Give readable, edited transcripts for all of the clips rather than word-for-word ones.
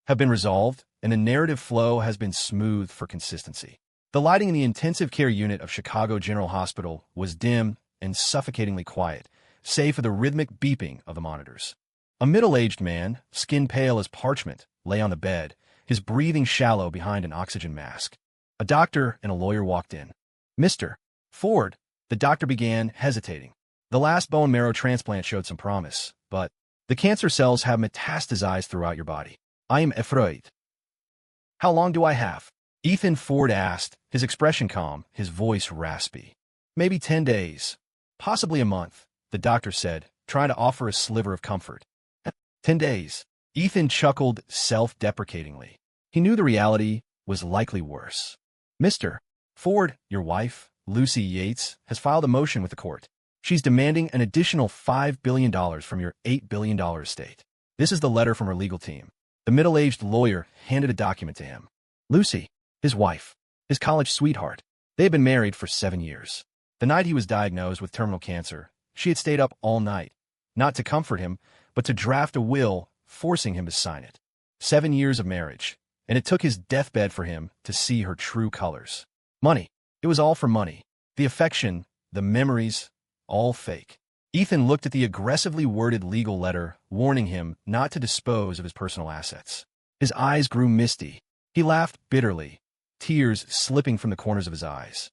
have been resolved, and the narrative flow has been smoothed for consistency. The lighting in the intensive care unit of Chicago General Hospital was dim and suffocatingly quiet, save for the rhythmic beeping of the monitors. A middle-aged man, skin pale as parchment, lay on the bed, his breathing shallow behind an oxygen mask. A doctor and a lawyer walked in. "Mr. Ford," the doctor began, hesitating. "The last bone marrow transplant showed some promise, but the cancer cells have metastasized throughout your body. I am afraid." "How long do I have?" Ethan Ford asked, his expression calm, his voice raspy. "Maybe 10 days. Possibly a month," the doctor said, trying to offer a sliver of comfort. 10 days. Ethan chuckled self-deprecatingly. He knew the reality was likely worse. "Mr. Ford, your wife, Lucy Yates, has filed a motion with the court. She's demanding an additional $5 billion from your $8 billion estate. This is the letter from her legal team." The middle-aged lawyer handed a document to him. Lucy, his wife, his college sweetheart. They had been married for 7 years. The night he was diagnosed with terminal cancer, she had stayed up all night, not to comfort him, but to draft a will, forcing him to sign it. 7 years of marriage, and it took his deathbed for him to see her true colors. Money. It was all for money. The affection, the memories, all fake. Ethan looked at the aggressively worded legal letter, warning him not to dispose of his personal assets. His eyes grew misty. He laughed bitterly, tears slipping from the corners of his eyes.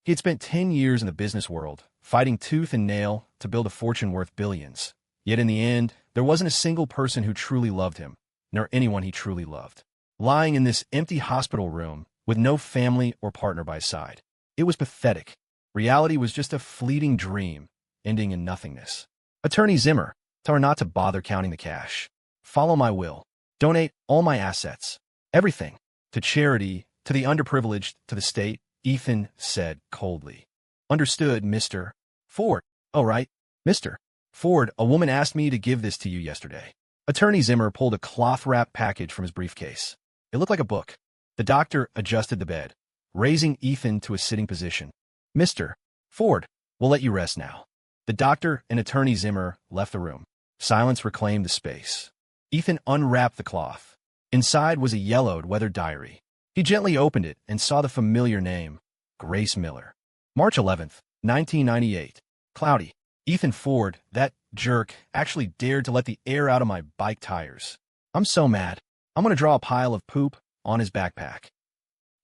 He had spent 10 years in the business world, fighting tooth and nail to build a fortune worth billions. Yet in the end, there wasn't a single person who truly loved him, nor anyone he truly loved. Lying in this empty hospital room, with no family or partner by his side. It was pathetic. Reality was just a fleeting dream, ending in nothingness. "Attorney Zimmer, tell her not to bother counting the cash. Follow my will. Donate all my assets. Everything. To charity, to the underprivileged, to the state," Ethan said coldly. "Understood, Mr. Ford." "Oh, right. Mr. Ford, a woman asked me to give this to you yesterday." Attorney Zimmer pulled a cloth-wrapped package from his briefcase. It looked like a book. The doctor adjusted the bed, raising Ethan to a sitting position. "Mr. Ford, we'll let you rest now." The doctor and Attorney Zimmer left the room. Silence reclaimed the space. Ethan unwrapped the cloth. Inside was a yellowed, weathered diary. He gently opened it and saw the familiar name, Grace Miller. March 11th, 1998. Cloudy. Ethan Ford, that jerk, actually dared to let the air out of my bike tires. I'm so mad. I'm going to draw a pile of poop on his backpack.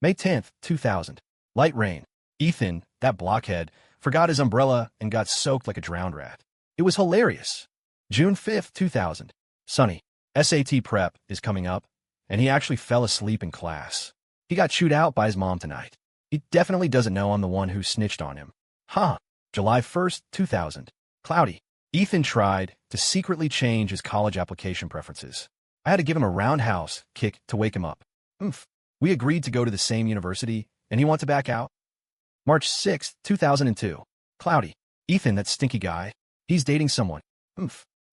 May 10th, 2000. Light rain. Ethan, that blockhead, forgot his umbrella and got soaked like a drowned rat. It was hilarious. June 5th, 2000. Sunny. SAT prep is coming up, and he actually fell asleep in class. He got chewed out by his mom tonight. He definitely doesn't know I'm the one who snitched on him. Huh. July 1st, 2000. Cloudy. Ethan tried to secretly change his college application preferences. I had to give him a roundhouse kick to wake him up. We agreed to go to the same university, and he wants to back out. March 6th, 2002. Cloudy. Ethan, that stinky guy. He's dating someone.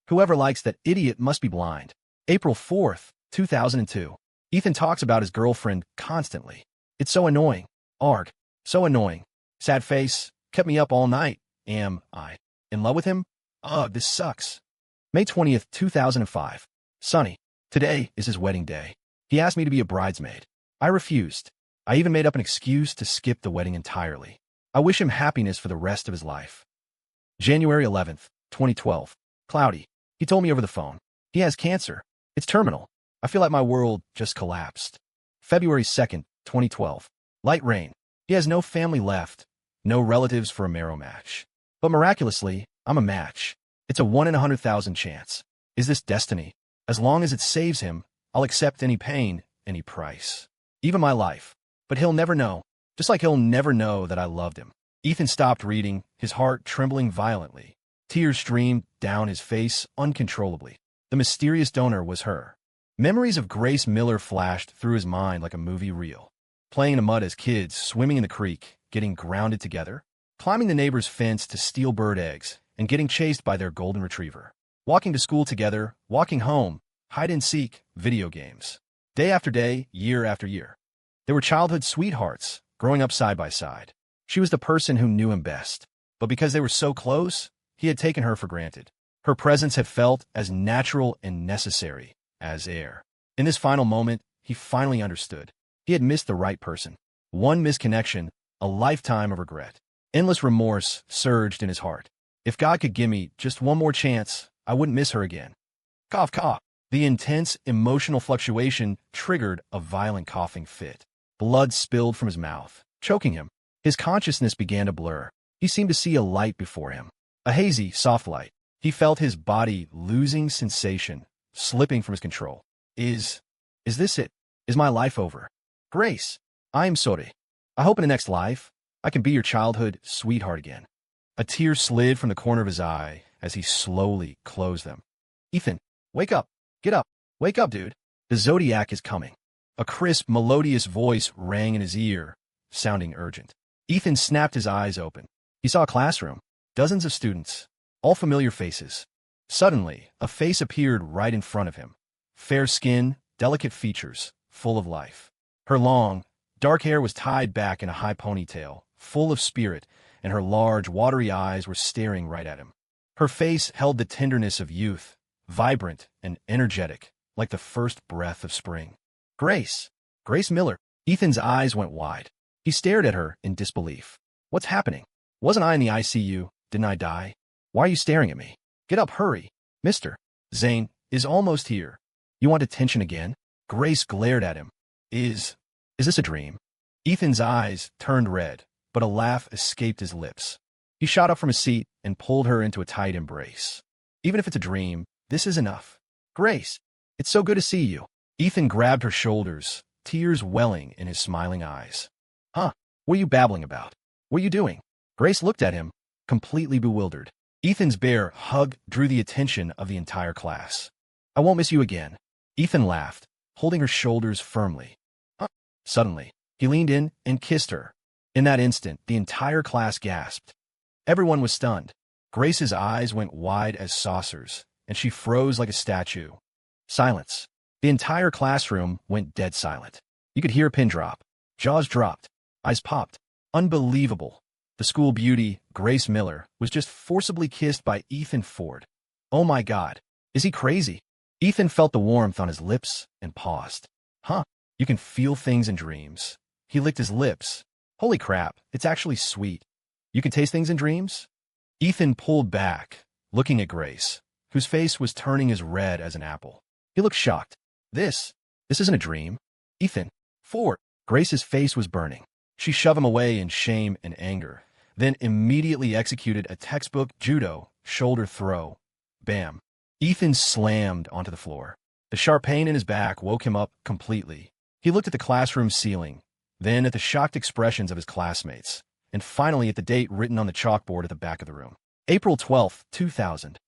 Whoever likes that idiot must be blind. April 4th, 2002. Ethan talks about his girlfriend constantly. It's so annoying. Arg. So annoying. Sad face. Kept me up all night. Am I in love with him? Ugh, this sucks. May 20th, 2005. Sunny. Today is his wedding day. He asked me to be a bridesmaid. I refused. I even made up an excuse to skip the wedding entirely. I wish him happiness for the rest of his life. January 11th, 2012. Cloudy. He told me over the phone. He has cancer. It's terminal. I feel like my world just collapsed. February 2nd, 2012. Light rain. He has no family left. No relatives for a marrow match. But miraculously, I'm a match. It's a 1 in 100,000 chance. Is this destiny? As long as it saves him, I'll accept any pain, any price. Even my life. But he'll never know. Just like he'll never know that I loved him. Ethan stopped reading, his heart trembling violently. Tears streamed down his face uncontrollably. The mysterious donor was her. Memories of Grace Miller flashed through his mind like a movie reel. Playing in the mud as kids, swimming in the creek, getting grounded together, climbing the neighbor's fence to steal bird eggs, and getting chased by their golden retriever. Walking to school together, walking home, hide and seek, video games. Day after day, year after year. They were childhood sweethearts, growing up side by side. She was the person who knew him best. But because they were so close, he had taken her for granted. Her presence had felt as natural and necessary as air. In this final moment, he finally understood. He had missed the right person. One misconnection, a lifetime of regret. Endless remorse surged in his heart. If God could give me just one more chance, I wouldn't miss her again. Cough, cough. The intense emotional fluctuation triggered a violent coughing fit. Blood spilled from his mouth, choking him. His consciousness began to blur. He seemed to see a light before him. A hazy, soft light. He felt his body losing sensation, slipping from his control. Is this it? Is my life over? Grace, I'm sorry. I hope in the next life, I can be your childhood sweetheart again. A tear slid from the corner of his eye as he slowly closed them. Ethan, wake up. Get up. Wake up, dude. The Zodiac is coming. A crisp, melodious voice rang in his ear, sounding urgent. Ethan snapped his eyes open. He saw a classroom, dozens of students, all familiar faces. Suddenly, a face appeared right in front of him. Fair skin, delicate features, full of life. Her long, dark hair was tied back in a high ponytail, full of spirit, and her large, watery eyes were staring right at him. Her face held the tenderness of youth, vibrant and energetic, like the first breath of spring. Grace Miller. Ethan's eyes went wide. He stared at her in disbelief. What's happening? Wasn't I in the ICU? Didn't I die? Why are you staring at me? Get up, hurry. Mr. Zane is almost here. You want attention again? Grace glared at him. Is this a dream? Ethan's eyes turned red, but a laugh escaped his lips. He shot up from his seat and pulled her into a tight embrace. Even if it's a dream, this is enough. Grace, it's so good to see you. Ethan grabbed her shoulders, tears welling in his smiling eyes. Huh? What are you babbling about? What are you doing? Grace looked at him, completely bewildered. Ethan's bare hug drew the attention of the entire class. I won't miss you again. Ethan laughed, holding her shoulders firmly. Suddenly, he leaned in and kissed her. In that instant, the entire class gasped. Everyone was stunned. Grace's eyes went wide as saucers, and she froze like a statue. Silence. The entire classroom went dead silent. You could hear a pin drop. Jaws dropped. Eyes popped. Unbelievable. The school beauty, Grace Miller, was just forcibly kissed by Ethan Ford. Oh my God. Is he crazy? Ethan felt the warmth on his lips and paused. Huh. You can feel things in dreams. He licked his lips. Holy crap, it's actually sweet. You can taste things in dreams? Ethan pulled back, looking at Grace, whose face was turning as red as an apple. He looked shocked. This isn't a dream. Ethan Ford. Grace's face was burning. She shoved him away in shame and anger, then immediately executed a textbook judo shoulder throw. Bam. Ethan slammed onto the floor. The sharp pain in his back woke him up completely. He looked at the classroom ceiling, then at the shocked expressions of his classmates, and finally at the date written on the chalkboard at the back of the room. April 12, 2000.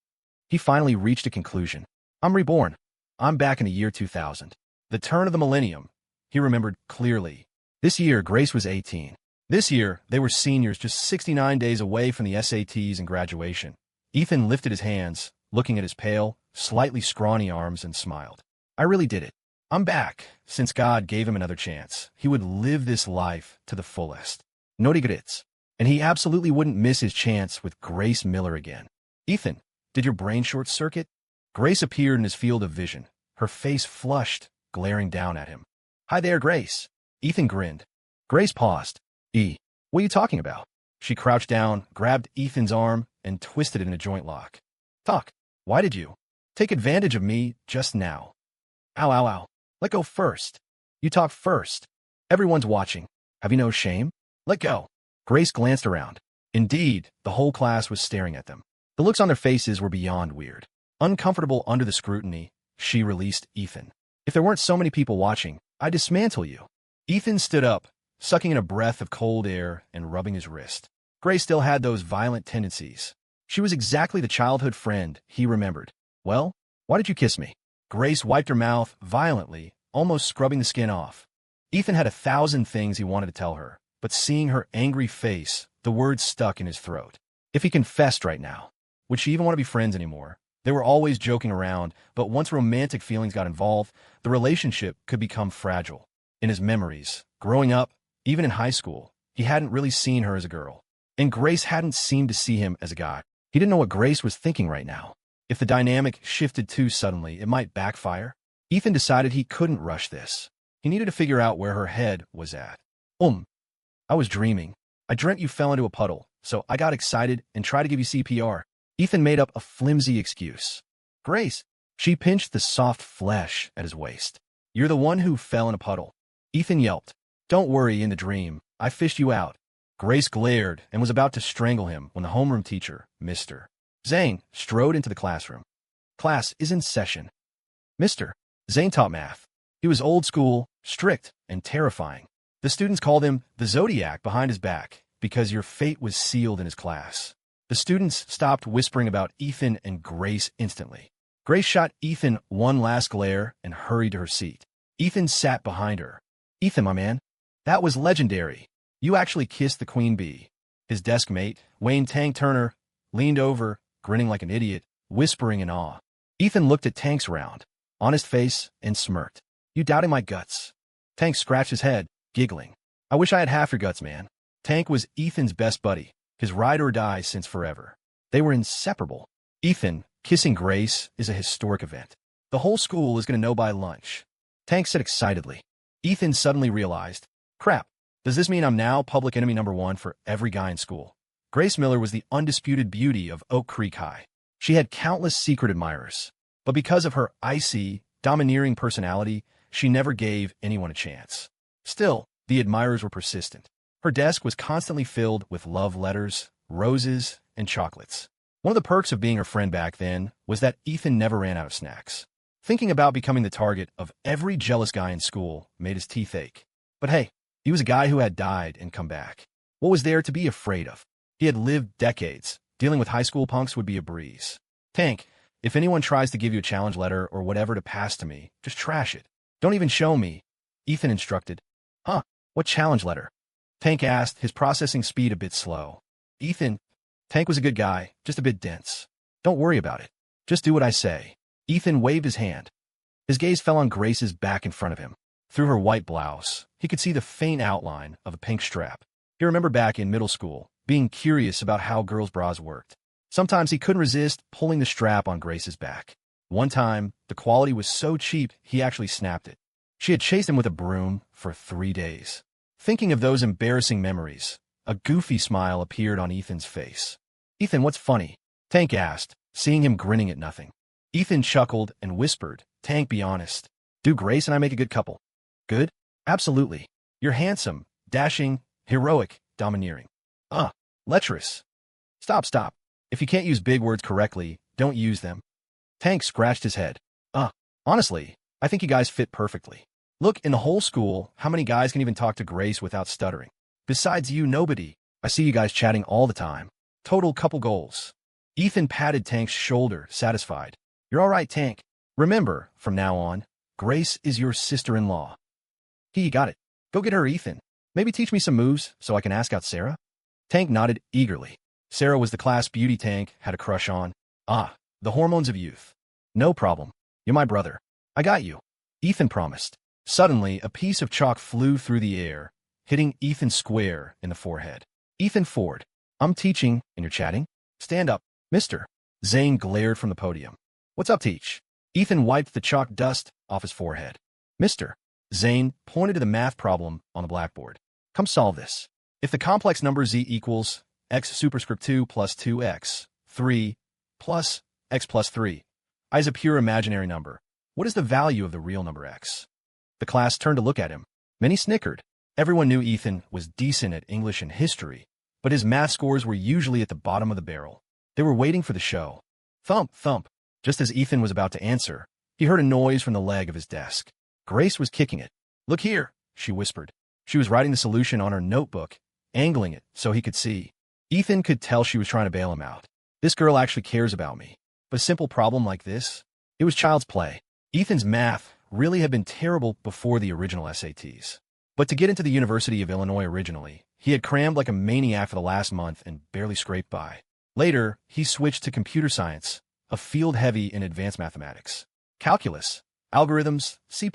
He finally reached a conclusion. I'm reborn. I'm back in the year 2000. The turn of the millennium. He remembered clearly. This year, Grace was 18. This year, they were seniors just 69 days away from the SATs and graduation. Ethan lifted his hands, looking at his pale, slightly scrawny arms, and smiled. I really did it. I'm back. Since God gave him another chance, he would live this life to the fullest. No regrets. And he absolutely wouldn't miss his chance with Grace Miller again. Ethan, did your brain short circuit? Grace appeared in his field of vision, her face flushed, glaring down at him. Hi there, Grace. Ethan grinned. Grace paused. What are you talking about? She crouched down, grabbed Ethan's arm, and twisted it in a joint lock. Talk. Why did you take advantage of me just now? Ow, ow, ow. Let go first. You talk first. Everyone's watching. Have you no shame? Let go. Grace glanced around. Indeed, the whole class was staring at them. The looks on their faces were beyond weird. Uncomfortable under the scrutiny, she released Ethan. If there weren't so many people watching, I'd dismantle you. Ethan stood up, sucking in a breath of cold air and rubbing his wrist. Grace still had those violent tendencies. She was exactly the childhood friend he remembered. Well, why did you kiss me? Grace wiped her mouth violently, almost scrubbing the skin off. Ethan had 1,000 things he wanted to tell her, but seeing her angry face, the words stuck in his throat. If he confessed right now, would she even want to be friends anymore? They were always joking around, but once romantic feelings got involved, the relationship could become fragile. In his memories, growing up, even in high school, he hadn't really seen her as a girl. And Grace hadn't seemed to see him as a guy. He didn't know what Grace was thinking right now. If the dynamic shifted too suddenly, it might backfire. Ethan decided he couldn't rush this. He needed to figure out where her head was at. I was dreaming. I dreamt you fell into a puddle, so I got excited and tried to give you CPR. Ethan made up a flimsy excuse. Grace. She pinched the soft flesh at his waist. You're the one who fell in a puddle. Ethan yelped. Don't worry, in the dream. I fished you out. Grace glared and was about to strangle him when the homeroom teacher, Mr. Zane, strode into the classroom. Class is in session. Mr. Zane taught math. He was old school, strict, and terrifying. The students called him the Zodiac behind his back because your fate was sealed in his class. The students stopped whispering about Ethan and Grace instantly. Grace shot Ethan one last glare and hurried to her seat. Ethan sat behind her. Ethan, my man, that was legendary. You actually kissed the queen bee. His desk mate, Wayne Tank Turner, leaned over, grinning like an idiot, whispering in awe. Ethan looked at Tank's round, honest face, and smirked. You doubting my guts? Tank scratched his head, giggling. I wish I had half your guts, man. Tank was Ethan's best buddy, his ride or die since forever. They were inseparable. Ethan, kissing Grace is a historic event. The whole school is going to know by lunch. Tank said excitedly. Ethan suddenly realized, crap, does this mean I'm now public enemy number one for every guy in school? Grace Miller was the undisputed beauty of Oak Creek High. She had countless secret admirers, but because of her icy, domineering personality, she never gave anyone a chance. Still, the admirers were persistent. Her desk was constantly filled with love letters, roses, and chocolates. One of the perks of being her friend back then was that Ethan never ran out of snacks. Thinking about becoming the target of every jealous guy in school made his teeth ache. But hey, he was a guy who had died and come back. What was there to be afraid of? He had lived decades. Dealing with high school punks would be a breeze. Tank, if anyone tries to give you a challenge letter or whatever to pass to me, just trash it. Don't even show me, Ethan instructed. Huh, what challenge letter? Tank asked, his processing speed a bit slow. Ethan, Tank was a good guy, just a bit dense. Don't worry about it. Just do what I say. Ethan waved his hand. His gaze fell on Grace's back in front of him. Through her white blouse, he could see the faint outline of a pink strap. He remembered back in middle school, being curious about how girls' bras worked. Sometimes he couldn't resist pulling the strap on Grace's back. One time, the quality was so cheap, he actually snapped it. She had chased him with a broom for 3 days. Thinking of those embarrassing memories, a goofy smile appeared on Ethan's face. Ethan, what's funny? Tank asked, seeing him grinning at nothing. Ethan chuckled and whispered, Tank, be honest. Do Grace and I make a good couple? Good? Absolutely. You're handsome, dashing, heroic, domineering. Lecherous. Stop. If you can't use big words correctly, don't use them. Tank scratched his head. Honestly, I think you guys fit perfectly. Look, in the whole school, how many guys can even talk to Grace without stuttering? Besides you, nobody. I see you guys chatting all the time. Total couple goals. Ethan patted Tank's shoulder, satisfied. You're all right, Tank. Remember, from now on, Grace is your sister-in-law. You got it. Go get her, Ethan. Maybe teach me some moves so I can ask out Sarah? Tank nodded eagerly. Sarah was the class beauty Tank had a crush on. The hormones of youth. No problem. You're my brother. I got you. Ethan promised. Suddenly, a piece of chalk flew through the air, hitting Ethan square in the forehead. Ethan Ford. I'm teaching, and you're chatting? Stand up, mister. Zane glared from the podium. What's up, Teach? Ethan wiped the chalk dust off his forehead. Mister. Zane pointed to the math problem on the blackboard. Come solve this. If the complex number z equals x superscript 2 plus 2x, 3 plus x plus 3, I is a pure imaginary number. What is the value of the real number x? The class turned to look at him. Many snickered. Everyone knew Ethan was decent at English and history, but his math scores were usually at the bottom of the barrel. They were waiting for the show. Thump, thump. Just as Ethan was about to answer, he heard a noise from the leg of his desk. Grace was kicking it. Look here, she whispered. She was writing the solution on her notebook, angling it so he could see. Ethan could tell she was trying to bail him out. This girl actually cares about me. But a simple problem like this? It was child's play. Ethan's math really had been terrible before the original SATs. But to get into the University of Illinois originally, he had crammed like a maniac for the last month and barely scraped by. Later, he switched to computer science, a field heavy in advanced mathematics. Calculus, algorithms, C++,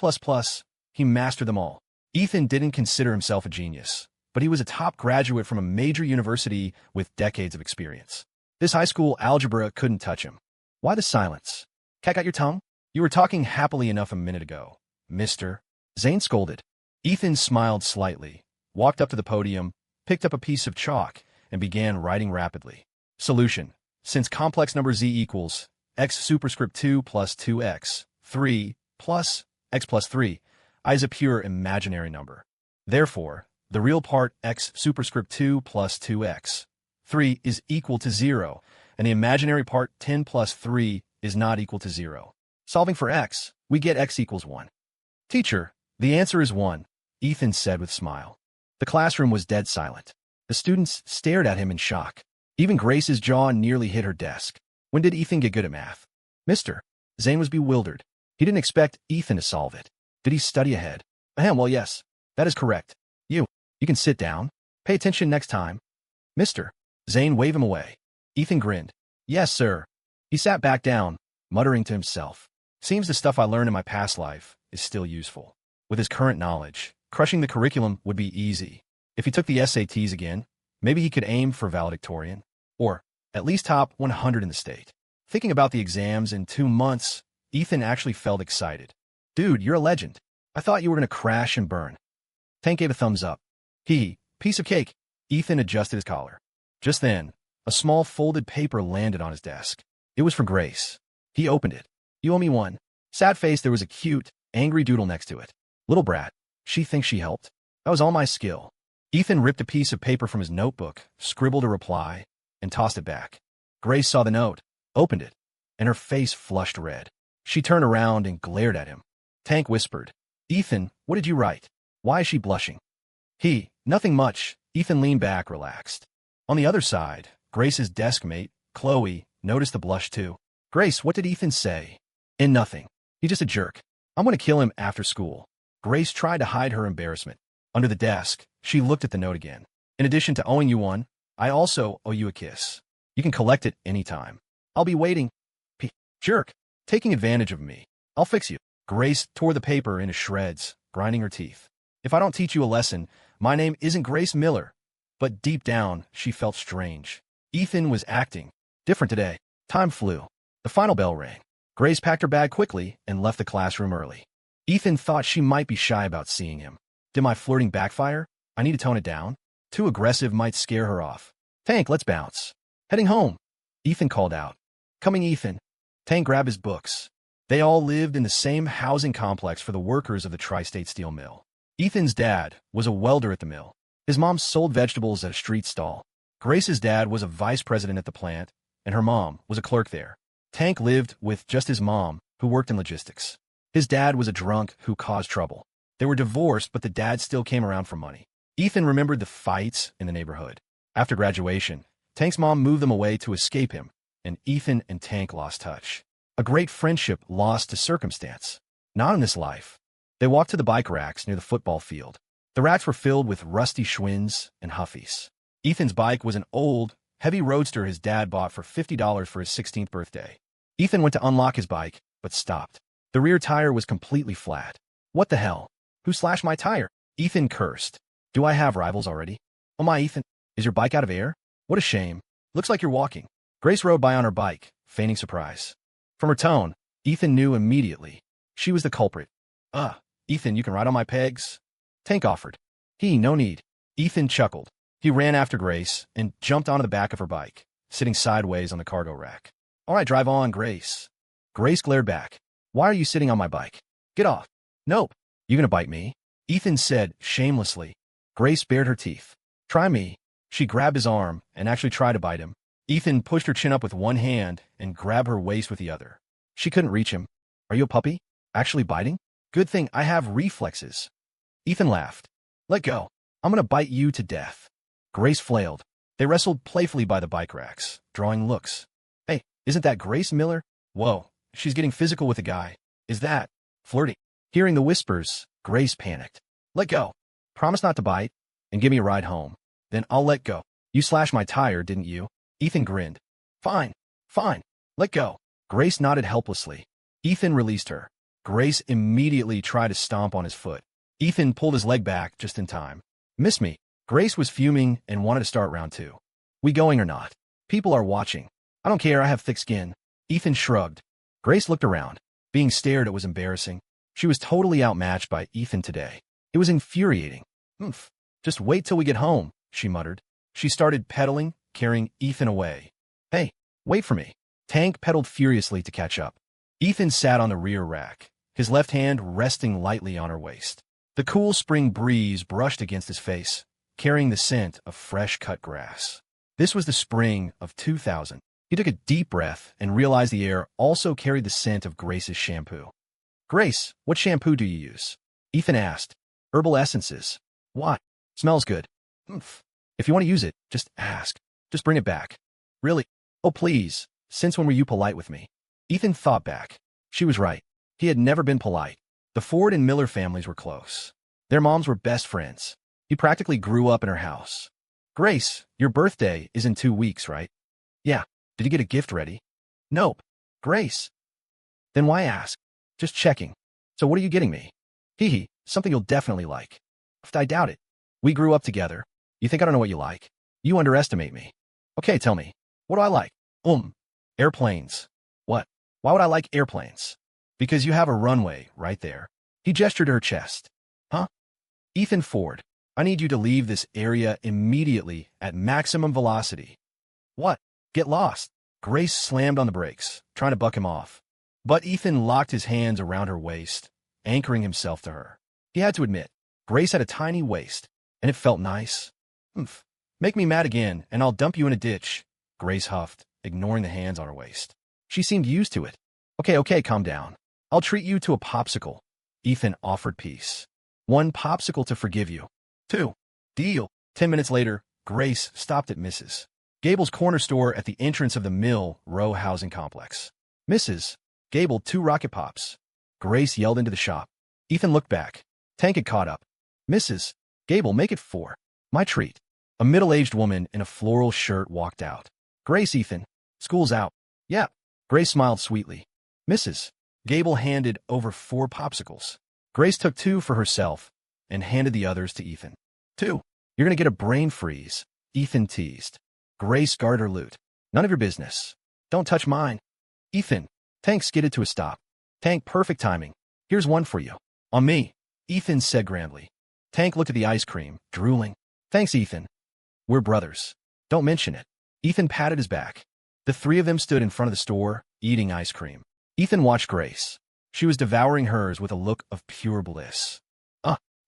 he mastered them all. Ethan didn't consider himself a genius, but he was a top graduate from a major university with decades of experience. This high school algebra couldn't touch him. Why the silence? Cat got your tongue? You were talking happily enough a minute ago, mister. Zane scolded. Ethan smiled slightly, walked up to the podium, picked up a piece of chalk, and began writing rapidly. Solution. Since complex number z equals x superscript 2 plus 2x, 3 plus x plus 3, I is a pure imaginary number. Therefore, the real part x superscript 2 plus 2x, 3 is equal to 0, and the imaginary part 10 plus 3 is not equal to 0. Solving for x, we get x equals 1. Teacher, the answer is 1, Ethan said with a smile. The classroom was dead silent. The students stared at him in shock. Even Grace's jaw nearly hit her desk. When did Ethan get good at math? Mister. Zane was bewildered. He didn't expect Ethan to solve it. Did he study ahead? Well, yes. That is correct. You can sit down. Pay attention next time. Mister. Zane waved him away. Ethan grinned. Yes, sir. He sat back down, muttering to himself. Seems the stuff I learned in my past life is still useful. With his current knowledge, crushing the curriculum would be easy. If he took the SATs again, maybe he could aim for valedictorian, or at least top 100 in the state. Thinking about the exams in 2 months, Ethan actually felt excited. Dude, you're a legend. I thought you were going to crash and burn. Tank gave a thumbs up. Piece of cake. Ethan adjusted his collar. Just then, a small folded paper landed on his desk. It was for Grace. He opened it. You owe me one. Sad face, there was a cute, angry doodle next to it. Little brat. She thinks she helped. That was all my skill. Ethan ripped a piece of paper from his notebook, scribbled a reply, and tossed it back. Grace saw the note, opened it, and her face flushed red. She turned around and glared at him. Tank whispered, Ethan, what did you write? Why is she blushing? Nothing much. Ethan leaned back, relaxed. On the other side, Grace's desk mate, Chloe, noticed the blush too. Grace, what did Ethan say? Nothing. He's just a jerk. I'm going to kill him after school. Grace tried to hide her embarrassment. Under the desk, she looked at the note again. In addition to owing you one, I also owe you a kiss. You can collect it anytime. I'll be waiting. Jerk. Taking advantage of me. I'll fix you. Grace tore the paper into shreds, grinding her teeth. If I don't teach you a lesson, my name isn't Grace Miller. But deep down, she felt strange. Ethan was acting different today. Time flew. The final bell rang. Grace packed her bag quickly and left the classroom early. Ethan thought she might be shy about seeing him. Did my flirting backfire? I need to tone it down. Too aggressive might scare her off. Tank, let's bounce. Heading home. Ethan called out. Coming, Ethan. Tank grabbed his books. They all lived in the same housing complex for the workers of the Tri-State Steel Mill. Ethan's dad was a welder at the mill. His mom sold vegetables at a street stall. Grace's dad was a vice president at the plant, and her mom was a clerk there. Tank lived with just his mom, who worked in logistics. His dad was a drunk who caused trouble. They were divorced, but the dad still came around for money. Ethan remembered the fights in the neighborhood. After graduation, Tank's mom moved them away to escape him, and Ethan and Tank lost touch. A great friendship lost to circumstance. Not in this life. They walked to the bike racks near the football field. The racks were filled with rusty Schwinn's and Huffies. Ethan's bike was an old, heavy roadster his dad bought for $50 for his 16th birthday. Ethan went to unlock his bike, but stopped. The rear tire was completely flat. What the hell? Who slashed my tire? Ethan cursed. Do I have rivals already? Oh my, Ethan. Is your bike out of air? What a shame. Looks like you're walking. Grace rode by on her bike, feigning surprise. From her tone, Ethan knew immediately. She was the culprit. Ethan, you can ride on my pegs? Tank offered. No need. Ethan chuckled. He ran after Grace and jumped onto the back of her bike, sitting sideways on the cargo rack. All right, drive on, Grace. Grace glared back. Why are you sitting on my bike? Get off. Nope. You gonna bite me? Ethan said shamelessly. Grace bared her teeth. Try me. She grabbed his arm and actually tried to bite him. Ethan pushed her chin up with one hand and grabbed her waist with the other. She couldn't reach him. Are you a puppy? Actually biting? Good thing I have reflexes. Ethan laughed. Let go. I'm gonna bite you to death. Grace flailed. They wrestled playfully by the bike racks, drawing looks. Hey, isn't that Grace Miller? Whoa, she's getting physical with a guy. Is that flirting? Hearing the whispers, Grace panicked. Let go. Promise not to bite, and give me a ride home. Then I'll let go. You slashed my tire, didn't you? Ethan grinned. Fine. Let go. Grace nodded helplessly. Ethan released her. Grace immediately tried to stomp on his foot. Ethan pulled his leg back just in time. Miss me. Grace was fuming and wanted to start round 2. We going or not? People are watching. I don't care, I have thick skin. Ethan shrugged. Grace looked around. Being stared at was embarrassing. She was totally outmatched by Ethan today. It was infuriating. "Oomph. Just wait till we get home," she muttered. She started pedaling, carrying Ethan away. "Hey, wait for me." Tank pedaled furiously to catch up. Ethan sat on the rear rack, his left hand resting lightly on her waist. The cool spring breeze brushed against his face, carrying the scent of fresh cut grass. This was the spring of 2000. He took a deep breath and realized the air also carried the scent of Grace's shampoo. "Grace, what shampoo do you use?" Ethan asked. "Herbal essences." "Why? Smells good." "Oomph. If you want to use it, just ask. Just bring it back." "Really? Oh, please. Since when were you polite with me?" Ethan thought back. She was right. He had never been polite. The Ford and Miller families were close. Their moms were best friends. He practically grew up in her house. "Grace, your birthday is in 2 weeks, right?" "Yeah. Did you get a gift ready?" "Nope." "Grace." "Then why ask?" "Just checking." "So what are you getting me?" "Hee hee, something you'll definitely like." "I doubt it. We grew up together. You think I don't know what you like? You underestimate me." "Okay, tell me. What do I like?" Airplanes." "What? Why would I like airplanes?" "Because you have a runway right there." He gestured to her chest. "Huh?" "Ethan Ford, I need you to leave this area immediately at maximum velocity." "What? Get lost." Grace slammed on the brakes, trying to buck him off. But Ethan locked his hands around her waist, anchoring himself to her. He had to admit, Grace had a tiny waist, and it felt nice. "Oomph. Make me mad again, and I'll dump you in a ditch," Grace huffed, ignoring the hands on her waist. She seemed used to it. Okay, calm down. I'll treat you to a popsicle." Ethan offered peace. "1 popsicle to forgive you." 2. Deal. 10 minutes later, Grace stopped at Mrs. Gable's corner store at the entrance of the Mill Row housing complex. "Mrs. Gable, 2 Rocket Pops." Grace yelled into the shop. Ethan looked back. Tank had caught up. "Mrs. Gable, make it 4. My treat." A middle-aged woman in a floral shirt walked out. "Grace, Ethan. School's out." "Yeah." Grace smiled sweetly. Mrs. Gable handed over 4 popsicles. Grace took 2 for herself and handed the others to Ethan. 2. "You're going to get a brain freeze," Ethan teased. Grace guarded her loot. "None of your business." "Don't touch mine." "Ethan." Tank skidded to a stop. "Tank, perfect timing. Here's 1 for you." "On me," Ethan said grandly. Tank looked at the ice cream, drooling. "Thanks, Ethan. We're brothers." "Don't mention it." Ethan patted his back. The 3 of them stood in front of the store, eating ice cream. Ethan watched Grace. She was devouring hers with a look of pure bliss.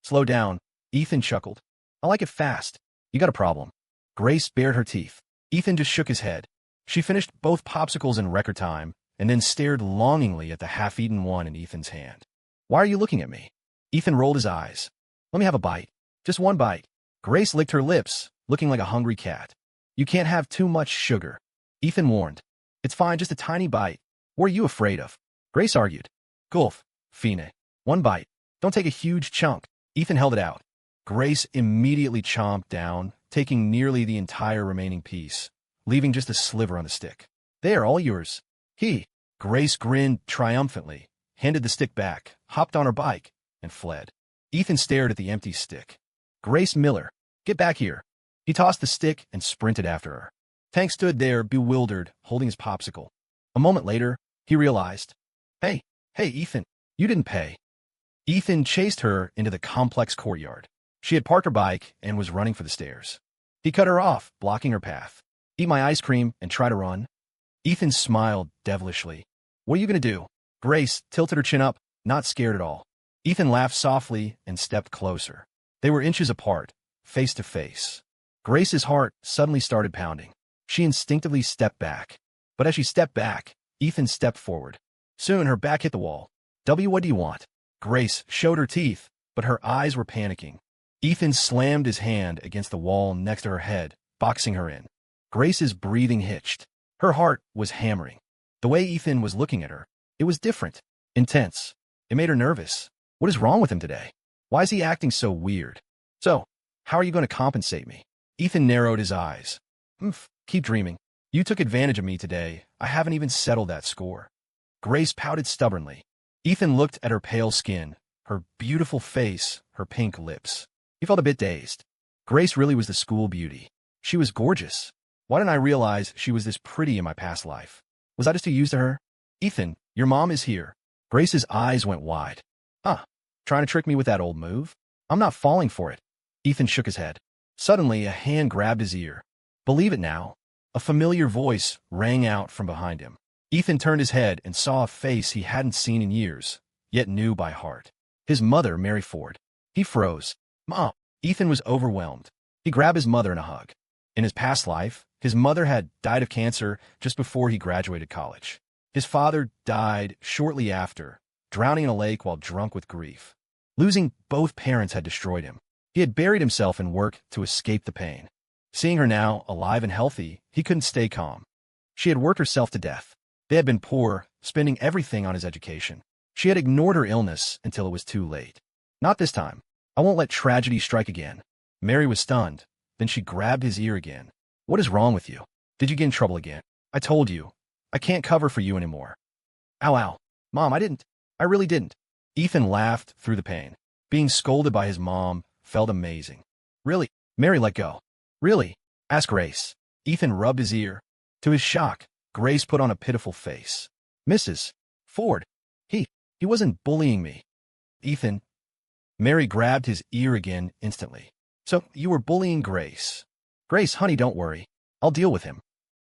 Slow down," Ethan chuckled. "I like it fast. You got a problem." Grace bared her teeth. Ethan just shook his head. She finished both popsicles in record time and then stared longingly at the half-eaten one in Ethan's hand. "Why are you looking at me?" Ethan rolled his eyes. "Let me have a bite. Just 1 bite." Grace licked her lips, looking like a hungry cat. "You can't have too much sugar," Ethan warned. "It's fine, just a tiny bite. What are you afraid of?" Grace argued. "Gulf, Fine. 1 bite. Don't take a huge chunk." Ethan held it out. Grace immediately chomped down, taking nearly the entire remaining piece, leaving just a sliver on the stick. "There, all yours." Grace grinned triumphantly, handed the stick back, hopped on her bike, and fled. Ethan stared at the empty stick. "Grace Miller, get back here." He tossed the stick and sprinted after her. Tank stood there, bewildered, holding his popsicle. A moment later, he realized, Hey, Ethan, you didn't pay." Ethan chased her into the complex courtyard. She had parked her bike and was running for the stairs. He cut her off, blocking her path. "Eat my ice cream and try to run." Ethan smiled devilishly. "What are you going to do?" Grace tilted her chin up, not scared at all. Ethan laughed softly and stepped closer. They were inches apart, face to face. Grace's heart suddenly started pounding. She instinctively stepped back. But as she stepped back, Ethan stepped forward. Soon her back hit the wall. What do you want?" Grace showed her teeth, but her eyes were panicking. Ethan slammed his hand against the wall next to her head, boxing her in. Grace's breathing hitched. Her heart was hammering. The way Ethan was looking at her, it was different, intense. It made her nervous. What is wrong with him today? Why is he acting so weird? "So, how are you going to compensate me?" Ethan narrowed his eyes. Keep dreaming. You took advantage of me today. I haven't even settled that score." Grace pouted stubbornly. Ethan looked at her pale skin, her beautiful face, her pink lips. He felt a bit dazed. Grace really was the school beauty. She was gorgeous. Why didn't I realize she was this pretty in my past life? Was I just too used to her? "Ethan, your mom is here." Grace's eyes went wide. Huh, trying to trick me with that old move? I'm not falling for it. Ethan shook his head. Suddenly, a hand grabbed his ear. Believe it now. A familiar voice rang out from behind him. Ethan turned his head and saw a face he hadn't seen in years, yet knew by heart. His mother, Mary Ford. He froze. Mom! Ethan was overwhelmed. He grabbed his mother in a hug. In his past life, his mother had died of cancer just before he graduated college. His father died shortly after, drowning in a lake while drunk with grief. Losing both parents had destroyed him. He had buried himself in work to escape the pain. Seeing her now, alive and healthy, he couldn't stay calm. She had worked herself to death. They had been poor, spending everything on his education. She had ignored her illness until it was too late. Not this time. I won't let tragedy strike again. Mary was stunned. Then she grabbed his ear again. What is wrong with you? Did you get in trouble again? I told you. I can't cover for you anymore. Ow, ow. Mom, I didn't. I really didn't. Ethan laughed through the pain. Being scolded by his mom felt amazing. Really? Mary let go. Really? Asked Grace. Ethan rubbed his ear. To his shock, Grace put on a pitiful face. Mrs. Ford. He wasn't bullying me. Ethan. Mary grabbed his ear again instantly. So, you were bullying Grace. Grace, honey, don't worry. I'll deal with him.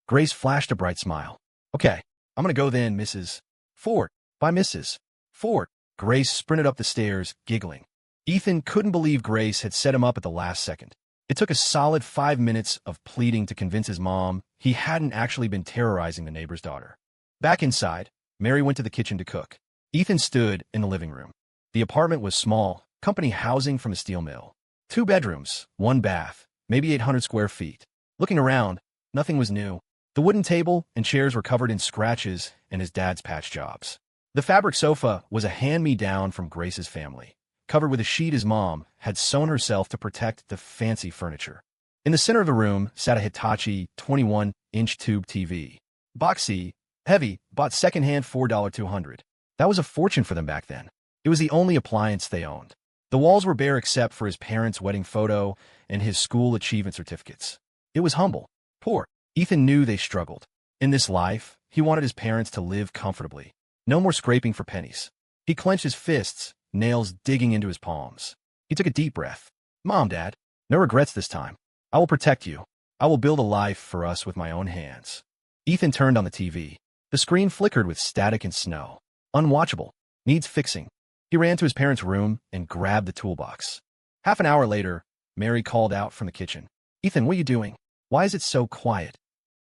Grace flashed a bright smile. Okay, I'm gonna go then, Mrs. Ford. Bye, Mrs. Ford. Grace sprinted up the stairs, giggling. Ethan couldn't believe Grace had set him up at the last second. It took a solid 5 minutes of pleading to convince his mom he hadn't actually been terrorizing the neighbor's daughter. Back inside, Mary went to the kitchen to cook. Ethan stood in the living room. The apartment was small, company housing from a steel mill. 2 bedrooms, 1 bath, maybe 800 square feet. Looking around, nothing was new. The wooden table and chairs were covered in scratches and his dad's patch jobs. The fabric sofa was a hand-me-down from Grace's family, covered with a sheet his mom had sewn herself to protect the fancy furniture. In the center of the room sat a Hitachi 21-inch tube TV. Boxy, heavy, bought secondhand $4.200. That was a fortune for them back then. It was the only appliance they owned. The walls were bare except for his parents' wedding photo and his school achievement certificates. It was humble. Poor. Ethan knew they struggled. In this life, he wanted his parents to live comfortably. No more scraping for pennies. He clenched his fists, nails digging into his palms. He took a deep breath. Mom, Dad, no regrets this time. I will protect you. I will build a life for us with my own hands. Ethan turned on the TV. The screen flickered with static and snow. Unwatchable. Needs fixing. He ran to his parents' room and grabbed the toolbox. Half an hour later, Mary called out from the kitchen. Ethan, what are you doing? Why is it so quiet?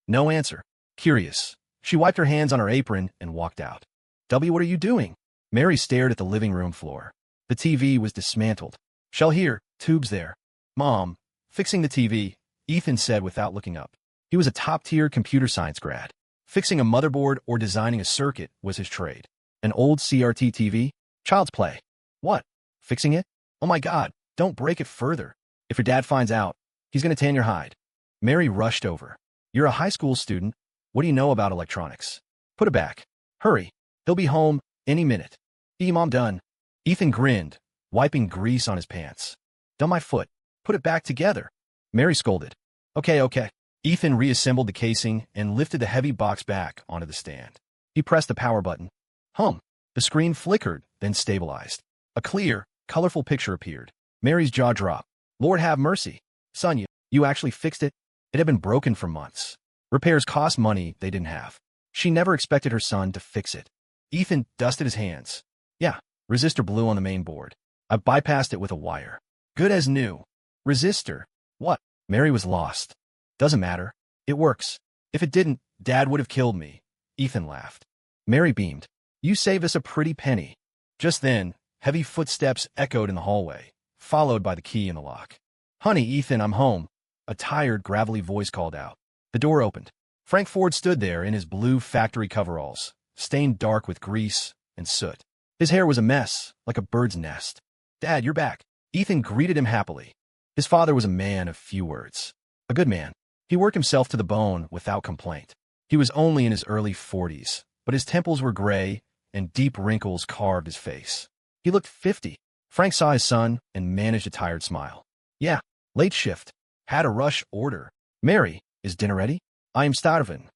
No answer. Curious. She wiped her hands on her apron and walked out. W, what are you doing? Mary stared at the living room floor. The TV was dismantled. Shell here, tubes there. Mom, fixing the TV, Ethan said without looking up. He was a top-tier computer science grad. Fixing a motherboard or designing a circuit was his trade. An old CRT TV? Child's play. What? Fixing it? Oh my God, don't break it further. If your dad finds out, he's gonna tan your hide. Mary rushed over. You're a high school student. What do you know about electronics? Put it back. Hurry. He'll be home any minute. Mom, done. Ethan grinned, wiping grease on his pants. Done my foot. Put it back together. Mary scolded. Okay. Ethan reassembled the casing and lifted the heavy box back onto the stand. He pressed the power button. The screen flickered, then stabilized. A clear, colorful picture appeared. Mary's jaw dropped. Lord have mercy. Son, you actually fixed it? It had been broken for months. Repairs cost money they didn't have. She never expected her son to fix it. Ethan dusted his hands. Yeah, resistor blew on the main board. I bypassed it with a wire. Good as new. Resistor? What? Mary was lost. Doesn't matter. It works. If it didn't, Dad would have killed me. Ethan laughed. Mary beamed. You saved us a pretty penny. Just then, heavy footsteps echoed in the hallway, followed by the key in the lock. Honey, Ethan, I'm home. A tired, gravelly voice called out. The door opened. Frank Ford stood there in his blue factory coveralls, stained dark with grease and soot. His hair was a mess, like a bird's nest. Dad, you're back. Ethan greeted him happily. His father was a man of few words. A good man. He worked himself to the bone without complaint. He was only in his early 40s, but his temples were gray and deep wrinkles carved his face. He looked 50. Frank saw his son and managed a tired smile. Yeah, late shift. Had a rush order. Mary, is dinner ready? I am starving.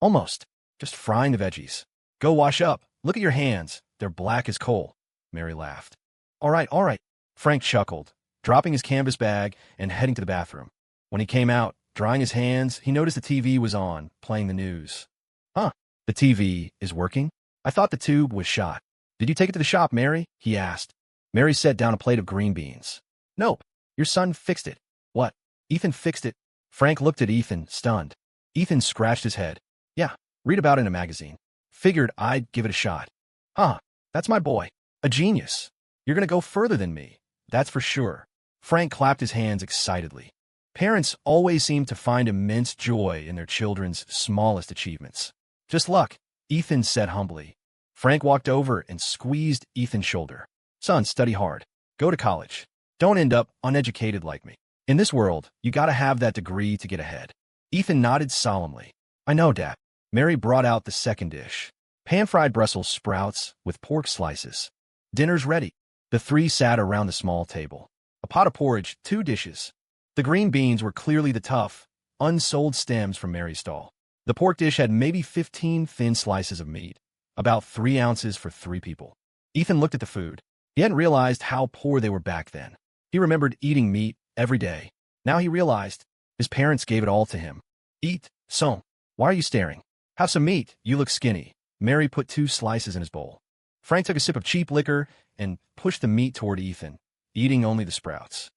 Almost. Just frying the veggies. Go wash up. Look at your hands. They're black as coal. Mary laughed. All right. Frank chuckled, dropping his canvas bag and heading to the bathroom. When he came out, drying his hands, he noticed the TV was on, playing the news. Huh, the TV is working? I thought the tube was shot. Did you take it to the shop, Mary? He asked. Mary set down a plate of green beans. Nope, your son fixed it. What? Ethan fixed it? Frank looked at Ethan, stunned. Ethan scratched his head. Yeah, read about it in a magazine. Figured I'd give it a shot. Huh, that's my boy. A genius. You're gonna go further than me. That's for sure. Frank clapped his hands excitedly. Parents always seem to find immense joy in their children's smallest achievements. Just luck, Ethan said humbly. Frank walked over and squeezed Ethan's shoulder. Son, study hard. Go to college. Don't end up uneducated like me. In this world, you gotta have that degree to get ahead. Ethan nodded solemnly. I know, Dad. Mary brought out the second dish. Pan-fried Brussels sprouts with pork slices. Dinner's ready. The three sat around the small table. A pot of porridge, 2 dishes. The green beans were clearly the tough, unsold stems from Mary's stall. The pork dish had maybe 15 thin slices of meat, about 3 ounces for 3 people. Ethan looked at the food. He hadn't realized how poor they were back then. He remembered eating meat every day. Now he realized his parents gave it all to him. Eat, son. Why are you staring? Have some meat. You look skinny. Mary put 2 slices in his bowl. Frank took a sip of cheap liquor and pushed the meat toward Ethan, eating only the sprouts.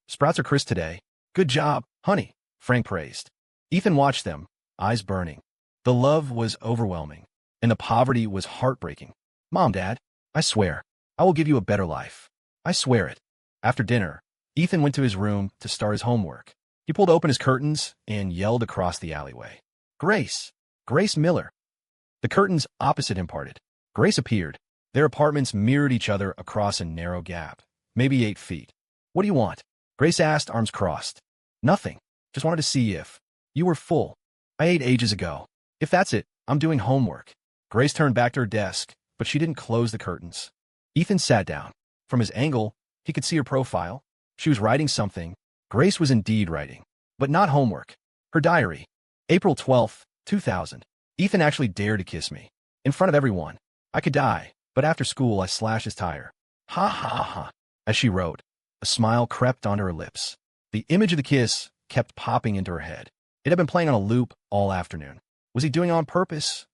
Sprouts are crisp today. Good job, honey, Frank praised. Ethan watched them, eyes burning. The love was overwhelming, and the poverty was heartbreaking. Mom, Dad, I swear, I will give you a better life. I swear it. After dinner, Ethan went to his room to start his homework. He pulled open his curtains and yelled across the alleyway. Grace! Grace Miller! The curtains opposite him parted. Grace appeared. Their apartments mirrored each other across a narrow gap, maybe 8 feet. What do you want? Grace asked, arms crossed. Nothing. Just wanted to see if you were full. I ate ages ago. If that's it, I'm doing homework. Grace turned back to her desk, but she didn't close the curtains. Ethan sat down. From his angle, he could see her profile. She was writing something. Grace was indeed writing, but not homework. Her diary. April 12th, 2000. Ethan actually dared to kiss me. In front of everyone. I could die, but after school I slashed his tire. Ha ha ha ha. As she wrote, a smile crept onto her lips. The image of the kiss kept popping into her head. It had been playing on a loop all afternoon. Was he doing it on purpose?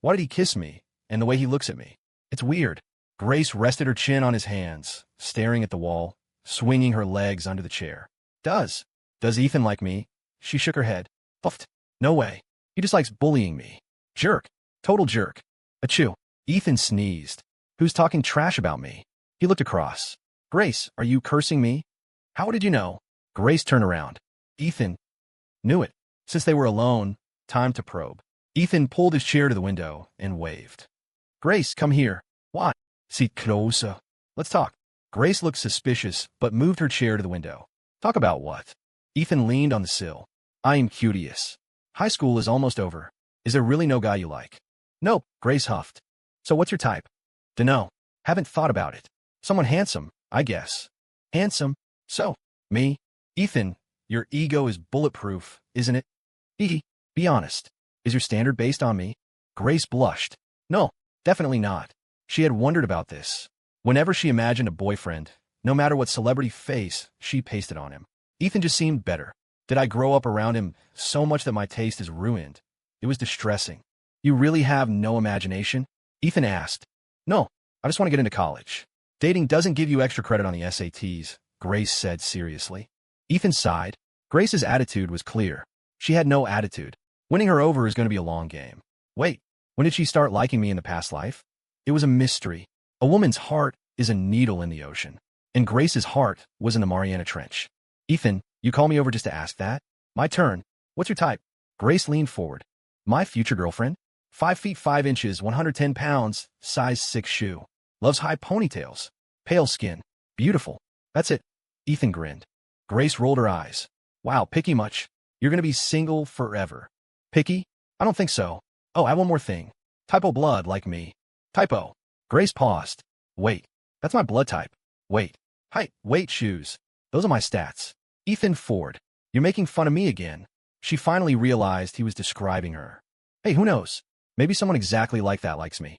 Why did he kiss me, and the way he looks at me? It's weird. Grace rested her chin on his hands, staring at the wall, swinging her legs under the chair. Does Ethan like me? She shook her head. Puffed. No way. He just likes bullying me. Jerk. Total jerk. Achoo. Ethan sneezed. Who's talking trash about me? He looked across. Grace, are you cursing me? How did you know? Grace turned around. Ethan knew it. Since they were alone, time to probe. Ethan pulled his chair to the window and waved. Grace, come here. What? Sit closer. Let's talk. Grace looked suspicious, but moved her chair to the window. Talk about what? Ethan leaned on the sill. I am curious. High school is almost over. Is there really no guy you like? Nope, Grace huffed. So what's your type? Dunno. Haven't thought about it. Someone handsome, I guess. Handsome? So, me? Ethan, your ego is bulletproof, isn't it? Be honest. Is your standard based on me? Grace blushed. No, definitely not. She had wondered about this. Whenever she imagined a boyfriend, no matter what celebrity face she pasted on him, Ethan just seemed better. Did I grow up around him so much that my taste is ruined? It was distressing. You really have no imagination? Ethan asked. No, I just want to get into college. Dating doesn't give you extra credit on the SATs, Grace said seriously. Ethan sighed. Grace's attitude was clear. She had no attitude. Winning her over is going to be a long game. Wait, when did she start liking me in the past life? It was a mystery. A woman's heart is a needle in the ocean, and Grace's heart was in the Mariana Trench. Ethan, you call me over just to ask that? My turn. What's your type? Grace leaned forward. My future girlfriend? 5 feet 5 inches, 110 pounds, size 6 shoe. Loves high ponytails. Pale skin. Beautiful. That's it. Ethan grinned. Grace rolled her eyes. Wow, picky much? You're going to be single forever. Picky? I don't think so. Oh, I have one more thing. Typo blood like me. Typo. Grace paused. Wait, that's my blood type. Wait. Height, weight, shoes. Those are my stats. Ethan Ford. You're making fun of me again. She finally realized he was describing her. Hey, who knows? Maybe someone exactly like that likes me.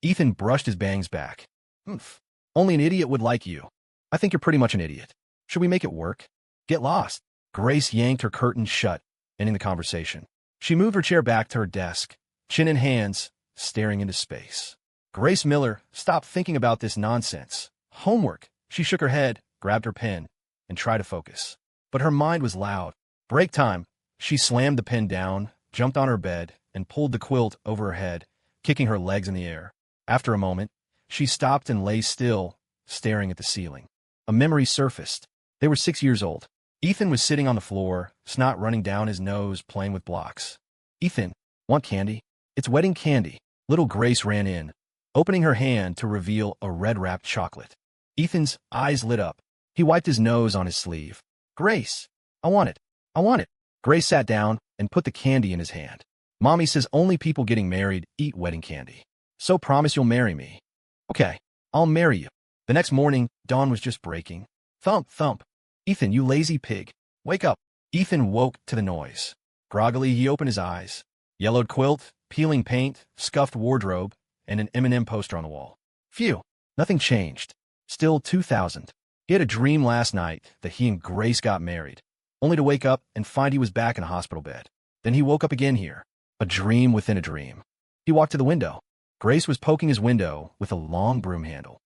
Ethan brushed his bangs back. Oomph. Only an idiot would like you. I think you're pretty much an idiot. Should we make it work? Get lost. Grace yanked her curtains shut, ending the conversation. She moved her chair back to her desk, chin in hands, staring into space. Grace Miller, stop thinking about this nonsense. Homework. She shook her head, grabbed her pen, and tried to focus. But her mind was loud. Break time. She slammed the pen down, jumped on her bed, and pulled the quilt over her head, kicking her legs in the air. After a moment, she stopped and lay still, staring at the ceiling. A memory surfaced. They were 6 years old. Ethan was sitting on the floor, snot running down his nose, playing with blocks. Ethan, want candy? It's wedding candy. Little Grace ran in, opening her hand to reveal a red-wrapped chocolate. Ethan's eyes lit up. He wiped his nose on his sleeve. Grace, I want it. I want it. Grace sat down and put the candy in his hand. Mommy says only people getting married eat wedding candy. So promise you'll marry me. Okay, I'll marry you. The next morning, dawn was just breaking. Thump, thump. Ethan, you lazy pig. Wake up. Ethan woke to the noise. Groggily, he opened his eyes. Yellowed quilt, peeling paint, scuffed wardrobe, and an Eminem poster on the wall. Phew, nothing changed. Still 2000. He had a dream last night that he and Grace got married, only to wake up and find he was back in a hospital bed. Then he woke up again here. A dream within a dream. He walked to the window. Grace was poking his window with a long broom handle.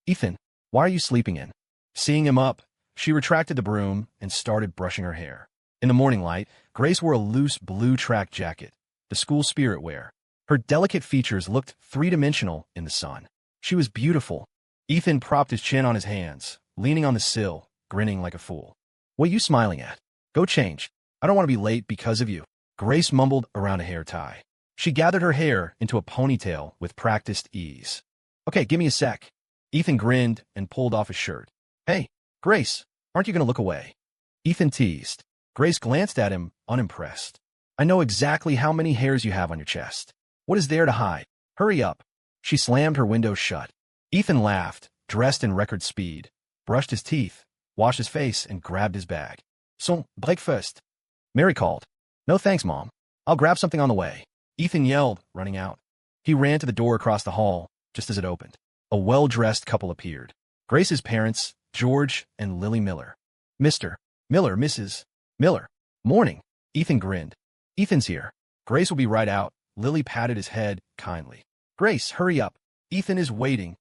Ethan, why are you sleeping in? Seeing him up, she retracted the broom and started brushing her hair. In the morning light, Grace wore a loose blue track jacket, the school spirit wear. Her delicate features looked three-dimensional in the sun. She was beautiful. Ethan propped his chin on his hands, leaning on the sill, grinning like a fool. What are you smiling at? Go change. I don't want to be late because of you. Grace mumbled around a hair tie. She gathered her hair into a ponytail with practiced ease. Okay, give me a sec. Ethan grinned and pulled off his shirt. Hey, Grace, aren't you going to look away? Ethan teased. Grace glanced at him, unimpressed. I know exactly how many hairs you have on your chest. What is there to hide? Hurry up. She slammed her window shut. Ethan laughed, dressed in record speed, brushed his teeth, washed his face, and grabbed his bag. So, breakfast. Mary called. No thanks, Mom. I'll grab something on the way. Ethan yelled, running out. He ran to the door across the hall, just as it opened. A well-dressed couple appeared. Grace's parents, George and Lily Miller. Mr. Miller, Mrs. Miller. Morning. Ethan grinned. Ethan's here. Grace will be right out. Lily patted his head kindly. Grace, hurry up. Ethan is waiting.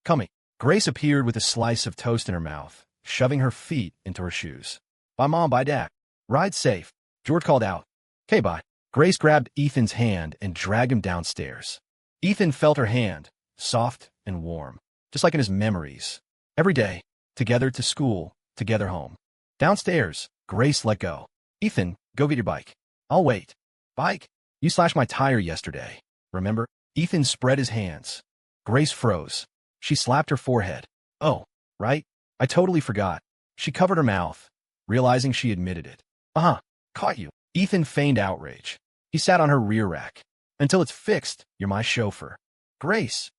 Coming. Grace appeared with a slice of toast in her mouth, shoving her feet into her shoes. Bye, Mom, bye, Dad. Ride safe. George called out. Okay, bye. Grace grabbed Ethan's hand and dragged him downstairs. Ethan felt her hand, soft and warm, just like in his memories. Every day, together to school, together home. Downstairs, Grace let go. Ethan, go get your bike. I'll wait. Bike? You slashed my tire yesterday. Remember? Ethan spread his hands. Grace froze. She slapped her forehead. Oh, right? I totally forgot. She covered her mouth, realizing she admitted it. Uh-huh. Caught you. Ethan feigned outrage. He sat on her rear rack. Until it's fixed, you're my chauffeur. Grace.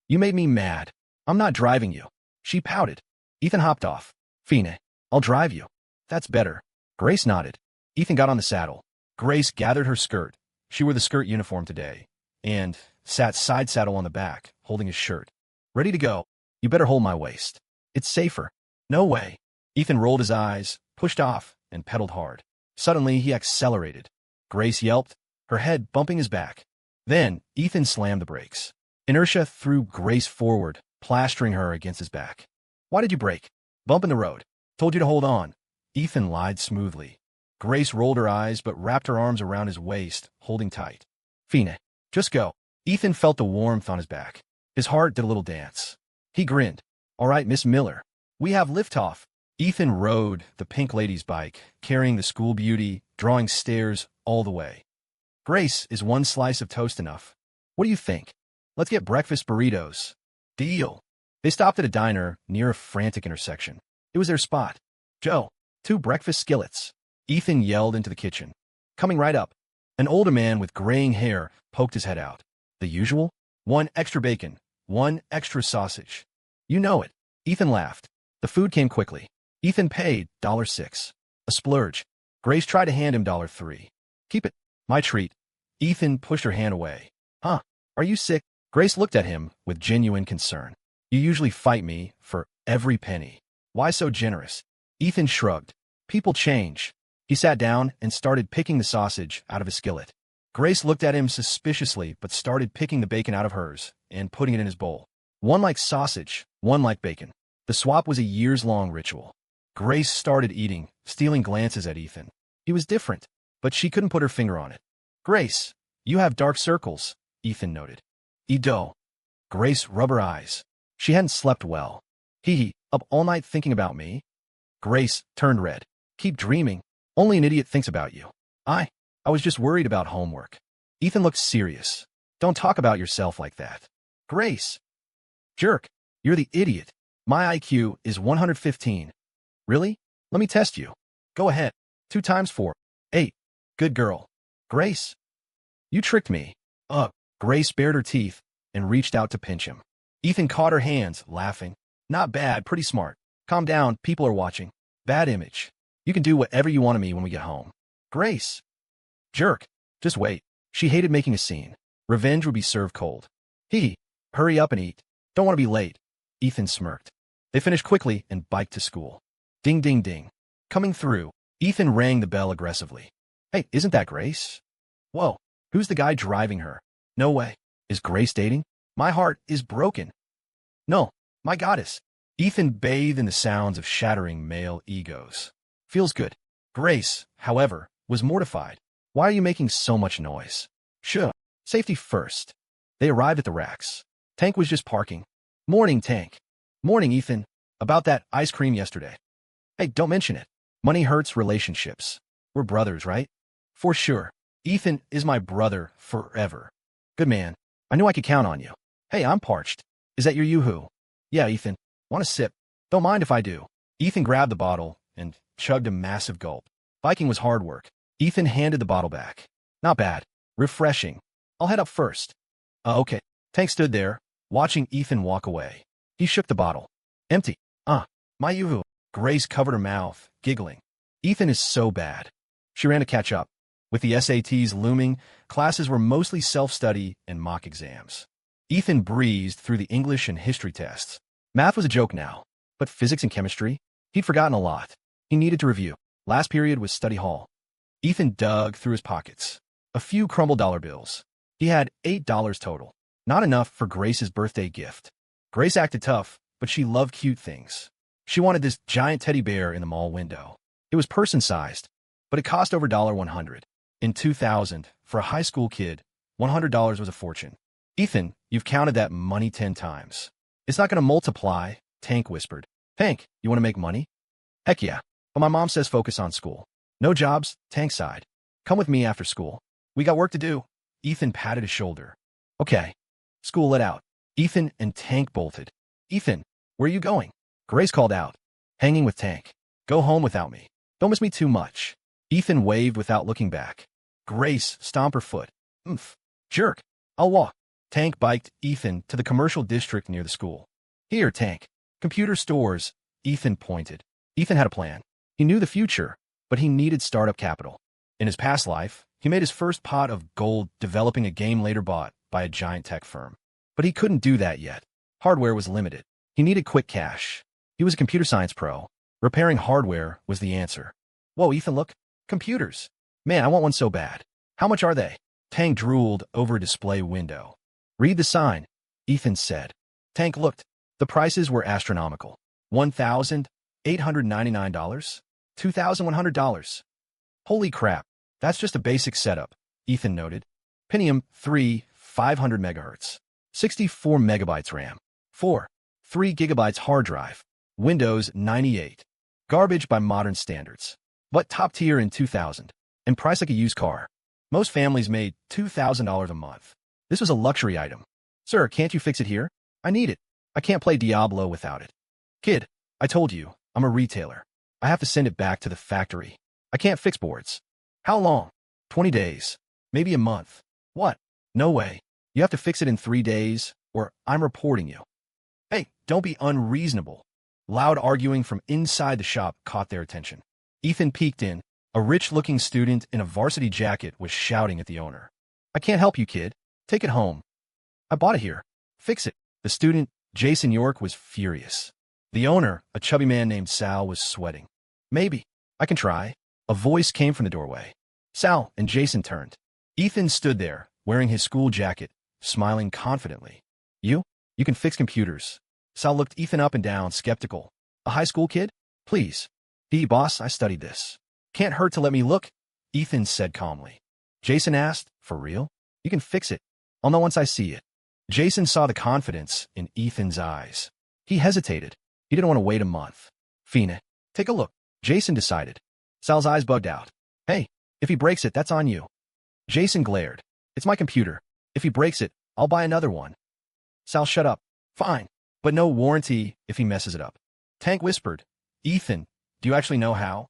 You made me mad. I'm not driving you. She pouted. Ethan hopped off. Fine. I'll drive you. That's better. Grace nodded. Ethan got on the saddle. Grace gathered her skirt. She wore the skirt uniform today. And sat side saddle on the back, holding his shirt. Ready to go. You better hold my waist. It's safer. No way. Ethan rolled his eyes, pushed off, and pedaled hard. Suddenly, he accelerated. Grace yelped, her head bumping his back. Then, Ethan slammed the brakes. Inertia threw Grace forward, plastering her against his back. Why did you brake? Bump in the road. Told you to hold on. Ethan lied smoothly. Grace rolled her eyes but wrapped her arms around his waist, holding tight. Fine. Just go. Ethan felt the warmth on his back. His heart did a little dance. He grinned. All right, Miss Miller. We have liftoff. Ethan rode the Pink Lady's bike, carrying the school beauty, drawing stairs all the way. Grace, is one slice of toast enough? What do you think? Let's get breakfast burritos. Deal. They stopped at a diner near a frantic intersection. It was their spot. Joe, 2 breakfast skillets. Ethan yelled into the kitchen. Coming right up. An older man with graying hair poked his head out. The usual? 1 extra bacon, 1 extra sausage. You know it. Ethan laughed. The food came quickly. Ethan paid $6. A splurge. Grace tried to hand him $3. Keep it. My treat. Ethan pushed her hand away. Huh? Are you sick? Grace looked at him with genuine concern. You usually fight me for every penny. Why so generous? Ethan shrugged. People change. He sat down and started picking the sausage out of his skillet. Grace looked at him suspiciously but started picking the bacon out of hers and putting it in his bowl. One liked sausage, one liked bacon. The swap was a years-long ritual. Grace started eating, stealing glances at Ethan. He was different, but she couldn't put her finger on it. Grace, you have dark circles, Ethan noted. Edo. Grace rubbed her eyes. She hadn't slept well. Up all night thinking about me? Grace turned red. Keep dreaming. Only an idiot thinks about you. I was just worried about homework. Ethan looked serious. Don't talk about yourself like that. Grace. Jerk, you're the idiot. My IQ is 115. Really? Let me test you. Go ahead. 2 times 4. 8. Good girl. Grace. You tricked me. Grace bared her teeth and reached out to pinch him. Ethan caught her hands, laughing. Not bad, pretty smart. Calm down, people are watching. Bad image. You can do whatever you want of me when we get home. Grace. Jerk. Just wait. She hated making a scene. Revenge would be served cold. Hurry up and eat. Don't want to be late. Ethan smirked. They finished quickly and biked to school. Ding, ding, ding. Coming through. Ethan rang the bell aggressively. Hey, isn't that Grace? Whoa, who's the guy driving her? No way. Is Grace dating? My heart is broken. No, my goddess. Ethan bathed in the sounds of shattering male egos. Feels good. Grace, however, was mortified. Why are you making so much noise? Sure. Safety first. They arrived at the racks. Tank was just parking. Morning, Tank. Morning, Ethan. About that ice cream yesterday. Hey, don't mention it. Money hurts relationships. We're brothers, right? For sure. Ethan is my brother forever. Good man. I knew I could count on you. Hey, I'm parched. Is that your yoo-hoo? Yeah, Ethan. Want a sip? Don't mind if I do. Ethan grabbed the bottle and chugged a massive gulp. Biking was hard work. Ethan handed the bottle back. Not bad. Refreshing. I'll head up first. Okay. Tank stood there, watching Ethan walk away. He shook the bottle. Empty. My yoo-hoo. Grace covered her mouth, giggling. Ethan is so bad. She ran to catch up. With the SATs looming, classes were mostly self-study and mock exams. Ethan breezed through the English and history tests. Math was a joke now, but physics and chemistry? He'd forgotten a lot. He needed to review. Last period was study hall. Ethan dug through his pockets. A few crumbled dollar bills. He had $8 total. Not enough for Grace's birthday gift. Grace acted tough, but she loved cute things. She wanted this giant teddy bear in the mall window. It was person-sized, but it cost over $100. In 2000, for a high school kid, $100 was a fortune. Ethan, you've counted that money 10 times. It's not going to multiply, Tank whispered. Tank, you want to make money? Heck yeah, but my mom says focus on school. No jobs, Tank sighed. Come with me after school. We got work to do. Ethan patted his shoulder. Okay. School let out. Ethan and Tank bolted. Ethan, where are you going? Grace called out. Hanging with Tank. Go home without me. Don't miss me too much. Ethan waved without looking back. Grace stomped her foot. Jerk. I'll walk. Tank biked Ethan to the commercial district near the school. Here, Tank. Computer stores. Ethan pointed. Ethan had a plan. He knew the future, but he needed startup capital. In his past life, he made his first pot of gold developing a game later bought by a giant tech firm. But he couldn't do that yet. Hardware was limited. He needed quick cash. He was a computer science pro. Repairing hardware was the answer. Whoa, Ethan, look. Computers. Man, I want one so bad. How much are they? Tank drooled over a display window. Read the sign, Ethan said. Tank looked. The prices were astronomical. $1,899? $2,100. Holy crap. That's just a basic setup, Ethan noted. Pentium 3, 500 megahertz. 64 megabytes RAM. 3 gigabytes hard drive. Windows 98. Garbage by modern standards. But top tier in 2000. And priced like a used car. Most families made $2,000 a month. This was a luxury item. Sir, can't you fix it here? I need it. I can't play Diablo without it. Kid, I told you, I'm a retailer. I have to send it back to the factory. I can't fix boards. How long? 20 days. Maybe a month. What? No way. You have to fix it in 3 days, or I'm reporting you. Hey, don't be unreasonable. Loud arguing from inside the shop caught their attention. Ethan peeked in. A rich-looking student in a varsity jacket was shouting at the owner. I can't help you, kid. Take it home. I bought it here. Fix it. The student, Jason York, was furious. The owner, a chubby man named Sal, was sweating. Maybe. I can try. A voice came from the doorway. Sal and Jason turned. Ethan stood there, wearing his school jacket, smiling confidently. You? You can fix computers. Sal looked Ethan up and down, skeptical. A high school kid? Please. Boss, I studied this. Can't hurt to let me look, Ethan said calmly. Jason asked, for real? You can fix it. I'll know once I see it. Jason saw the confidence in Ethan's eyes. He hesitated. He didn't want to wait a month. Fina, take a look. Jason decided. Sal's eyes bugged out. Hey, if he breaks it, that's on you. Jason glared. It's my computer. If he breaks it, I'll buy another one. Sal, shut up. Fine. But no warranty if he messes it up. Tank whispered. Ethan, do you actually know how?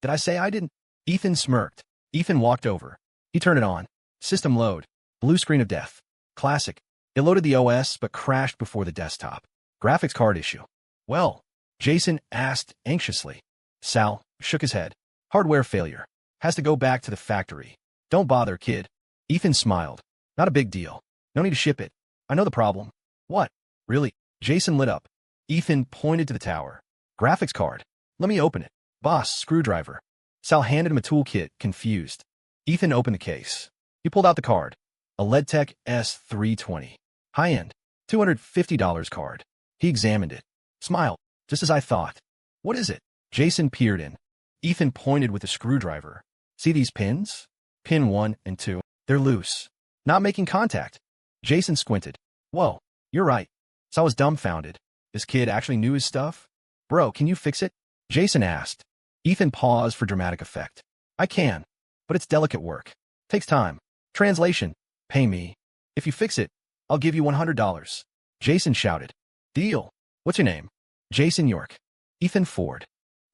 Did I say I didn't? Ethan smirked. Ethan walked over. He turned it on. System load. Blue screen of death. Classic. It loaded the OS but crashed before the desktop. Graphics card issue. Well, Jason asked anxiously. Sal shook his head. Hardware failure. Has to go back to the factory. Don't bother, kid. Ethan smiled. Not a big deal. No need to ship it. I know the problem. What? Really? Jason lit up. Ethan pointed to the tower. Graphics card. Let me open it. Boss, screwdriver. Sal handed him a toolkit, confused. Ethan opened the case. He pulled out the card. A LEDTech S320. High-end. $250 card. He examined it. Smiled. Just as I thought. What is it? Jason peered in. Ethan pointed with a screwdriver. See these pins? Pin 1 and 2. They're loose. Not making contact. Jason squinted. Whoa, you're right. Sal was dumbfounded. This kid actually knew his stuff? Bro, can you fix it? Jason asked. Ethan paused for dramatic effect. I can, but it's delicate work. Takes time. Translation. Pay me. If you fix it, I'll give you $100. Jason shouted. Deal. What's your name? Jason York. Ethan Ford.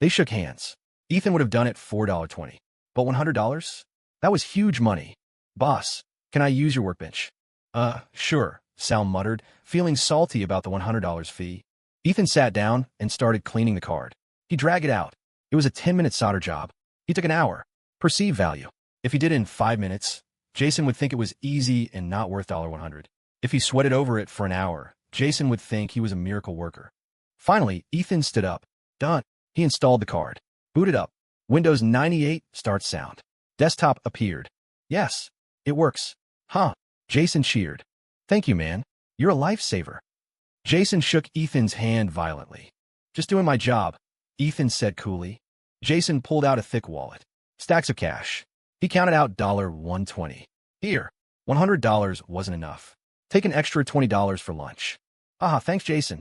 They shook hands. Ethan would have done it $4.20. But $100? That was huge money. Boss, can I use your workbench? Sure, Sal muttered, feeling salty about the $100 fee. Ethan sat down and started cleaning the card. He dragged it out. It was a 10-minute solder job. He took an hour. Perceived value. If he did it in 5 minutes, Jason would think it was easy and not worth $100. If he sweated over it for an hour, Jason would think he was a miracle worker. Finally, Ethan stood up. Done. He installed the card. Booted up. Windows 98 start sound. Desktop appeared. Yes, it works. Huh. Jason cheered. Thank you, man. You're a lifesaver. Jason shook Ethan's hand violently. Just doing my job, Ethan said coolly. Jason pulled out a thick wallet. Stacks of cash. He counted out $120. Here, $100 wasn't enough. Take an extra $20 for lunch. Ah, thanks, Jason.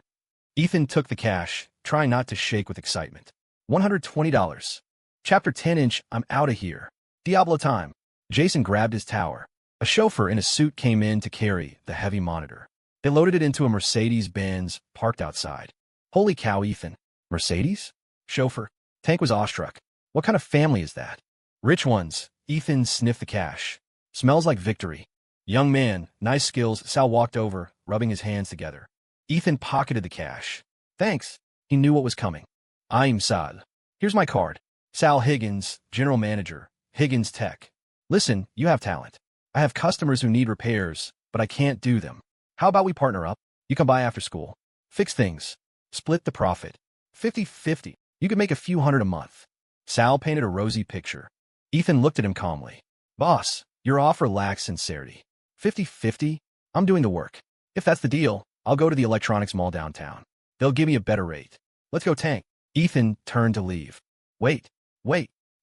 Ethan took the cash, trying not to shake with excitement. $120. Chapter 10-inch, I'm out of here. Diablo time. Jason grabbed his tower. A chauffeur in a suit came in to carry the heavy monitor. They loaded it into a Mercedes-Benz parked outside. Holy cow, Ethan. Mercedes? Chauffeur. Tank was awestruck. What kind of family is that? Rich ones. Ethan sniffed the cash. Smells like victory. Young man, nice skills. Sal walked over, rubbing his hands together. Ethan pocketed the cash. Thanks. He knew what was coming. I'm Sal. Here's my card. Sal Higgins, General Manager, Higgins Tech. Listen, you have talent. I have customers who need repairs, but I can't do them. How about we partner up? You come by after school. Fix things. Split the profit. 50-50. You could make a few hundred a month. Sal painted a rosy picture. Ethan looked at him calmly. Boss, your offer lacks sincerity. 50-50? I'm doing the work. If that's the deal, I'll go to the electronics mall downtown. They'll give me a better rate. Let's go, Tank. Ethan turned to leave. Wait.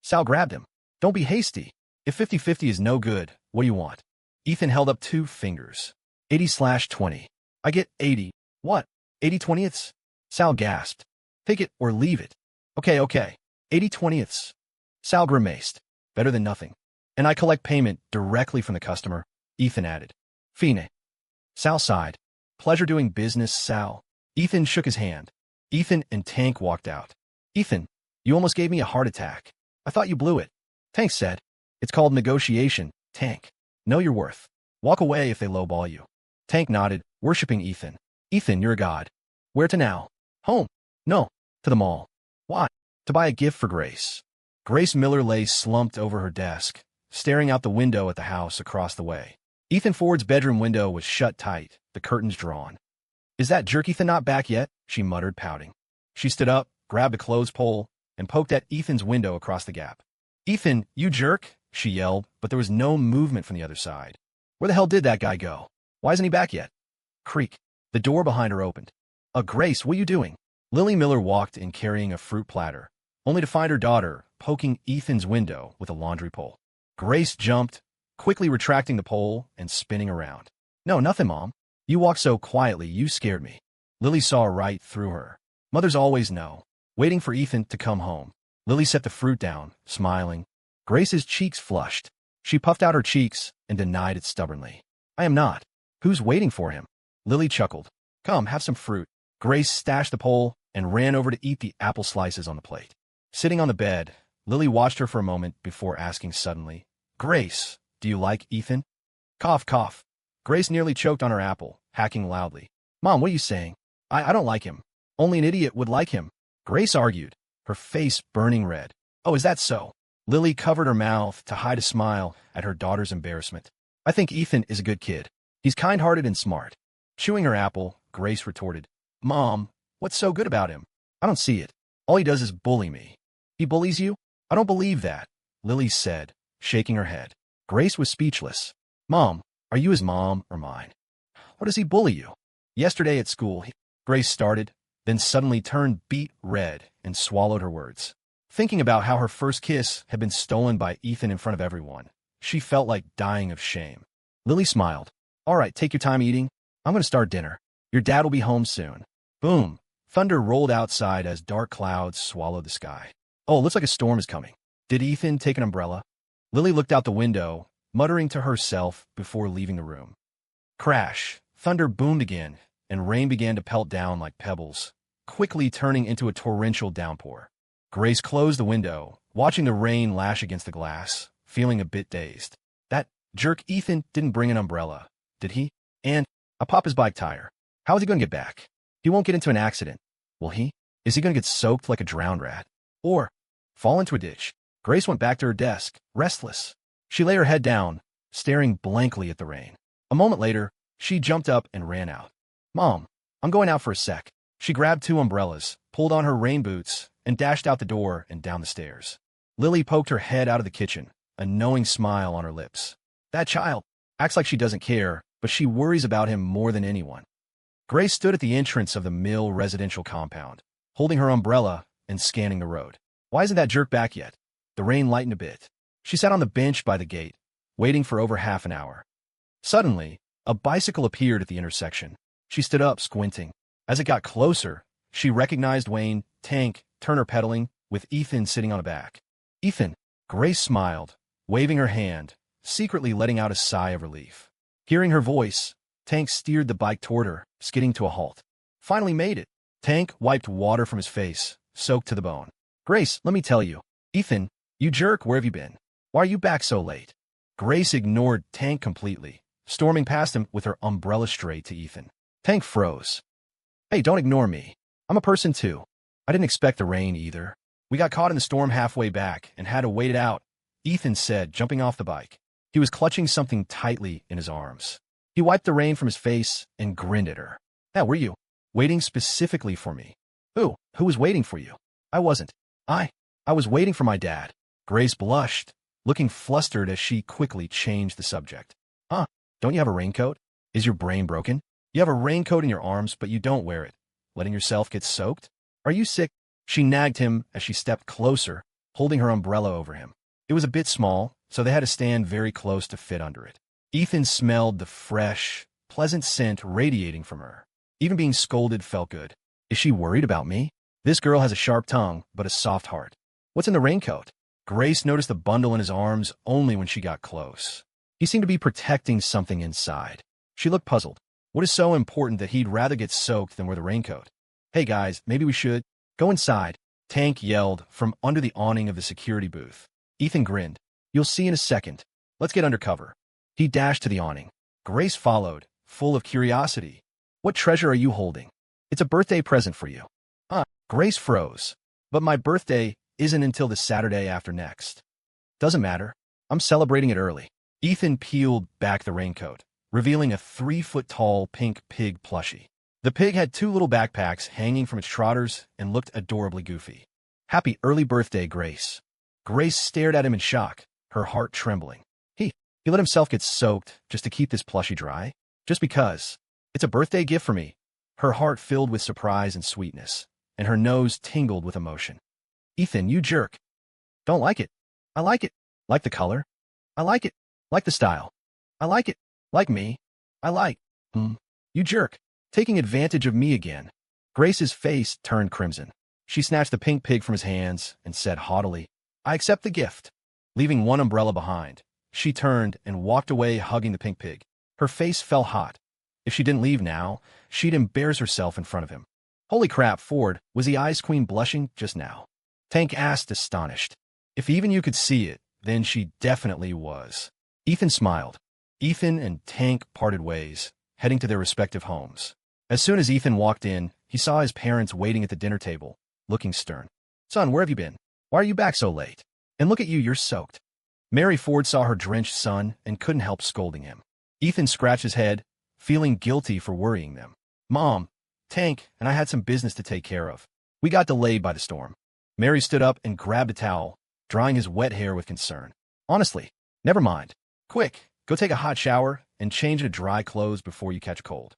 Sal grabbed him. Don't be hasty. If 50-50 is no good, what do you want? Ethan held up 2 fingers. 80/20. I get 80. What? 80/20ths? Sal gasped. Take it or leave it. Okay. 80/20ths. Sal grimaced. Better than nothing. And I collect payment directly from the customer, Ethan added. Fine. Sal sighed. Pleasure doing business, Sal. Ethan shook his hand. Ethan and Tank walked out. Ethan, you almost gave me a heart attack. I thought you blew it. Tank said. It's called negotiation, Tank. Know your worth. Walk away if they lowball you. Tank nodded, worshipping Ethan. Ethan, you're a god. Where to now? Home. No, to the mall. Why? To buy a gift for Grace. Grace Miller lay slumped over her desk, staring out the window at the house across the way. Ethan Ford's bedroom window was shut tight, the curtains drawn. "Is that jerk Ethan not back yet?" she muttered, pouting. She stood up, grabbed a clothes pole, and poked at Ethan's window across the gap. "Ethan, you jerk!" she yelled, but there was no movement from the other side. "Where the hell did that guy go? Why isn't he back yet?" Creak. The door behind her opened. Grace, what are you doing?" Lily Miller walked in carrying a fruit platter, only to find her daughter poking Ethan's window with a laundry pole. Grace jumped, quickly retracting the pole and spinning around. "No, nothing, Mom. You walk so quietly, you scared me." Lily saw right through her. Mothers always know. Waiting for Ethan to come home, Lily set the fruit down, smiling. Grace's cheeks flushed. She puffed out her cheeks and denied it stubbornly. "I am not. Who's waiting for him?" Lily chuckled. "Come, have some fruit." Grace stashed the pole and ran over to eat the apple slices on the plate. Sitting on the bed, Lily watched her for a moment before asking suddenly, "Grace, do you like Ethan?" Cough, cough. Grace nearly choked on her apple, hacking loudly. "Mom, what are you saying? I don't like him. Only an idiot would like him." Grace argued, her face burning red. "Oh, is that so?" Lily covered her mouth to hide a smile at her daughter's embarrassment. "I think Ethan is a good kid. He's kind-hearted and smart." Chewing her apple, Grace retorted, "Mom, what's so good about him? I don't see it. All he does is bully me." "He bullies you? I don't believe that," Lily said, shaking her head. Grace was speechless. "Mom, are you his mom or mine? What does he bully you?" "Yesterday at school," Grace started, then suddenly turned beet red and swallowed her words. Thinking about how her first kiss had been stolen by Ethan in front of everyone, she felt like dying of shame. Lily smiled. "All right, take your time eating. I'm going to start dinner. Your dad will be home soon." Boom! Thunder rolled outside as dark clouds swallowed the sky. "Oh, it looks like a storm is coming. Did Ethan take an umbrella?" Lily looked out the window, muttering to herself before leaving the room. Crash! Thunder boomed again, and rain began to pelt down like pebbles, quickly turning into a torrential downpour. Grace closed the window, watching the rain lash against the glass, feeling a bit dazed. That jerk Ethan didn't bring an umbrella, did he? And I'll pop his bike tire. How is he going to get back? He won't get into an accident, will he? Is he going to get soaked like a drowned rat? Or fall into a ditch? Grace went back to her desk, restless. She lay her head down, staring blankly at the rain. A moment later, she jumped up and ran out. "Mom, I'm going out for a sec." She grabbed 2 umbrellas, pulled on her rain boots, and dashed out the door and down the stairs. Lily poked her head out of the kitchen, a knowing smile on her lips. That child acts like she doesn't care, but she worries about him more than anyone. Grace stood at the entrance of the Mill residential compound, holding her umbrella and scanning the road. Why isn't that jerk back yet? The rain lightened a bit. She sat on the bench by the gate, waiting for over half an hour. Suddenly, a bicycle appeared at the intersection. She stood up, squinting. As it got closer, she recognized Wayne, Tank, Turner pedaling, with Ethan sitting on a back. "Ethan," Grace smiled, waving her hand, secretly letting out a sigh of relief. Hearing her voice, Tank steered the bike toward her, skidding to a halt. "Finally made it." Tank wiped water from his face, soaked to the bone. "Grace, let me tell you. Ethan, you jerk, where have you been? Why are you back so late?" Grace ignored Tank completely, storming past him with her umbrella straight to Ethan. Tank froze. "Hey, don't ignore me. I'm a person too. I didn't expect the rain either. We got caught in the storm halfway back and had to wait it out," Ethan said, jumping off the bike. He was clutching something tightly in his arms. He wiped the rain from his face and grinned at her. "Yeah, were you waiting specifically for me?" Who was waiting for you?" "I wasn't. I was waiting for my dad." Grace blushed, looking flustered as she quickly changed the subject. "Huh? Don't you have a raincoat? Is your brain broken? You have a raincoat in your arms, but you don't wear it, letting yourself get soaked? Are you sick?" She nagged him as she stepped closer, holding her umbrella over him. It was a bit small, so they had to stand very close to fit under it. Ethan smelled the fresh, pleasant scent radiating from her. Even being scolded felt good. Is she worried about me? This girl has a sharp tongue, but a soft heart. What's in the raincoat? Grace noticed the bundle in his arms only when she got close. He seemed to be protecting something inside. She looked puzzled. What is so important that he'd rather get soaked than wear the raincoat? "Hey guys, maybe we should go inside," Tank yelled from under the awning of the security booth. Ethan grinned. "You'll see in a second. Let's get under cover." He dashed to the awning. Grace followed, full of curiosity. "What treasure are you holding?" "It's a birthday present for you." Grace froze. "But my birthday isn't until the Saturday after next." "Doesn't matter. I'm celebrating it early." Ethan peeled back the raincoat, revealing a 3-foot-tall pink pig plushie. The pig had 2 little backpacks hanging from its trotters and looked adorably goofy. "Happy early birthday, Grace." Grace stared at him in shock, her heart trembling. He let himself get soaked just to keep this plushie dry? Just because. It's a birthday gift for me. Her heart filled with surprise and sweetness, and her nose tingled with emotion. "Ethan, you jerk." "Don't like it." "I like it." "Like the color?" "I like it." "Like the style?" "I like it." "Like me?" "I like." You jerk. Taking advantage of me again." Grace's face turned crimson. She snatched the pink pig from his hands and said haughtily, "I accept the gift." Leaving one umbrella behind, she turned and walked away hugging the pink pig. Her face felt hot. If she didn't leave now, she'd embarrass herself in front of him. Holy crap, Ford, was the Ice Queen blushing just now? Tank asked, astonished. If even you could see it, then she definitely was. Ethan smiled. Ethan and Tank parted ways, heading to their respective homes. As soon as Ethan walked in, he saw his parents waiting at the dinner table, looking stern. "Son, where have you been? Why are you back so late? And look at you, you're soaked." Mary Ford saw her drenched son and couldn't help scolding him. Ethan scratched his head, feeling guilty for worrying them. "Mom, Tank, and I had some business to take care of. We got delayed by the storm." Mary stood up and grabbed a towel, drying his wet hair with concern. "Honestly, never mind. Quick, go take a hot shower and change into dry clothes before you catch a cold."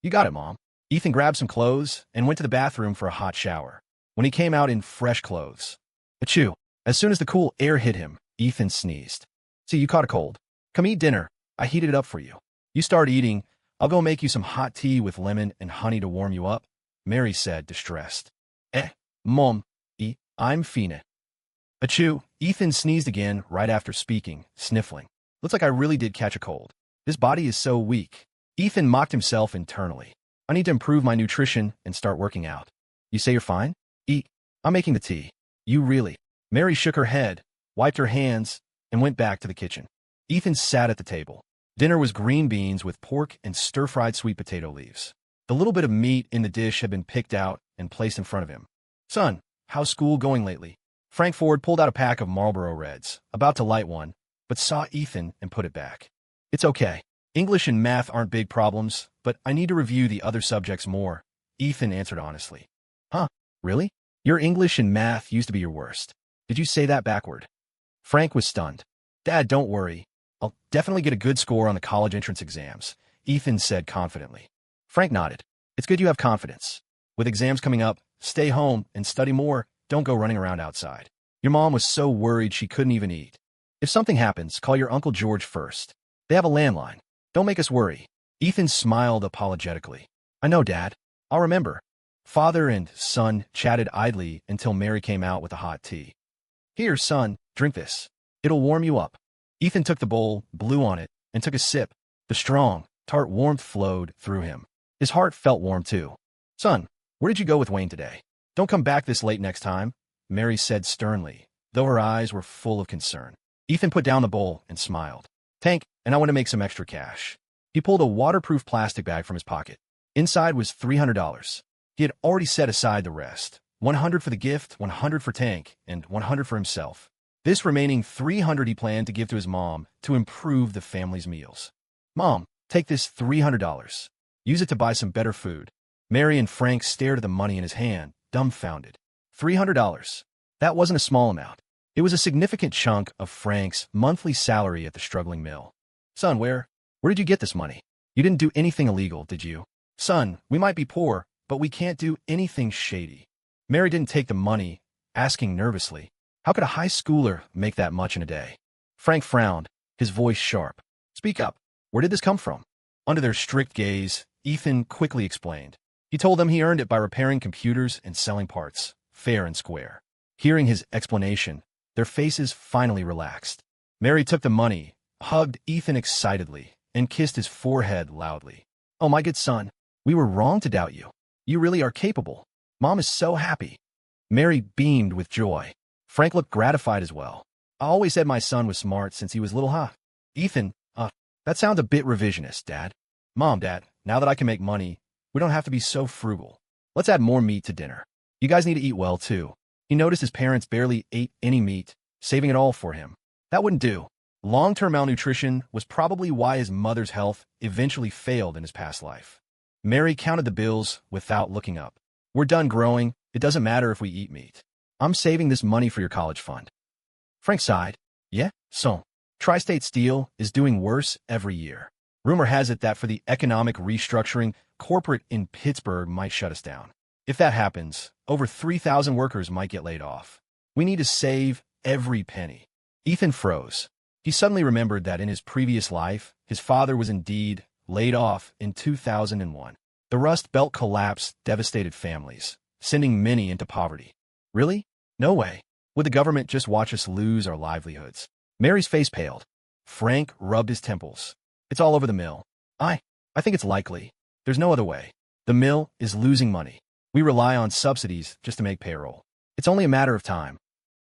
"You got it, Mom." Ethan grabbed some clothes and went to the bathroom for a hot shower. When he came out in fresh clothes, achoo! As soon as the cool air hit him, Ethan sneezed. "See, you caught a cold. Come eat dinner. I heated it up for you. You start eating. I'll go make you some hot tea with lemon and honey to warm you up," Mary said, distressed. Mom, I'm fine." Achoo! Ethan sneezed again right after speaking, sniffling. "Looks like I really did catch a cold. This body is so weak." Ethan mocked himself internally. "I need to improve my nutrition and start working out." "You say you're fine?" I'm making the tea." "You really?" Mary shook her head, wiped her hands, and went back to the kitchen. Ethan sat at the table. Dinner was green beans with pork and stir-fried sweet potato leaves. The little bit of meat in the dish had been picked out and placed in front of him. "Son, how's school going lately?" Frank Ford pulled out a pack of Marlboro Reds, about to light one, but saw Ethan and put it back. "It's okay. English and math aren't big problems, but I need to review the other subjects more," Ethan answered honestly. "Huh? Really? Your English and math used to be your worst. Did you say that backward?" Frank was stunned. "Dad, don't worry. I'll definitely get a good score on the college entrance exams," Ethan said confidently. Frank nodded. "It's good you have confidence. With exams coming up, stay home and study more. Don't go running around outside. Your mom was so worried she couldn't even eat. If something happens, call your Uncle George first. They have a landline. Don't make us worry." Ethan smiled apologetically. "I know, Dad. I'll remember." Father and son chatted idly until Mary came out with the hot tea. "Here, son, drink this. It'll warm you up." Ethan took the bowl, blew on it, and took a sip. The strong, tart warmth flowed through him. His heart felt warm too. "Son, where did you go with Wayne today? Don't come back this late next time," Mary said sternly, though her eyes were full of concern. Ethan put down the bowl and smiled. "Tank, and I want to make some extra cash." He pulled a waterproof plastic bag from his pocket. Inside was $300. He had already set aside the rest. 100 for the gift, 100 for Tank, and 100 for himself. This remaining 300 he planned to give to his mom to improve the family's meals. "Mom, take this $300. Use it to buy some better food." Mary and Frank stared at the money in his hand, dumbfounded. $300. That wasn't a small amount. It was a significant chunk of Frank's monthly salary at the struggling mill. "Son, where did you get this money? You didn't do anything illegal, did you?" "Son, we might be poor, but we can't do anything shady." Mary didn't take the money, asking nervously, "How could a high schooler make that much in a day?" Frank frowned, his voice sharp. "Speak up. Where did this come from?" Under their strict gaze, Ethan quickly explained. He told them he earned it by repairing computers and selling parts, fair and square. Hearing his explanation, their faces finally relaxed. Mary took the money, hugged Ethan excitedly, and kissed his forehead loudly. "Oh, my good son, we were wrong to doubt you. You really are capable. Mom is so happy." Mary beamed with joy. Frank looked gratified as well. "I always said my son was smart since he was little, huh?" Ethan, that sounds a bit revisionist, Dad. "Mom, Dad, now that I can make money, we don't have to be so frugal. Let's add more meat to dinner. You guys need to eat well, too." He noticed his parents barely ate any meat, saving it all for him. "That wouldn't do. Long-term malnutrition was probably why his mother's health eventually failed in his past life. Mary counted the bills without looking up. We're done growing. It doesn't matter if we eat meat. I'm saving this money for your college fund. Frank sighed. Yeah, so. Tri-State Steel is doing worse every year. Rumor has it that for the economic restructuring, corporate in Pittsburgh might shut us down. If that happens, over 3,000 workers might get laid off. We need to save every penny. Ethan froze. He suddenly remembered that in his previous life, his father was indeed laid off in 2001. The Rust Belt collapse devastated families, sending many into poverty. Really? No way. Would the government just watch us lose our livelihoods? Mary's face paled. Frank rubbed his temples. It's all over the mill. I think it's likely. There's no other way. The mill is losing money. We rely on subsidies just to make payroll. It's only a matter of time.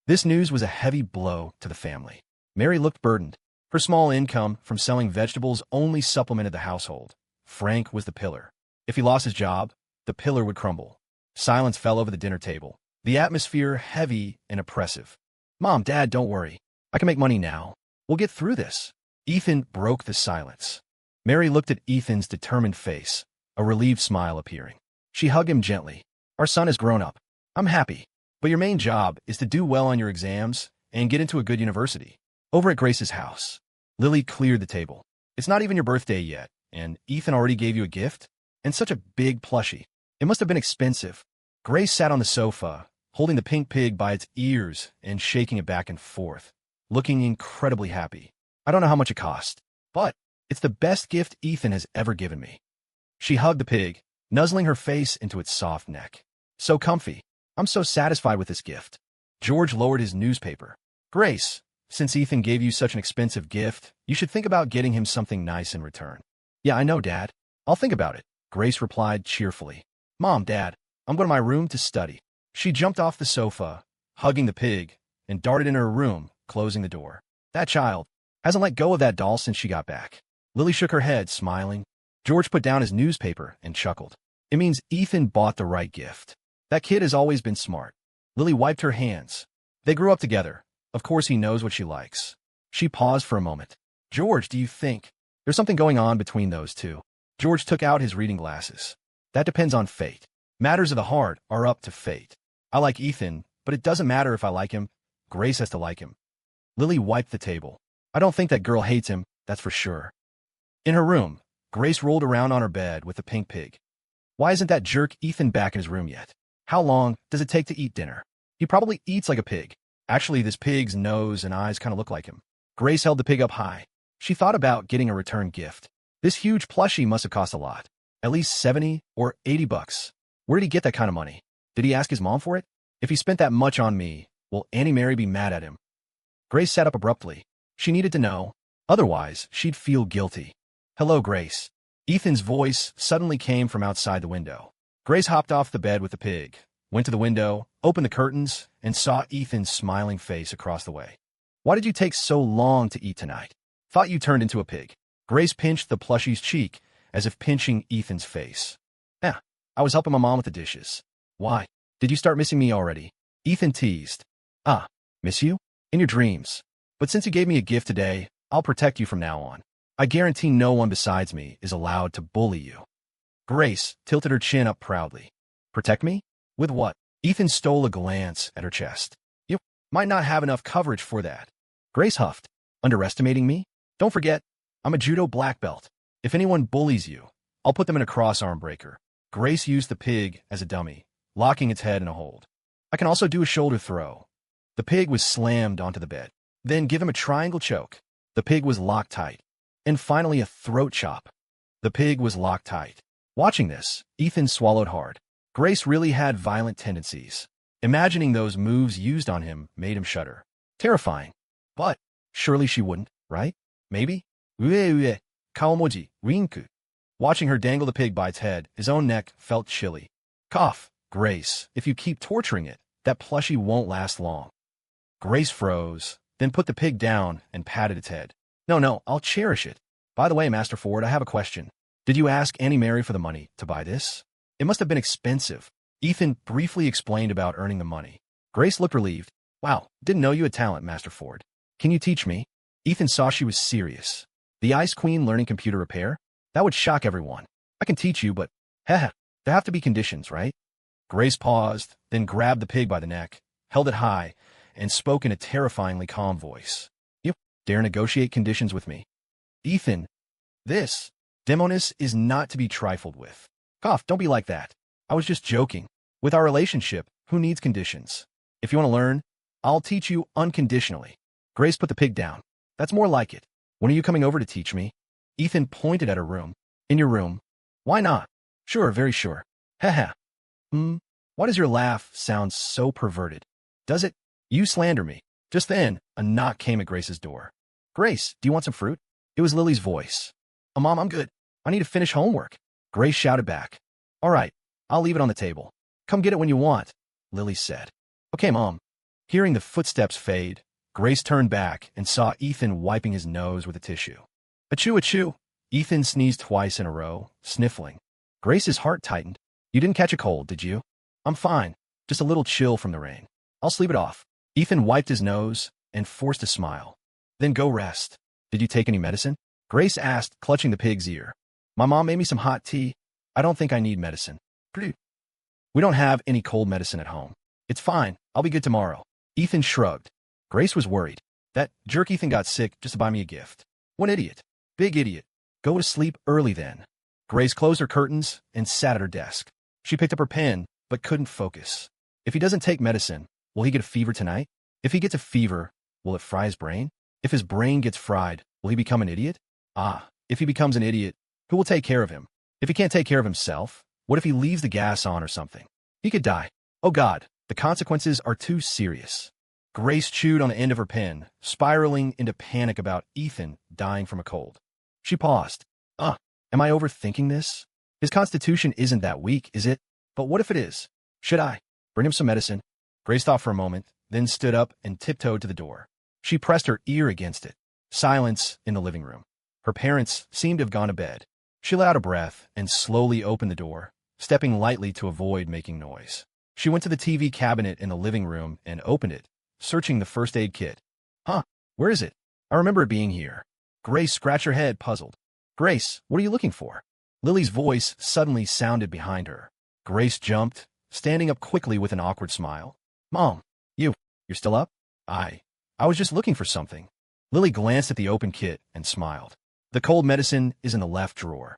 This news was a heavy blow to the family. Mary looked burdened. Her small income from selling vegetables only supplemented the household. Frank was the pillar. If he lost his job, the pillar would crumble. Silence fell over the dinner table, the atmosphere heavy and oppressive. Mom, Dad, don't worry. I can make money now. We'll get through this. Ethan broke the silence. Mary looked at Ethan's determined face, a relieved smile appearing. She hugged him gently. Our son has grown up. I'm happy. But your main job is to do well on your exams and get into a good university. Over at Grace's house, Lily cleared the table. It's not even your birthday yet, and Ethan already gave you a gift? And such a big plushie. It must have been expensive. Grace sat on the sofa, holding the pink pig by its ears and shaking it back and forth, looking incredibly happy. I don't know how much it cost, but it's the best gift Ethan has ever given me. She hugged the pig, nuzzling her face into its soft neck. So comfy. I'm so satisfied with this gift. George lowered his newspaper. Grace, since Ethan gave you such an expensive gift, you should think about getting him something nice in return. Yeah, I know, Dad. I'll think about it, Grace replied cheerfully. Mom, Dad, I'm going to my room to study. She jumped off the sofa, hugging the pig, and darted into her room, closing the door. That child hasn't let go of that doll since she got back. Lily shook her head, smiling. George put down his newspaper and chuckled. It means Ethan bought the right gift. That kid has always been smart. Lily wiped her hands. They grew up together. Of course he knows what she likes. She paused for a moment. George, do you think there's something going on between those two? George took out his reading glasses. That depends on fate. Matters of the heart are up to fate. I like Ethan, but it doesn't matter if I like him. Grace has to like him. Lily wiped the table. I don't think that girl hates him, that's for sure. In her room, Grace rolled around on her bed with the pink pig. Why isn't that jerk Ethan back in his room yet? How long does it take to eat dinner? He probably eats like a pig. Actually, this pig's nose and eyes kind of look like him. Grace held the pig up high. She thought about getting a return gift. This huge plushie must have cost a lot. At least 70 or 80 bucks. Where did he get that kind of money? Did he ask his mom for it? If he spent that much on me, will Annie Mary be mad at him? Grace sat up abruptly. She needed to know. Otherwise, she'd feel guilty. Hello, Grace. Ethan's voice suddenly came from outside the window. Grace hopped off the bed with the pig, went to the window, opened the curtains, and saw Ethan's smiling face across the way. Why did you take so long to eat tonight? Thought you turned into a pig. Grace pinched the plushie's cheek as if pinching Ethan's face. Yeah, I was helping my mom with the dishes. Why? Did you start missing me already? Ethan teased. Ah, miss you? In your dreams. But since you gave me a gift today, I'll protect you from now on. I guarantee no one besides me is allowed to bully you. Grace tilted her chin up proudly. Protect me? With what? Ethan stole a glance at her chest. You might not have enough coverage for that. Grace huffed. Underestimating me? Don't forget, I'm a judo black belt. If anyone bullies you, I'll put them in a cross-arm breaker. Grace used the pig as a dummy, locking its head in a hold. I can also do a shoulder throw. The pig was slammed onto the bed. Then give him a triangle choke. The pig was locked tight. And finally a throat chop. The pig was locked tight. Watching this, Ethan swallowed hard. Grace really had violent tendencies. Imagining those moves used on him made him shudder. Terrifying. But surely she wouldn't, right? Maybe? Ue, kaomoji, rinku. Watching her dangle the pig by its head, his own neck felt chilly. Cough, Grace, if you keep torturing it, that plushie won't last long. Grace froze, then put the pig down and patted its head. No, I'll cherish it. By the way, Master Ford, I have a question. Did you ask Annie Mary for the money to buy this? It must have been expensive. Ethan briefly explained about earning the money. Grace looked relieved. Wow, didn't know you had talent, Master Ford. Can you teach me? Ethan saw she was serious. The Ice Queen learning computer repair? That would shock everyone. I can teach you, but, heh, there have to be conditions, right? Grace paused, then grabbed the pig by the neck, held it high, and spoke in a terrifyingly calm voice. You dare negotiate conditions with me? Ethan, this demoness is not to be trifled with. Cough, don't be like that. I was just joking. With our relationship, who needs conditions? If you want to learn, I'll teach you unconditionally. Grace put the pig down. That's more like it. When are you coming over to teach me? Ethan pointed at her room. In your room. Why not? Sure, very sure. Haha. Why does your laugh sound so perverted? Does it? You slander me. Just then, a knock came at Grace's door. Grace, do you want some fruit? It was Lily's voice. Mom, I'm good. I need to finish homework. Grace shouted back. All right, I'll leave it on the table. Come get it when you want, Lily said. Okay, Mom. Hearing the footsteps fade, Grace turned back and saw Ethan wiping his nose with a tissue. Achoo, achoo. Ethan sneezed twice in a row, sniffling. Grace's heart tightened. You didn't catch a cold, did you? I'm fine. Just a little chill from the rain. I'll sleep it off. Ethan wiped his nose and forced a smile. Then go rest. Did you take any medicine? Grace asked, clutching the pig's ear. My mom made me some hot tea. I don't think I need medicine. We don't have any cold medicine at home. It's fine. I'll be good tomorrow. Ethan shrugged. Grace was worried. That jerk Ethan got sick just to buy me a gift. What idiot. Big idiot. Go to sleep early then. Grace closed her curtains and sat at her desk. She picked up her pen, but couldn't focus. If he doesn't take medicine, will he get a fever tonight? If he gets a fever, will it fry his brain? If his brain gets fried, will he become an idiot? If he becomes an idiot, who will take care of him? If he can't take care of himself, what if he leaves the gas on or something? He could die. Oh God, the consequences are too serious. Grace chewed on the end of her pen, spiraling into panic about Ethan dying from a cold. She paused. Am I overthinking this? His constitution isn't that weak, is it? But what if it is? Should I bring him some medicine? Grace thought for a moment, then stood up and tiptoed to the door. She pressed her ear against it. Silence in the living room. Her parents seemed to have gone to bed. She let out a breath and slowly opened the door, stepping lightly to avoid making noise. She went to the TV cabinet in the living room and opened it, searching the first aid kit. Where is it? I remember it being here. Grace scratched her head, puzzled. Grace, what are you looking for? Lily's voice suddenly sounded behind her. Grace jumped, standing up quickly with an awkward smile. Mom, you're still up? I was just looking for something. Lily glanced at the open kit and smiled. The cold medicine is in the left drawer.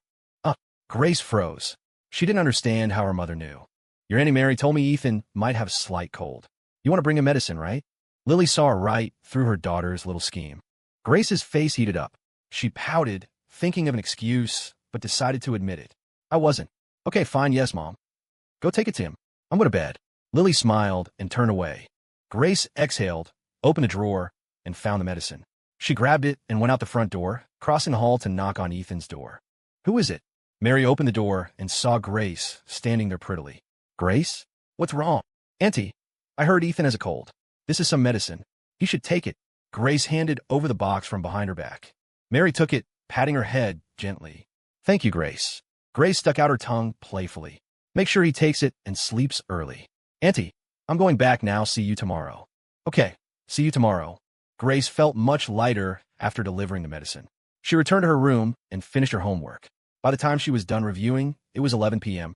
Grace froze. She didn't understand how her mother knew. Your Auntie Mary told me Ethan might have a slight cold. You want to bring him medicine, right? Lily saw right through her daughter's little scheme. Grace's face heated up. She pouted, thinking of an excuse, but decided to admit it. I wasn't. Okay, fine, yes, Mom. Go take it to him. I'm going to bed. Lily smiled and turned away. Grace exhaled, opened a drawer, and found the medicine. She grabbed it and went out the front door, crossing the hall to knock on Ethan's door. Who is it? Mary opened the door and saw Grace standing there prettily. Grace? What's wrong? Auntie, I heard Ethan has a cold. This is some medicine. He should take it. Grace handed over the box from behind her back. Mary took it, patting her head gently. Thank you, Grace. Grace stuck out her tongue playfully. Make sure he takes it and sleeps early. Auntie, I'm going back now. See you tomorrow. Okay, see you tomorrow. Grace felt much lighter after delivering the medicine. She returned to her room and finished her homework. By the time she was done reviewing, it was 11 p.m.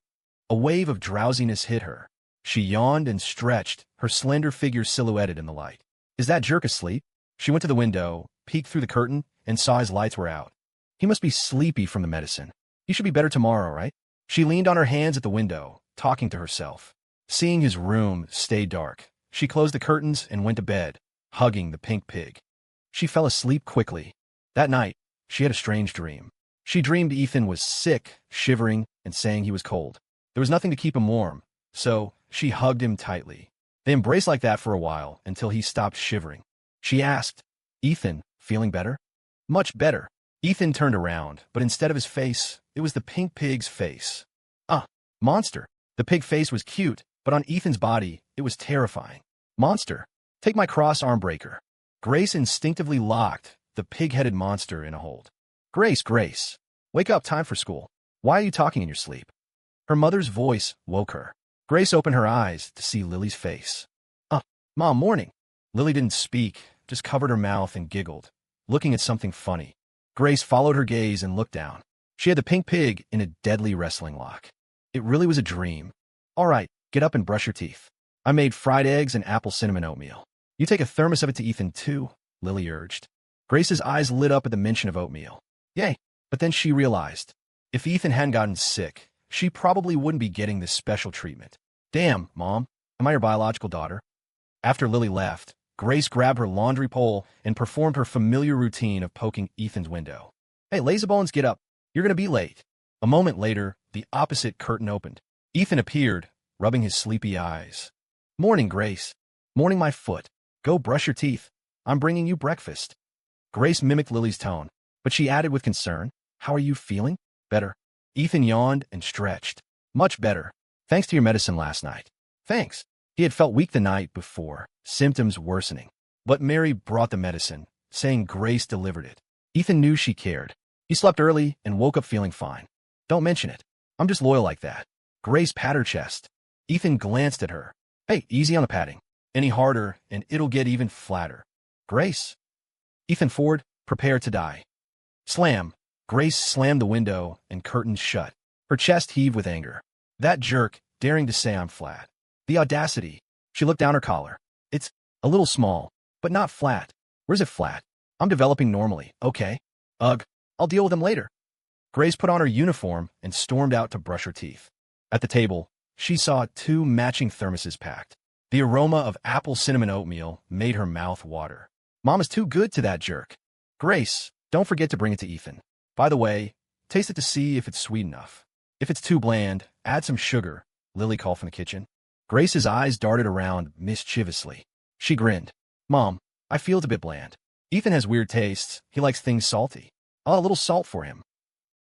A wave of drowsiness hit her. She yawned and stretched, her slender figure silhouetted in the light. Is that jerk asleep? She went to the window, peeked through the curtain, and saw his lights were out. He must be sleepy from the medicine. He should be better tomorrow, right? She leaned on her hands at the window, talking to herself. Seeing his room stay dark, she closed the curtains and went to bed, hugging the pink pig. She fell asleep quickly. That night, she had a strange dream. She dreamed Ethan was sick, shivering, and saying he was cold. There was nothing to keep him warm, so she hugged him tightly. They embraced like that for a while until he stopped shivering. She asked, Ethan, feeling better? Much better. Ethan turned around, but instead of his face, it was the pink pig's face. Monster. The pig face was cute, but on Ethan's body, it was terrifying. Monster. Take my cross-arm breaker. Grace instinctively locked the pig-headed monster in a hold. Grace. Wake up, time for school. Why are you talking in your sleep? Her mother's voice woke her. Grace opened her eyes to see Lily's face. Mom, morning. Lily didn't speak, just covered her mouth and giggled. looking at something funny. Grace followed her gaze and looked down. She had the pink pig in a deadly wrestling lock. It really was a dream. All right, get up and brush your teeth. I made fried eggs and apple cinnamon oatmeal. You take a thermos of it to Ethan, too, Lily urged. Grace's eyes lit up at the mention of oatmeal. Yay, but then she realized, if Ethan hadn't gotten sick, she probably wouldn't be getting this special treatment. Damn, Mom, am I your biological daughter? After Lily left, Grace grabbed her laundry pole and performed her familiar routine of poking Ethan's window. Hey, lazybones, get up. You're going to be late. A moment later, the opposite curtain opened. Ethan appeared, rubbing his sleepy eyes. Morning, Grace. Morning, my foot. Go brush your teeth. I'm bringing you breakfast. Grace mimicked Lily's tone, but she added with concern, How are you feeling? Better. Ethan yawned and stretched. Much better. Thanks to your medicine last night. Thanks. He had felt weak the night before, symptoms worsening. But Mary brought the medicine, saying Grace delivered it. Ethan knew she cared. He slept early and woke up feeling fine. Don't mention it. I'm just loyal like that. Grace patted her chest. Ethan glanced at her. Hey, easy on the patting. Any harder, and it'll get even flatter. Grace. Ethan Ford, prepare to die. Slam. Grace slammed the window and curtains shut. Her chest heaved with anger. That jerk, daring to say I'm flat. The audacity. She looked down her collar. It's a little small, but not flat. Where's it flat? I'm developing normally, okay? Ugh, I'll deal with them later. Grace put on her uniform and stormed out to brush her teeth. At the table, she saw 2 matching thermoses packed. The aroma of apple cinnamon oatmeal made her mouth water. Mom is too good to that jerk. Grace, don't forget to bring it to Ethan. By the way, taste it to see if it's sweet enough. If it's too bland, add some sugar, Lily called from the kitchen. Grace's eyes darted around mischievously. She grinned. Mom, I feel it's a bit bland. Ethan has weird tastes. He likes things salty. I'll add a little salt for him.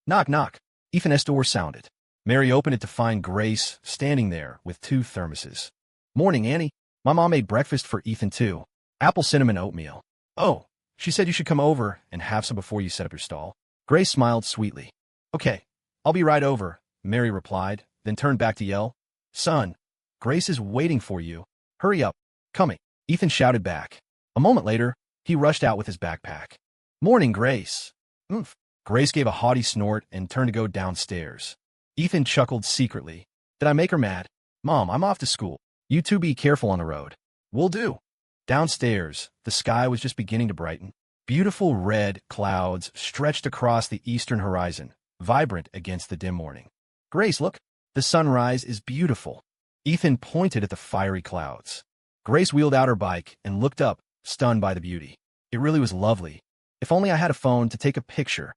Knock, knock. Ethan's door sounded. Mary opened it to find Grace standing there with 2 thermoses. Morning, Annie. My mom made breakfast for Ethan, too. Apple cinnamon oatmeal. Oh, she said you should come over and have some before you set up your stall. Grace smiled sweetly. Okay, I'll be right over, Mary replied, then turned back to yell. Son, Grace is waiting for you. Hurry up. Coming. Ethan shouted back. A moment later, he rushed out with his backpack. Morning, Grace. Oomph. Grace gave a haughty snort and turned to go downstairs. Ethan chuckled secretly. Did I make her mad? Mom, I'm off to school. You two be careful on the road. Will do. Downstairs, the sky was just beginning to brighten. Beautiful red clouds stretched across the eastern horizon, vibrant against the dim morning. Grace, look. The sunrise is beautiful. Ethan pointed at the fiery clouds. Grace wheeled out her bike and looked up, stunned by the beauty. It really was lovely. If only I had a phone to take a picture.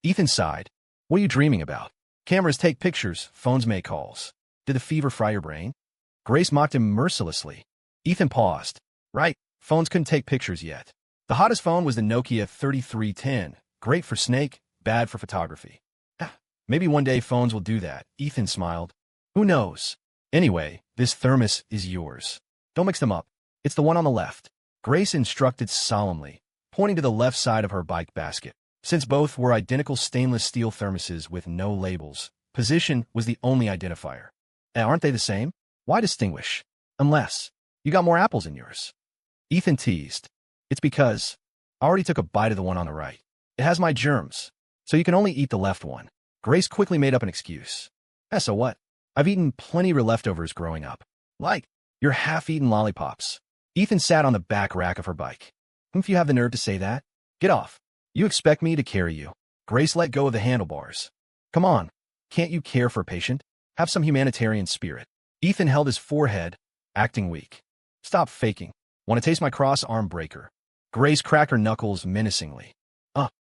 Ethan sighed. What are you dreaming about? Cameras take pictures, phones make calls. Did the fever fry your brain? Grace mocked him mercilessly. Ethan paused. Right, phones couldn't take pictures yet. The hottest phone was the Nokia 3310. Great for snake, bad for photography. Maybe one day phones will do that, Ethan smiled. Who knows? Anyway, this thermos is yours. Don't mix them up. It's the one on the left. Grace instructed solemnly, pointing to the left side of her bike basket. Since both were identical stainless steel thermoses with no labels, position was the only identifier. Aren't they the same? Why distinguish? Unless you got more apples in yours. Ethan teased. It's because I already took a bite of the one on the right. It has my germs, so you can only eat the left one. Grace quickly made up an excuse. So what? I've eaten plenty of your leftovers growing up. Like your half-eaten lollipops. Ethan sat on the back rack of her bike. If you have the nerve to say that, get off. You expect me to carry you. Grace let go of the handlebars. Come on. Can't you care for a patient? Have some humanitarian spirit. Ethan held his forehead, acting weak. Stop faking. Want to taste my cross-arm breaker? Grace cracked her knuckles menacingly.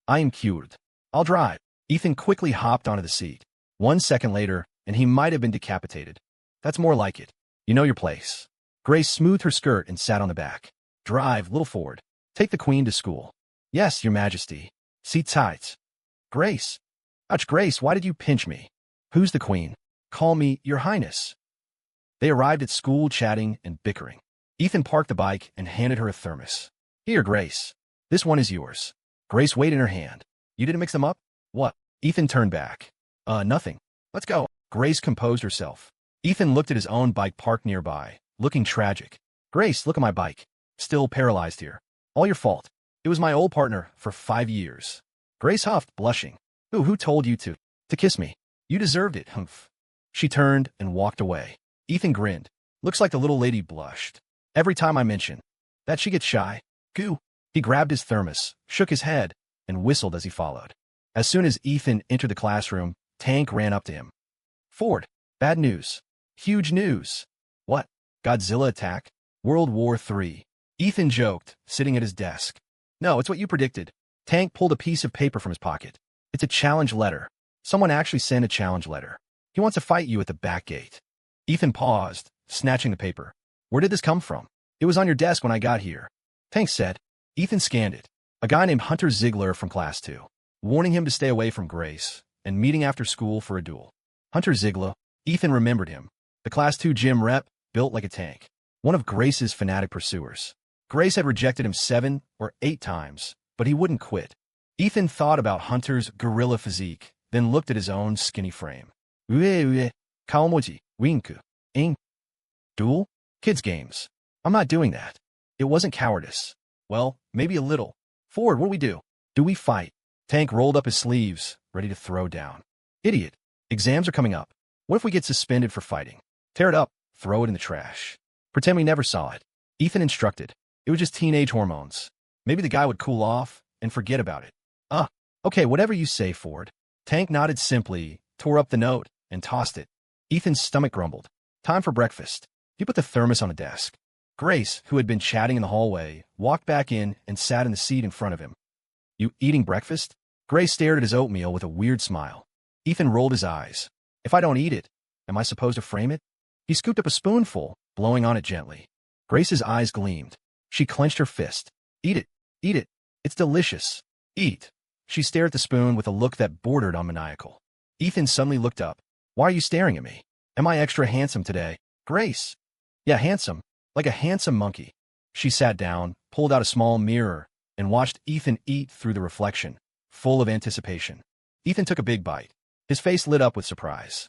I am cured. I'll drive. Ethan quickly hopped onto the seat. 1 second later, and he might have been decapitated. That's more like it. You know your place. Grace smoothed her skirt and sat on the back. Drive, little Ford. Take the Queen to school. Yes, your Majesty. Seat tight. Grace. Ouch, Grace, why did you pinch me? Who's the Queen? Call me Your Highness. They arrived at school chatting and bickering. Ethan parked the bike and handed her a thermos. Here, Grace. This one is yours. Grace weighed in her hand. You didn't mix them up? What? Ethan turned back. Nothing. Let's go. Grace composed herself. Ethan looked at his own bike parked nearby, looking tragic. Grace, look at my bike. Still paralyzed here. All your fault. It was my old partner for 5 years. Grace huffed, blushing. Ooh, who told you to kiss me? You deserved it, humph. She turned and walked away. Ethan grinned. Looks like the little lady blushed. Every time I mention that she gets shy. Goo. He grabbed his thermos, shook his head, and whistled as he followed. As soon as Ethan entered the classroom, Tank ran up to him. Ford, bad news. Huge news. What? Godzilla attack? World War III. Ethan joked, sitting at his desk. No, it's what you predicted. Tank pulled a piece of paper from his pocket. It's a challenge letter. Someone actually sent a challenge letter. He wants to fight you at the back gate. Ethan paused, snatching the paper. Where did this come from? It was on your desk when I got here. Tank said. Ethan scanned it. A guy named Hunter Ziegler from Class 2, warning him to stay away from Grace, and meeting after school for a duel. Hunter Ziegler. Ethan remembered him. The Class 2 gym rep, built like a tank. One of Grace's fanatic pursuers. Grace had rejected him 7 or 8 times, but he wouldn't quit. Ethan thought about Hunter's gorilla physique, then looked at his own skinny frame. Kaomoji, winku, ing. Duel? Kids' games. I'm not doing that. It wasn't cowardice. Well, maybe a little. Ford, what do we do? Do we fight? Tank rolled up his sleeves, ready to throw down. Idiot. Exams are coming up. What if we get suspended for fighting? Tear it up, throw it in the trash. Pretend we never saw it. Ethan instructed. It was just teenage hormones. Maybe the guy would cool off and forget about it. Okay, whatever you say, Ford. Tank nodded simply, tore up the note, and tossed it. Ethan's stomach grumbled. Time for breakfast. He put the thermos on a desk. Grace, who had been chatting in the hallway, walked back in and sat in the seat in front of him. You eating breakfast? Grace stared at his oatmeal with a weird smile. Ethan rolled his eyes. If I don't eat it, am I supposed to frame it? He scooped up a spoonful, blowing on it gently. Grace's eyes gleamed. She clenched her fist. Eat it. Eat it. It's delicious. Eat. She stared at the spoon with a look that bordered on maniacal. Ethan suddenly looked up. Why are you staring at me? Am I extra handsome today? Grace. Yeah, handsome. Like a handsome monkey. She sat down, pulled out a small mirror, and watched Ethan eat through the reflection, full of anticipation. Ethan took a big bite. His face lit up with surprise.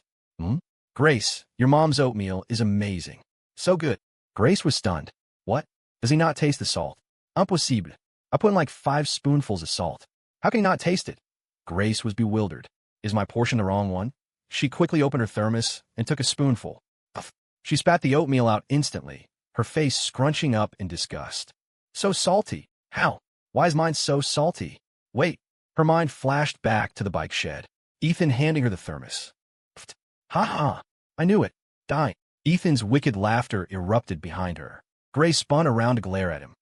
Grace, your mom's oatmeal is amazing. So good. Grace was stunned. What? Does he not taste the salt? Impossible. I put in like 5 spoonfuls of salt. How can he not taste it? Grace was bewildered. Is my portion the wrong one? She quickly opened her thermos and took a spoonful. She spat the oatmeal out instantly, her face scrunching up in disgust. So salty. How? Why is mine so salty? Wait. Her mind flashed back to the bike shed. Ethan handing her the thermos. Ha ha. I knew it. Dying. Ethan's wicked laughter erupted behind her. Grace spun around to glare at him.